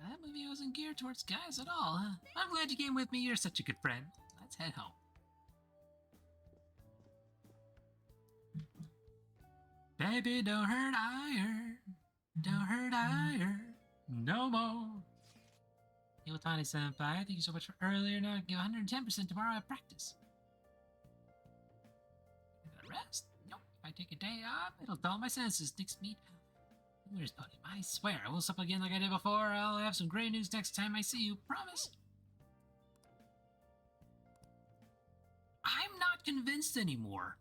That movie wasn't geared towards guys at all, huh? I'm glad you came with me. You're such a good friend. Let's head home. Baby, don't hurt iron. Don't hurt iron. No more. Iwatani Senpai, thank you so much for earlier. Now I give 110% tomorrow at practice. You gotta rest? Nope. If I take a day off, it'll dull my senses. Next meet. Where's Podium? I swear, I will sup again like I did before. I'll have some great news next time I see you. Promise. I'm not convinced anymore.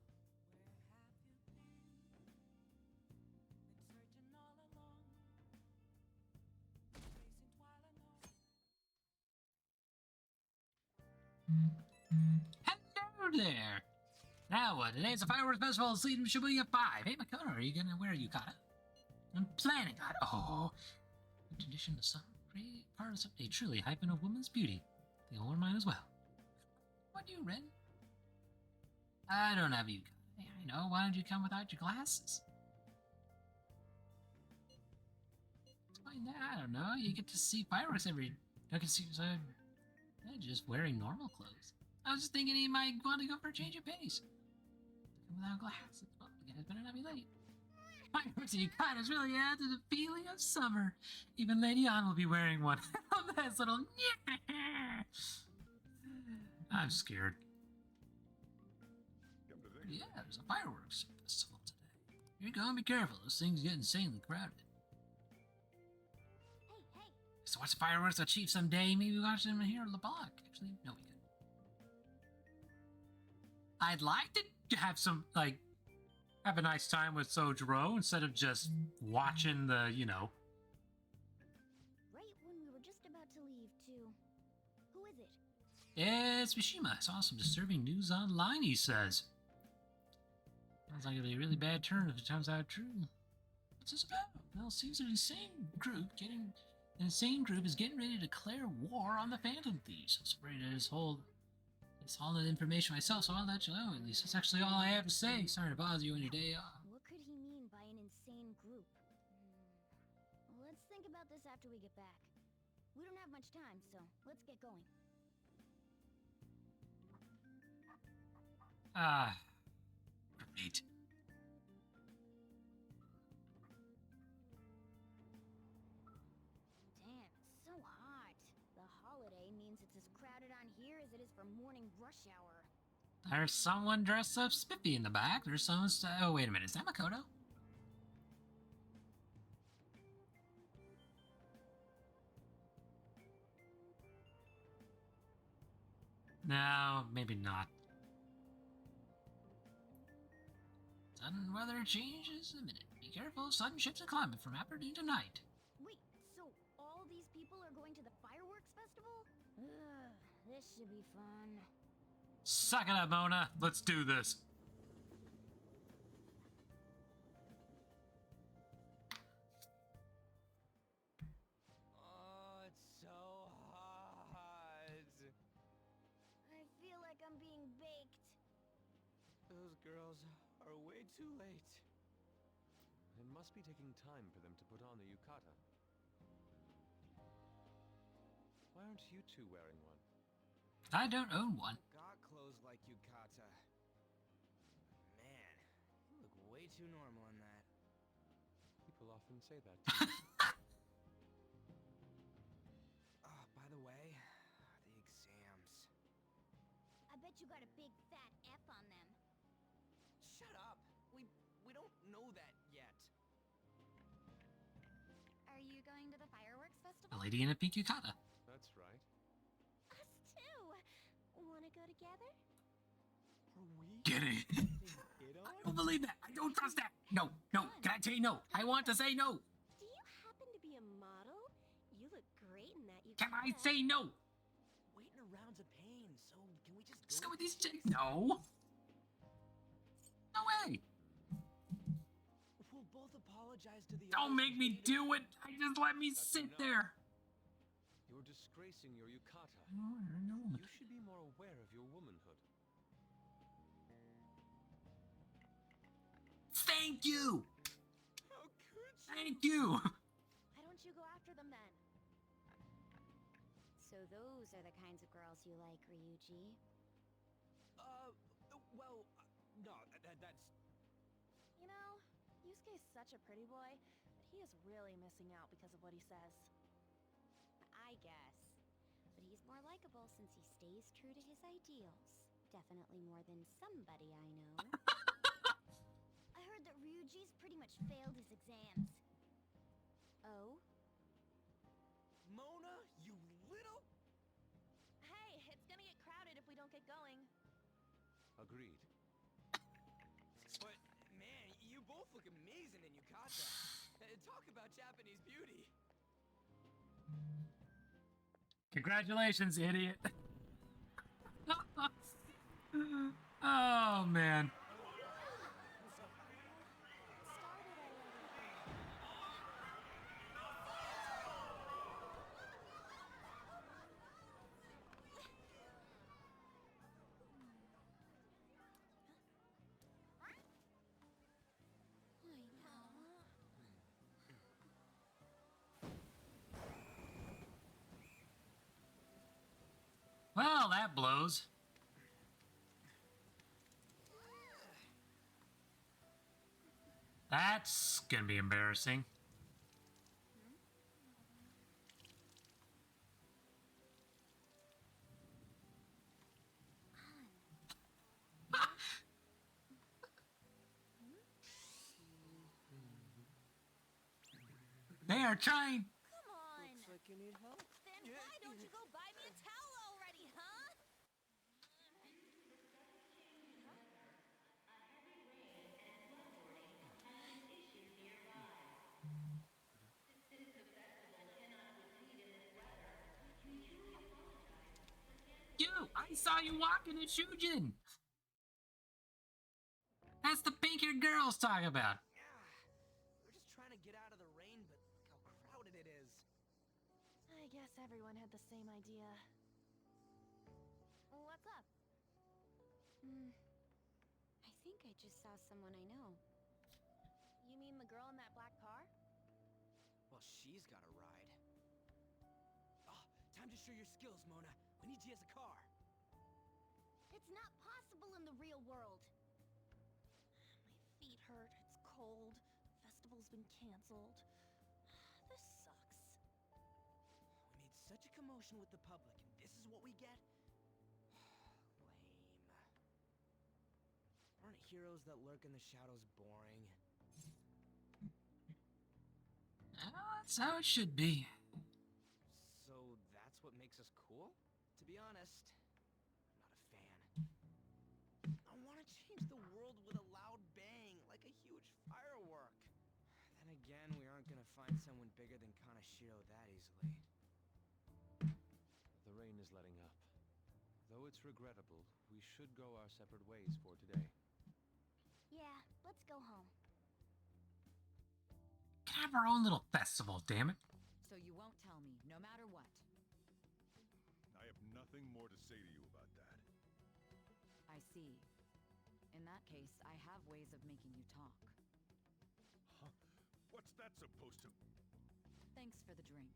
Hello there. Now what? Today's a fireworks festival. Sleep should be at 5. Hey, Makoto, are you gonna wear a yukata? I'm planning on. Oh, in addition to some great part of something truly hyping a woman's beauty, they all mine as well. What do you, Ren? I don't have a yukata. Hey, I know. Why don't you come without your glasses? Explain that. I don't know. You get to see fireworks every. I can see. Just wearing normal clothes. I was just thinking he might want to go for a change of pace. Come without glasses. Well, the guys better not be late. Fireworks and yukatas really add to the feeling of summer. Even Lady Ann will be wearing one. A nice little. I'm scared. Yeah, there's a fireworks festival today. Here you go, be careful. Those things get insanely crowded. Hey, hey! So watch the fireworks at Chief someday. Maybe watch them here on the block. Actually, no, we couldn't. I'd like to have some, like, have a nice time with Sojiro instead of just watching the, you know. Right when we were just about to leave, too. Who is it? It's Mishima. I saw some disturbing news online, he says. Sounds like it'll be a really bad turn if it turns out true. What's this about? Well, it seems an insane group is getting ready to declare war on the Phantom Thieves. I'm sorry to all the information myself, so I'll let you know. At least that's actually all I have to say. Sorry to bother you on your day off. What could he mean by an insane group? Let's think about this after we get back. We don't have much time, so let's get going. Great. Damn, it's so hot. The holiday means it's as crowded on here as it is for morning rush hour. There's someone dressed up spiffy in the back. There's someone. Oh, wait a minute. Is that Makoto? No, maybe not. Sudden weather changes a minute. Be careful, sudden shifts in climate from afternoon to night. Wait, so all these people are going to the fireworks festival? Ugh, this should be fun. Suck it up, Mona. Let's do this. Oh, it's so hot. I feel like I'm being baked. Those girls are way too late. It must be taking time for them to put on the yukata. Why aren't you two wearing one? I don't own one. Got clothes like Yukata. Man, you look way too normal in that. People often say that to me. Oh, by the way, the exams. I bet you got a big fat F on them. Shut up. We don't know that yet. Are you going to the fireworks A festival? lady in a pink yukata. That's right. Us too. Wanna go together? Are we Get it. getting it I on? don't believe that. I don't trust that. No, no. Can I say no? I want to say no. Do you happen to be a model? You look great in that Can I yukata. say no? Waiting around's a pain, so can we just Just go go with these this chicks. place? No. No way. We'll both apologize to the Don't others make who me hated do it. I just let me That's sit enough. there. You're disgracing your yukata. No. You should be more aware of your womanhood. Thank you. How could you? Thank you. Why don't you go after them then? So those are the kinds of girls you like, Ryuji. Well, no, that's... You know, Yusuke's such a pretty boy, but he is really missing out because of what he says. I guess. But he's more likable since he stays true to his ideals. Definitely more than somebody I know. I heard that Ryuji's pretty much failed his exams. Oh? Mona, you little... Hey, it's gonna get crowded if we don't get going. Agreed. But, man, you both look amazing in yukata. Talk about Japanese beauty. Congratulations, idiot. Oh, man. Well, that blows. That's gonna be embarrassing. They are trying. Come on! Looks like you need help. Then why don't you go buy me a towel already, huh? You! I saw you walking at Shujin! That's the pink-haired girl I was talking about. We're just trying to get out of the rain, but look how crowded it is. I guess everyone had the same idea. What's up? I think I just saw someone I know. You mean the girl in that black car? Well, she's got a ride. Oh, time to show your skills, Mona. We need you as a car. It's not possible in the real world. My feet hurt, it's cold. Festival's been canceled. This sucks. We made such a commotion with the public, and this is what we get? Lame. Aren't heroes that lurk in the shadows boring? That's how it should be. So that's what makes us cool? To be honest, I'm not a fan. I want to change the world with a loud bang, like a huge firework. Then again, we aren't gonna find someone bigger than Kaneshiro that easily. The rain is letting up. Though it's regrettable, we should go our separate ways for today. Yeah, let's go home. Can have our own little festival, damn it. So you won't tell me, no matter what. I have nothing more to say to you about that. I see. In that case, I have ways of making you talk. Huh? What's that supposed to... Thanks for the drink.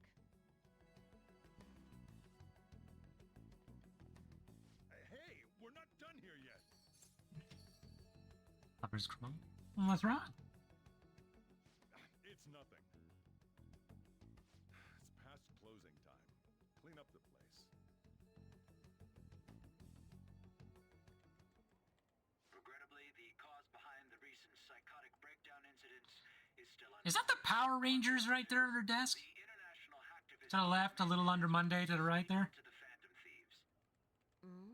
We're not done here yet. Lover's Chrome. What's wrong? It's nothing. It's past closing time. Clean up the place. Regrettably, the cause behind the recent psychotic breakdown incidents is still Is that the Power Rangers right there at her desk? The international hacktivist To the left, a little under Monday, to the right there. to the Phantom Thieves. Hmm?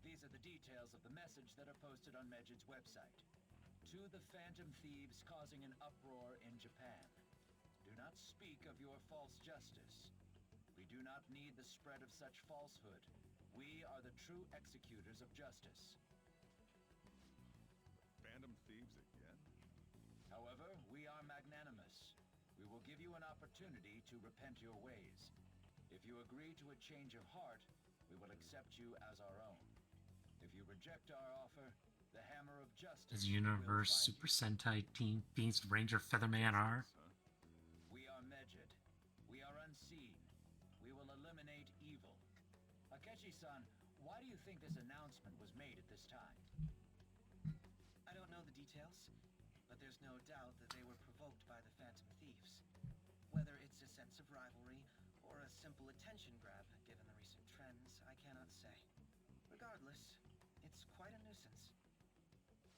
These are the details of the message that are posted on Medjed's website. To the Phantom Thieves causing an uproar in Japan. Do not speak of your false justice. We do not need the spread of such falsehood. We are the true executors of justice. Phantom Thieves again? However, we are magnanimous. We will give you an opportunity to repent your ways. If you agree to a change of heart, we will accept you as our own. If you reject our offer, the hammer of justice Does Universe will Super find Sentai Team Beast Ranger Featherman R? Huh? you. We are Medjed. We are unseen. We will eliminate evil. Akechi-san, why do you think this announcement was made at this time? I don't know the details, but there's no doubt that they were provoked by the Phantom Thieves. Whether it's a sense of rivalry or a simple attention grab, given the recent trends, I cannot say. Regardless, it's quite a nuisance.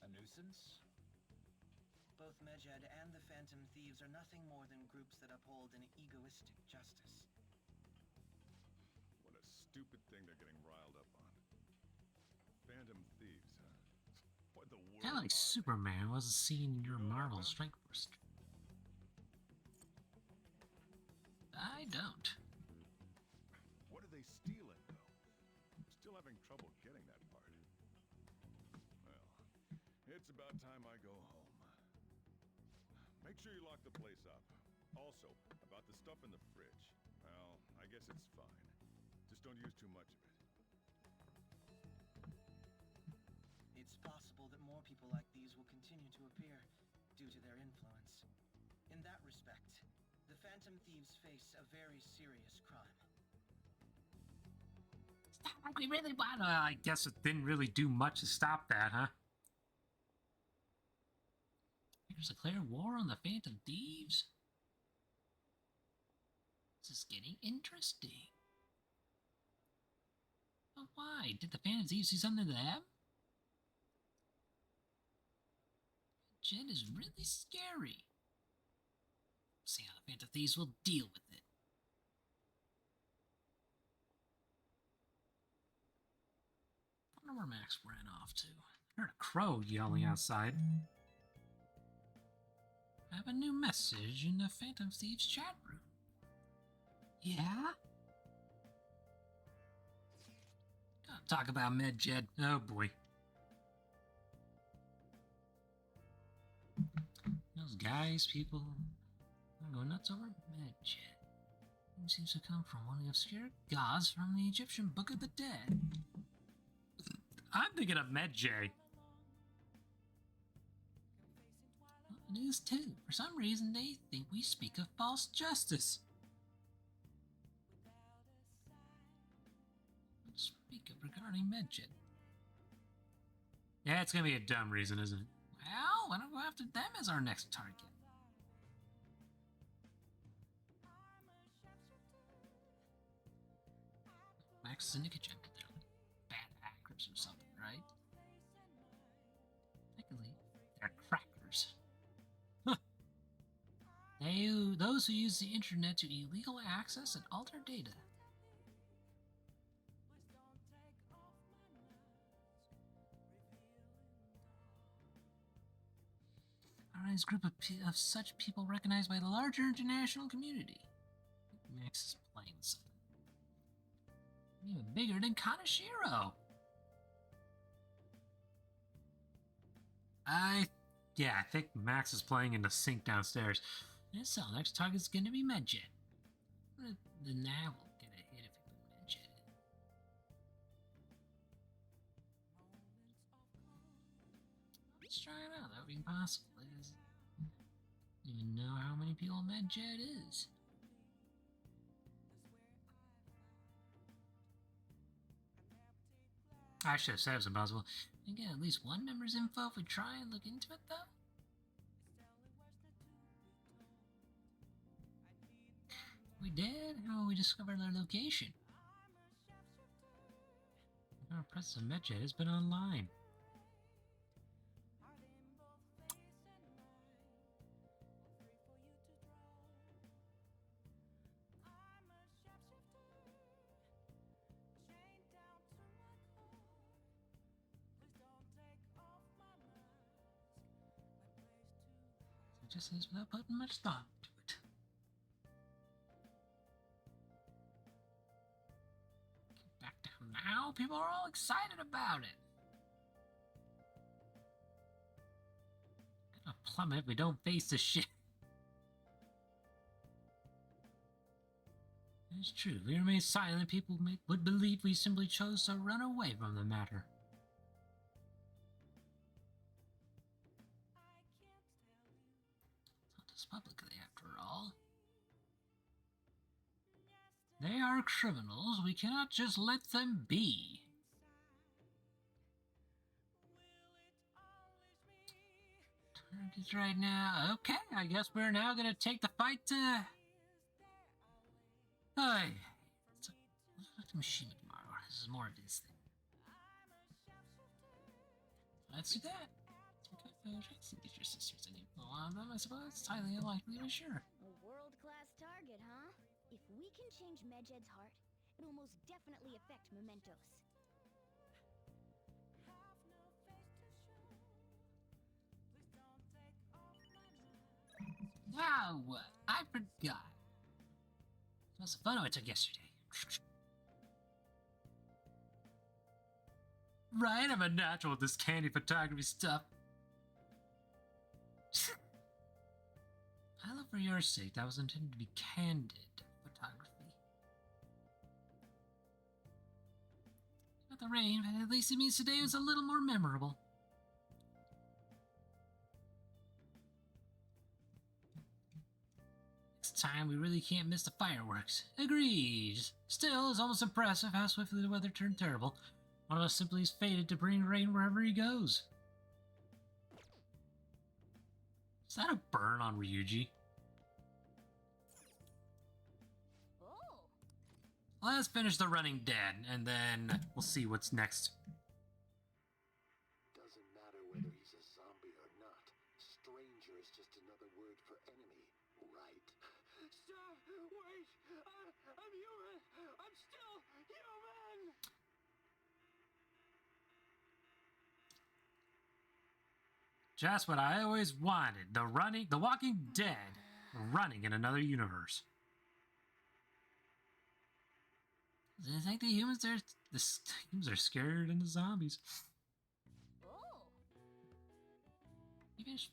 A nuisance? Both Medjed and the Phantom Thieves are nothing more than groups that uphold an egoistic justice. What a stupid thing they're getting riled up on. Phantom Thieves, huh? What the world? Kinda like are they? Superman wasn't seen in your You know that Marvel one? Strike Force. I don't. What are they stealing, though? I'm still having trouble getting that part. Well, it's about time I go home. Make sure you lock the place up. Also, about the stuff in the fridge. Well, I guess it's fine. Just don't use too much of it. It's possible that more people like these will continue to appear due to their influence. In that respect, the Phantom Thieves face a very serious crime. Like we really want. I guess it didn't really do much to stop that, huh? Here's a clear war on the Phantom Thieves. This is getting interesting. But why? Did the Phantom Thieves do something to them? Jed is really scary. See how the Phantom Thieves will deal with it. I wonder where Max ran off to. I heard a crow yelling outside. I have a new message in the Phantom Thieves chat room. Yeah? Gotta talk about Medjed. Oh boy. Those guys, people, I'm going nuts over Medjed. He seems to come from one of the obscure gods from the Egyptian Book of the Dead. I'm thinking of Medjay. It is too. For some reason, they think we speak of false justice. Let's speak of regarding Medjed. Yeah, it's gonna be a dumb reason, isn't it? Well, why don't we go after them as our next target? Max is in the kitchen. They're like bad actors or something, right? Technically, they're crackers. Huh. Those who use the internet to illegally access and alter data. Organized group of such people recognized by the larger international community. Max is playing something. Even bigger than Kaneshiro. I think Max is playing in the sink downstairs. And so next target's gonna be Medjed. The nav will get a hit if we put Medjed in. Let's try it out. That would be possible. I don't even know how many people Medjed is. I should have said it was impossible. You get at least one member's info if we try and look into it, though? We did? How will we discover their location? Our presence of Medjet has been online. It just says without putting much thought to it. Get back down now. People are all excited about it. Gonna plummet if we don't face the shit. It's true. If we remain silent, people would believe we simply chose to run away from the matter. It's not this publicly, after all. They are criminals. We cannot just let them be. Targets right now. Okay, I guess we're now gonna take the fight to... Hey, let's machine tomorrow. This is more of his thing. Let's do that. Okay, get your sisters any of them, I suppose. It's highly unlikely, but sure. A world-class target, huh? If we can change Medjed's heart, it'll most definitely affect Mementos. Now what? I forgot. That's the photo I took yesterday. Right, I'm a natural with this candy photography stuff. I love for your sake, that was intended to be candid photography. Not the rain, but at least it means today was a little more memorable. Time we really can't miss the fireworks. Agreed. Still, it's almost impressive how swiftly the weather turned terrible. One of us simply is fated to bring rain wherever he goes. Is that a burn on Ryuji? Oh. Let's finish the Running Dead, and then we'll see what's next. Doesn't matter whether he's a zombie or not. Stranger is just another word for enemy, right? Stop! Wait! I'm human! I'm still human! Just what I always wanted. The Walking Dead running in another universe. I think the humans are scared and the zombies. Oh. You finished?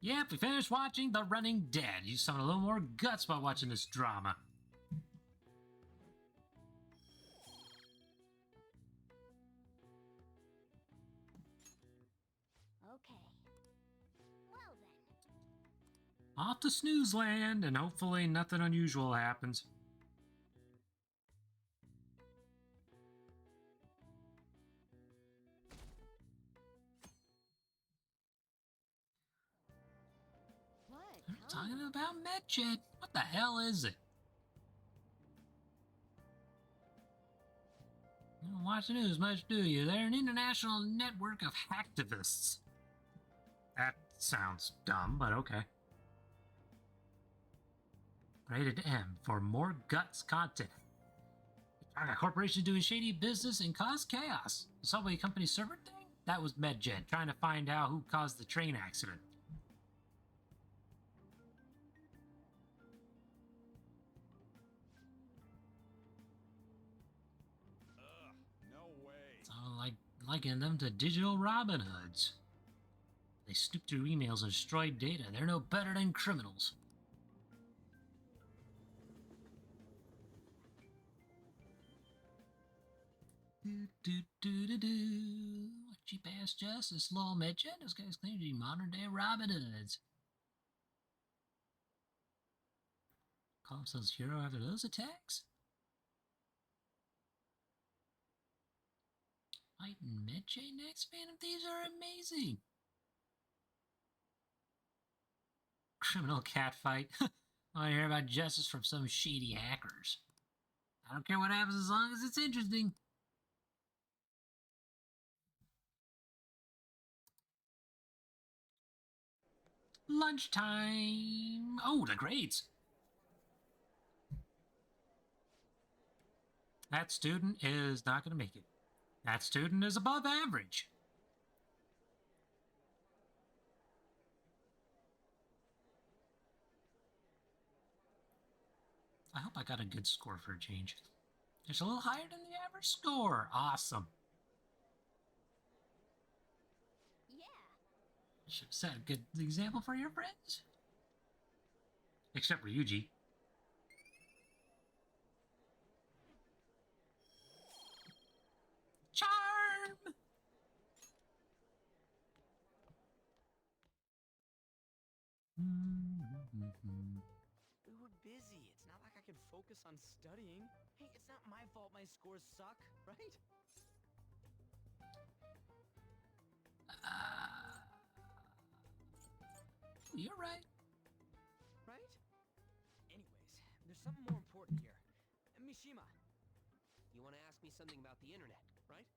Yep, we finished watching The Running Dead. You saw a little more guts while watching this drama. Okay. Well then. Off to snooze land, and hopefully nothing unusual happens. They're talking about Medjet. What the hell is it? You don't watch the news much, do you? They're an international network of hacktivists. That sounds dumb, but okay. Rated M for more guts content. A corporation doing shady business and cause chaos. The subway company server thing? That was Medjet, trying to find out who caused the train accident. No way. It's all like liking them to digital Robin Hoods. They snoop through emails and destroy data. They're no better than criminals. What cheap ass justice law, Medjet? Those guys claim to be modern day Robin Hoods. Call themselves hero after those attacks? and Medjay next? Phantom Thieves are amazing. Criminal catfight. I want to hear about justice from some shady hackers. I don't care what happens as long as it's interesting. Lunchtime. Oh, the grades. That student is not going to make it. That student is above average. I hope I got a good score for a change. It's a little higher than the average score. Awesome. Yeah. Should set a good example for your friends. Except for Yuji. Charm! We were busy. It's not like I could focus on studying. Hey, it's not my fault my scores suck, right? You're right. Right? Anyways, there's something more important here. Mishima. You want to ask me something about the internet, right?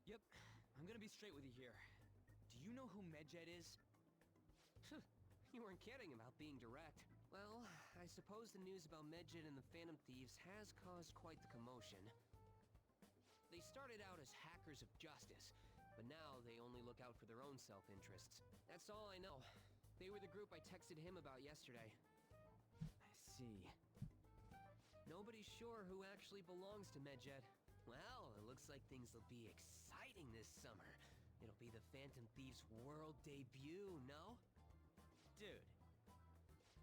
Yep. I'm gonna be straight with you here. Do you know who Medjed is? You weren't kidding about being direct. Well, I suppose the news about Medjed and the Phantom Thieves has caused quite the commotion. They started out as hackers of justice, but now they only look out for their own self-interests. That's all I know. They were the group I texted him about yesterday. I see. Nobody's sure who actually belongs to Medjed. Well, it looks like things will be exciting this summer. It'll be the Phantom Thieves world debut, no? Dude,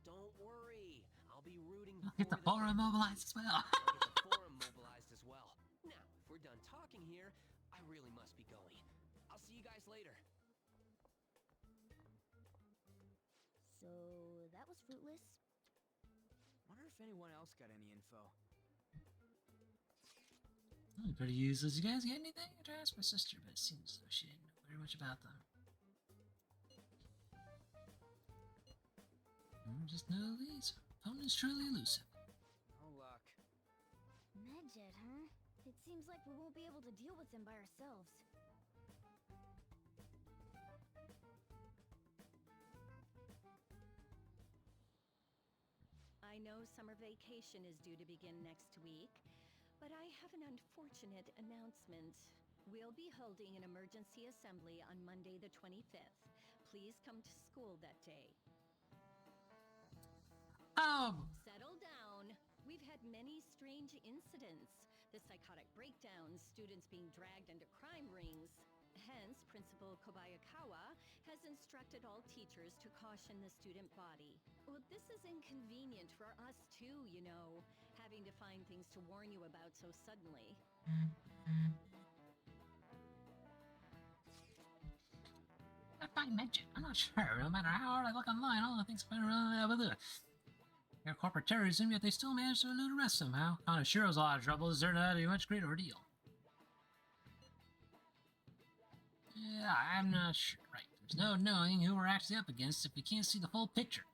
don't worry. I'll be rooting I'll for get the forum mobilized as well. I'll get the forum mobilized as well. Now, if we're done talking here, I really must be going. I'll see you guys later. So, that was fruitless? Wonder if anyone else got any info. Oh, pretty useless. You guys get anything? I tried to ask my sister, but it seems as though she didn't know very much about them. Just know these opponents truly elusive. No luck. Medjed, huh? It seems like we won't be able to deal with them by ourselves. I know summer vacation is due to begin next week, but I have an unfortunate announcement. We'll be holding an emergency assembly on Monday the 25th. Please come to school that day. Settle down. We've had many strange incidents. The psychotic breakdowns, students being dragged into crime rings. Hence, Principal Kobayakawa has instructed all teachers to caution the student body. Well, this is inconvenient for us too, you know, having to find things to warn you about so suddenly. If I mention, I'm not sure. No matter how hard I look online, all the things find around They're corporate terrorism, yet they still manage to elude arrest somehow. Kanashiro's a lot of trouble. It's turned out to be a much greater ordeal. Yeah, I'm not sure. Right. There's no knowing who we're actually up against if we can't see the full picture.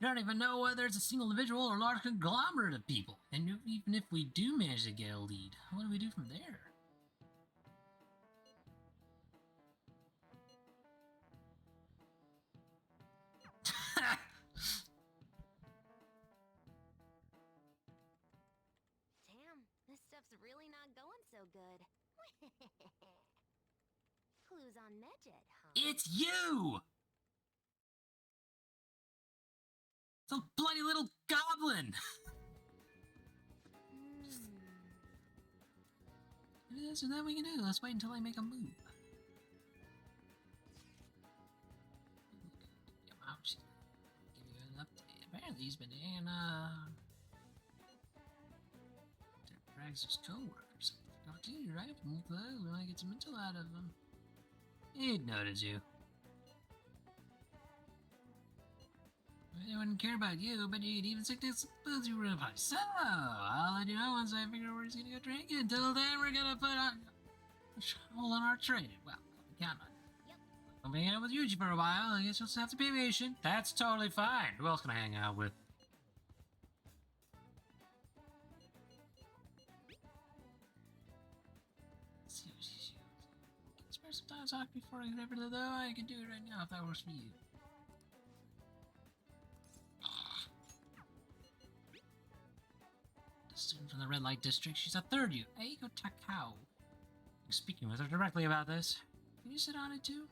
We don't even know whether it's a single individual or a large conglomerate of people. And even if we do manage to get a lead, what do we do from there? Damn, this stuff's really not going so good. Clues on Medjed, huh? It's you! It's a bloody little goblin! There's nothing we can do. Let's wait until I make a move. Ouch. Give you an update. Apparently he's been hanging Bragg's co-workers. Opportunity, right? We might get some intel out of him. He'd notice you. They wouldn't care about you, but you'd even suppose you were in a fight. So, I'll let you know once I figure out where he's gonna go drinking. Until then, we're gonna put on Hold on our trade. Well, we count on it. I'm hanging out with Yuji for a while. I guess you'll just have to be patient. That's totally fine. Who else can I hang out with? Can spare some time to talk before I get over there, though. I can do it right now if that works for you. Student from the red light district. She's a third year. Aiko Takao. I'm speaking with her directly about this. Can you sit on it too?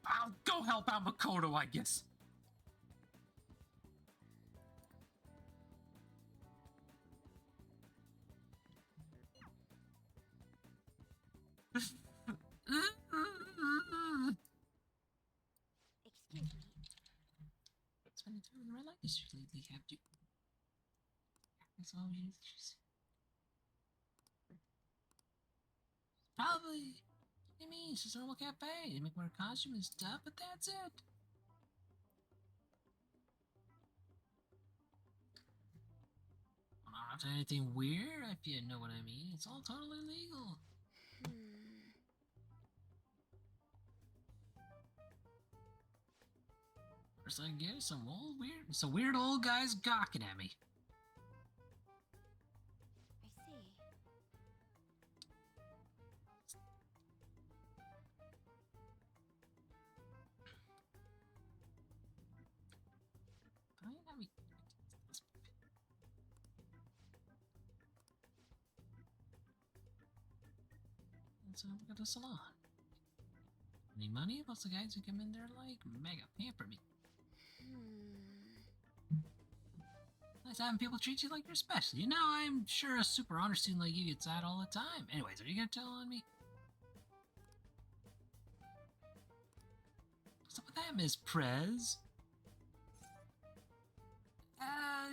I'll go help out Makoto, I guess. Excuse me. Spending time in the red light district lately, have to. That's all we need. Probably. What do you mean? It's just a normal cafe. They make more costume and stuff, but that's it. I'm not up to anything weird, if you know what I mean. It's all totally legal. First I get is some weird old guys gawking at me. I see. Fine, I mean, and so we got a salon. Any money? Plus the guys who come in there like mega pamper me. Nice having people treat you like you're special. You know, I'm sure a super honor student like you gets that all the time. Anyways, are you gonna tell on me? What's up with that, Miss Prez?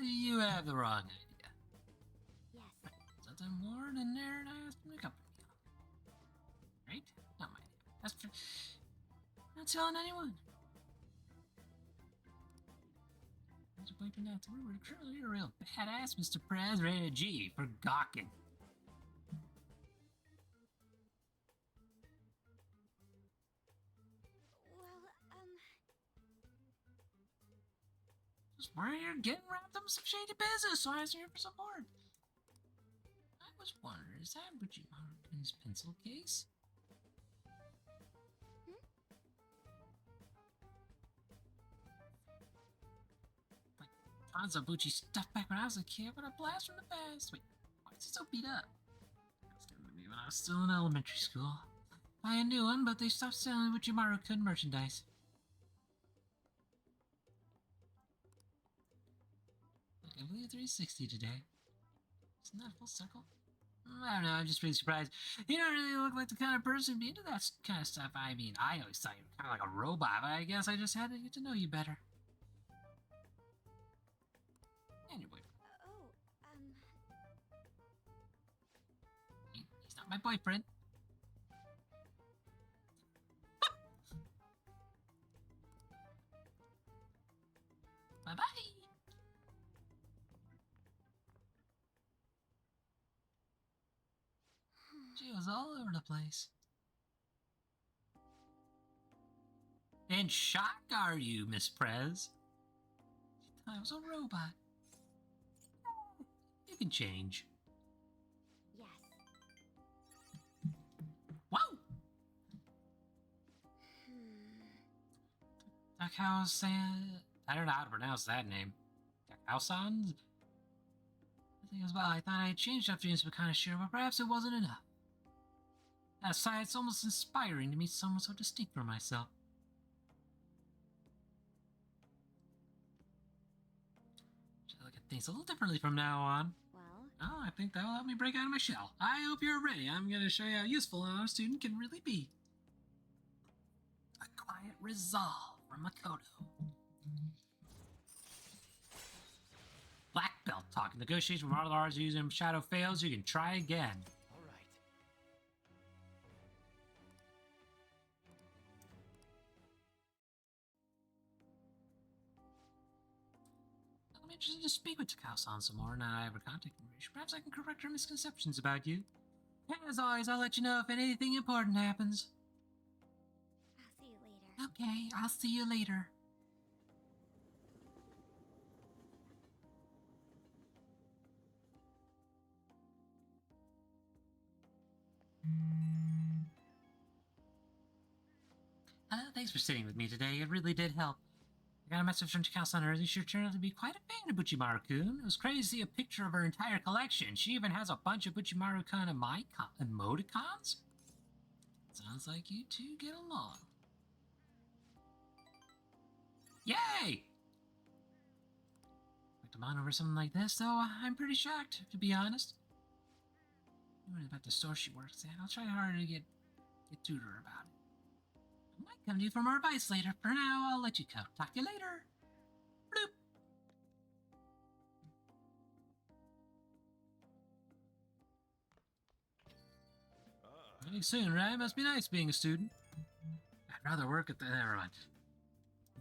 You have the wrong idea. Yes. Something more than there and I asked him to accompany me on. Right? Not my idea. That's for... not telling anyone. Just wiping out the rumor. You're a real badass, Mr. Prez. Rated G for gawking. Well, Just worry you're getting wrapped up in some shady business, so I asked you for support. I was wondering, is that Richie Martin's pencil case? Hanzabuchi stuff back when I was a kid. What a blast from the past. Wait, why is it so beat up? That's gonna be when I was still in elementary school. Buy a new one, but they stopped selling Uchimaru-kun merchandise. Like, I believe 360 today. Isn't that full circle? I don't know, I'm just really surprised. You don't really look like the kind of person to be into that kind of stuff. I mean, I always thought you were kind of like a robot, but I guess I just had to get to know you better. Anyway. He's not my boyfriend. Bye-bye. She was all over the place. In shock are you, Miss Prez? She thought I was a robot. You can change. yes. Whoa! Takao-san... I don't know how to pronounce that name. Takao-san? The thing is, well, I thought I had changed after you, but kind of sure, but perhaps it wasn't enough. Aside, it's almost inspiring to meet someone so distinct from myself. Should look at things a little differently from now on. Well, Oh, I think that'll help me break out of my shell. I hope you're ready. I'm going to show you how useful an honor student can really be. A quiet resolve from Makoto. Black belt talk. Negotiation with martial arts using shadow fails. You can try again. All right. Let me interested to speak with Takao-san some more now I have her contact information. Perhaps I can correct her misconceptions about you. And as always, I'll let you know if anything important happens. I'll see you later. Okay, I'll see you later. Thanks for sitting with me today. It really did help. I got a message from Takao-san earlier. She turned out to be quite a fan of Buchimaru-kun. It was crazy to see a picture of her entire collection. She even has a bunch of Buchimaru-kun emoticons. Sounds like you two get along. Yay! Like to bond over something like this, though, I'm pretty shocked, to be honest. Knowing about the store she works at, I'll try harder to get through to her about it. I might come to you for more advice later. For now, I'll let you go. Talk to you later. Bloop. Getting soon, right? Must be nice being a student. I'd rather work at the... Never mind.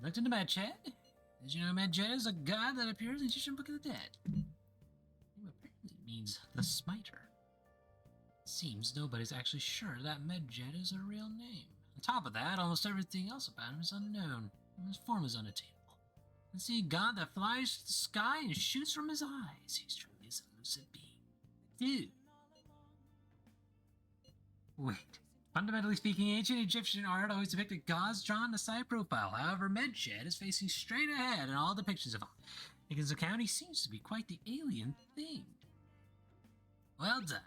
I looked into Medjed. Did you know Medjed is a god that appears in the Egyptian Book of the Dead? Name apparently means the Smiter. It seems nobody's actually sure that Medjed is a real name. On top of that, almost everything else about him is unknown, and his form is unattainable. You see a god that flies to the sky and shoots from his eyes. He's truly a lucid being. Dude. Wait. Fundamentally speaking, ancient Egyptian art always depicted gods drawn in a side profile. However, Medjed is facing straight ahead in all depictions of him. In his account, he seems to be quite the alien thing. Well done.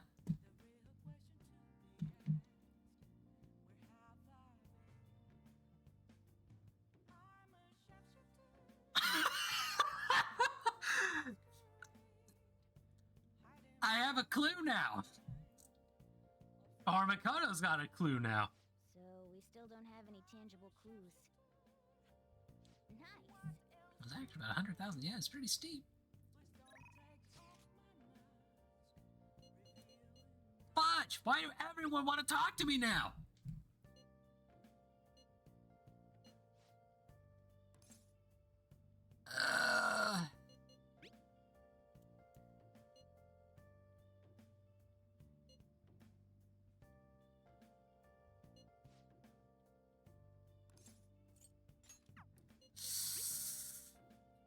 I have a clue now. Or Makoto's got a clue now. So we still don't have any tangible clues. Nice. It was actually about 100,000. Yeah, it's pretty steep. Fudge! Why do everyone want to talk to me now?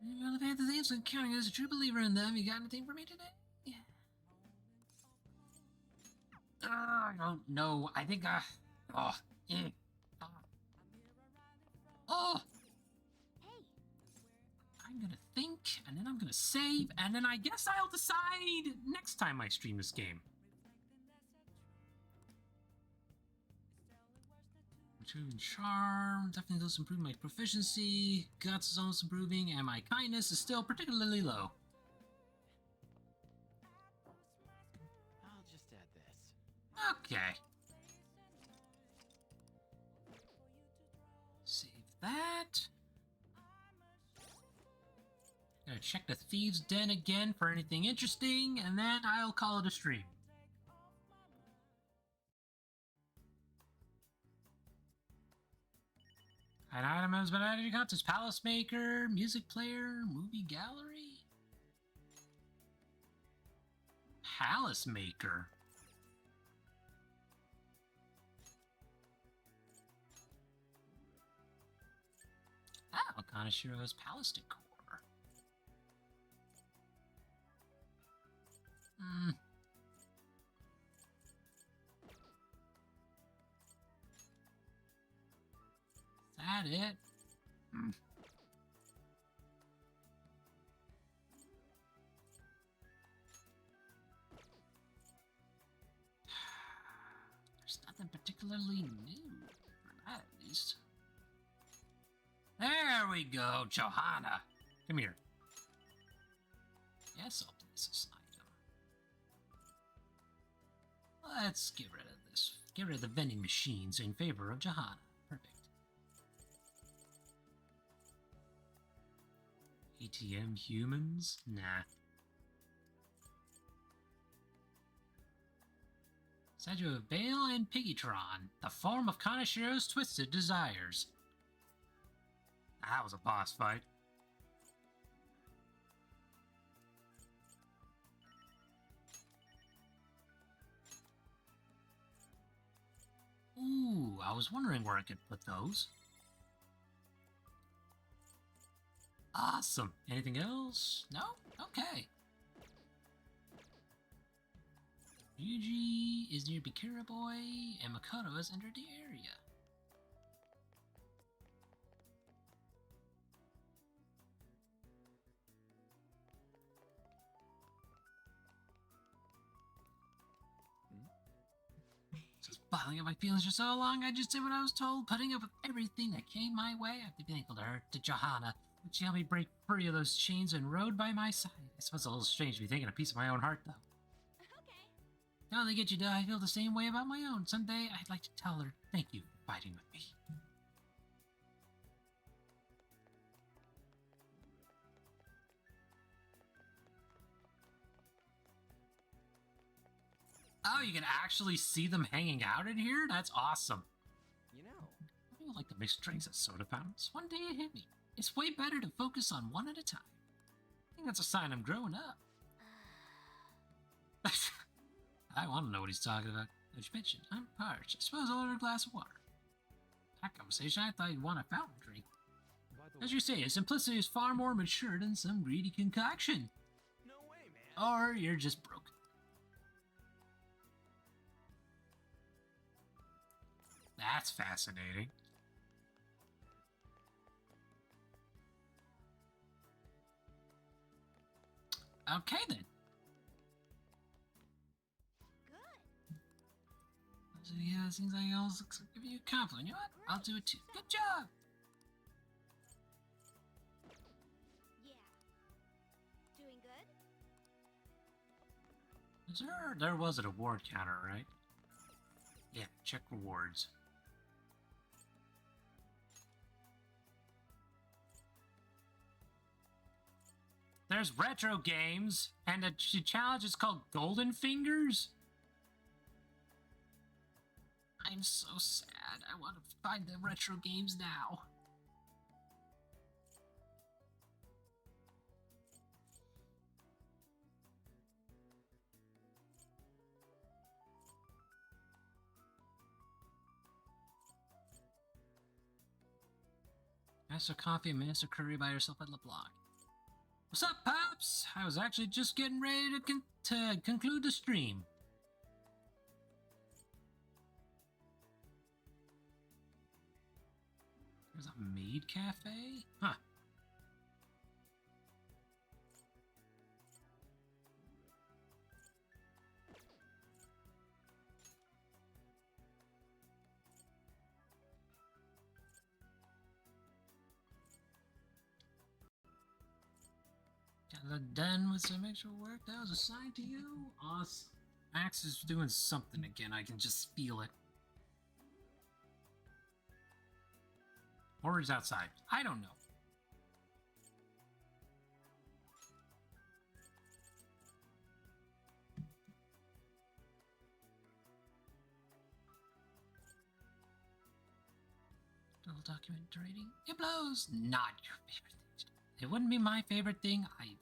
Well, if I had the names and counting as a true believer in them, you got anything for me today? Yeah. I don't know. I think, oh. Hey! I'm gonna think, and then I'm gonna save, and then I guess I'll decide next time I stream this game. Improving charm, definitely does improve my proficiency. Guts is almost improving, and my kindness is still particularly low. I'll just add this. Okay. Save that. Gotta check the Thieves' Den again for anything interesting, and then I'll call it a stream. An item has been added to your contents. Palace Maker, Music Player, Movie Gallery. Palace Maker. Oh, Kanashiro's Palace Decor. Is that it? There's nothing particularly new, for that at least. There we go, Johanna. Come here. Yes, I'll place this item. Let's get rid of this. Get rid of the vending machines in favor of Johanna. Perfect. ATM humans? Nah. Statue of Bale and Piggytron, the form of Kanashiro's twisted desires. That was a boss fight. was wondering where I could put those. Awesome. Anything else? No? Okay. Ryuji is near Bikira Boy, and Makoto has entered the area. Just bottling up my feelings for so long, I just did what I was told, putting up with everything that came my way. I've been thankful to her, to Johanna. She helped me break free of those chains and rode by my side. I suppose it's a little strange to be taking a piece of my own heart, though. Now they get you, I feel the same way about my own. Someday I'd like to tell her thank you for fighting with me. Oh, you can actually see them hanging out in here? That's awesome. You know, I don't like the mixed drinks at soda fountains. One day it hit me. It's way better to focus on one at a time. I think that's a sign I'm growing up. I want to know what he's talking about. As you mentioned, I'm parched. I suppose I'll order a glass of water. That conversation, I thought you'd want a fountain drink. As you say, simplicity is far more mature than some greedy concoction. no way, man. Or you're just broken. That's fascinating. Okay then. So yeah, it seems like I was giving you a compliment. You know what? I'll do it too. Good job! Yeah. Doing good? There was an award counter, right? Yeah, check rewards. There's retro games, and the challenge is called Golden Fingers. I'm so sad. I want to find the retro games now. Master Coffee and Master Curry by yourself at LeBlanc. What's up, Pops? I was actually just getting ready to conclude the stream. There's a maid cafe? Huh. Got that done with some extra work that was assigned to you? Awesome. Max is doing something again. I can just feel it. Or he's outside. I don't know. Little documentary. It blows. Not your favorite thing. It wouldn't be my favorite thing either.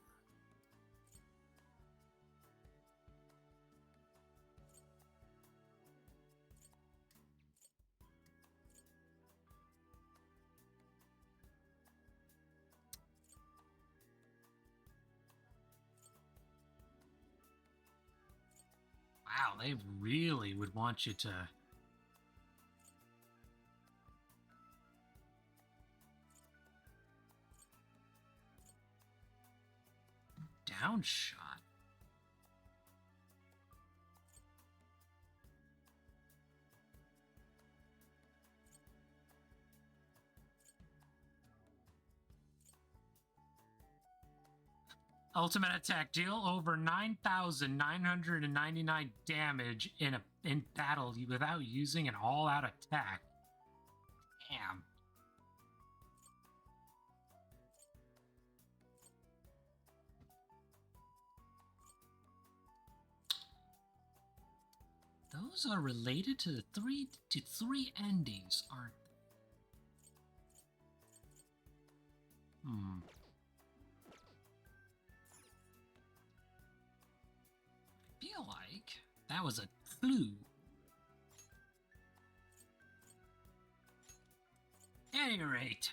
Wow, they really would want you to... Downshot? Ultimate attack, deal over 9,999 damage in battle without using an all-out attack. Damn. Those are related to the three endings, aren't they? I feel like that was a clue. any rate,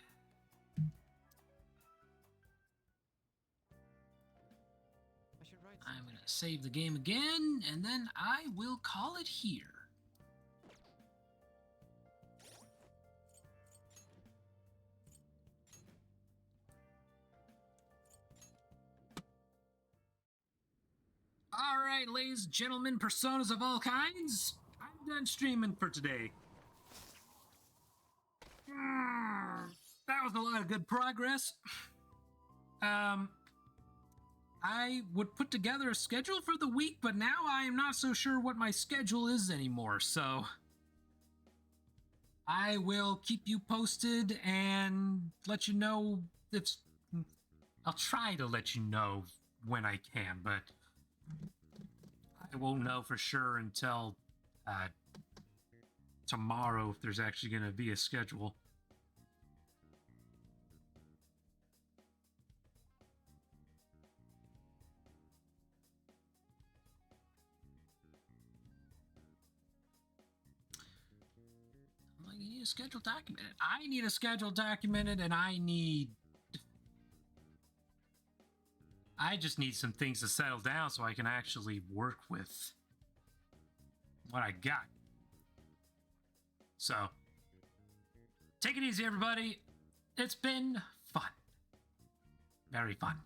I should write I'm gonna save the game again, and then I will call it here. Alright, ladies and gentlemen, personas of all kinds, I'm done streaming for today. That was a lot of good progress. I would put together a schedule for the week, but now I am not so sure what my schedule is anymore, so I will keep you posted and let you know if... I'll try to let you know when I can, but I won't know for sure until tomorrow if there's actually going to be a schedule. You need a schedule documented. I need a schedule documented, and I just need some things to settle down so I can actually work with what I got. So, take it easy, everybody. It's been fun. Very fun.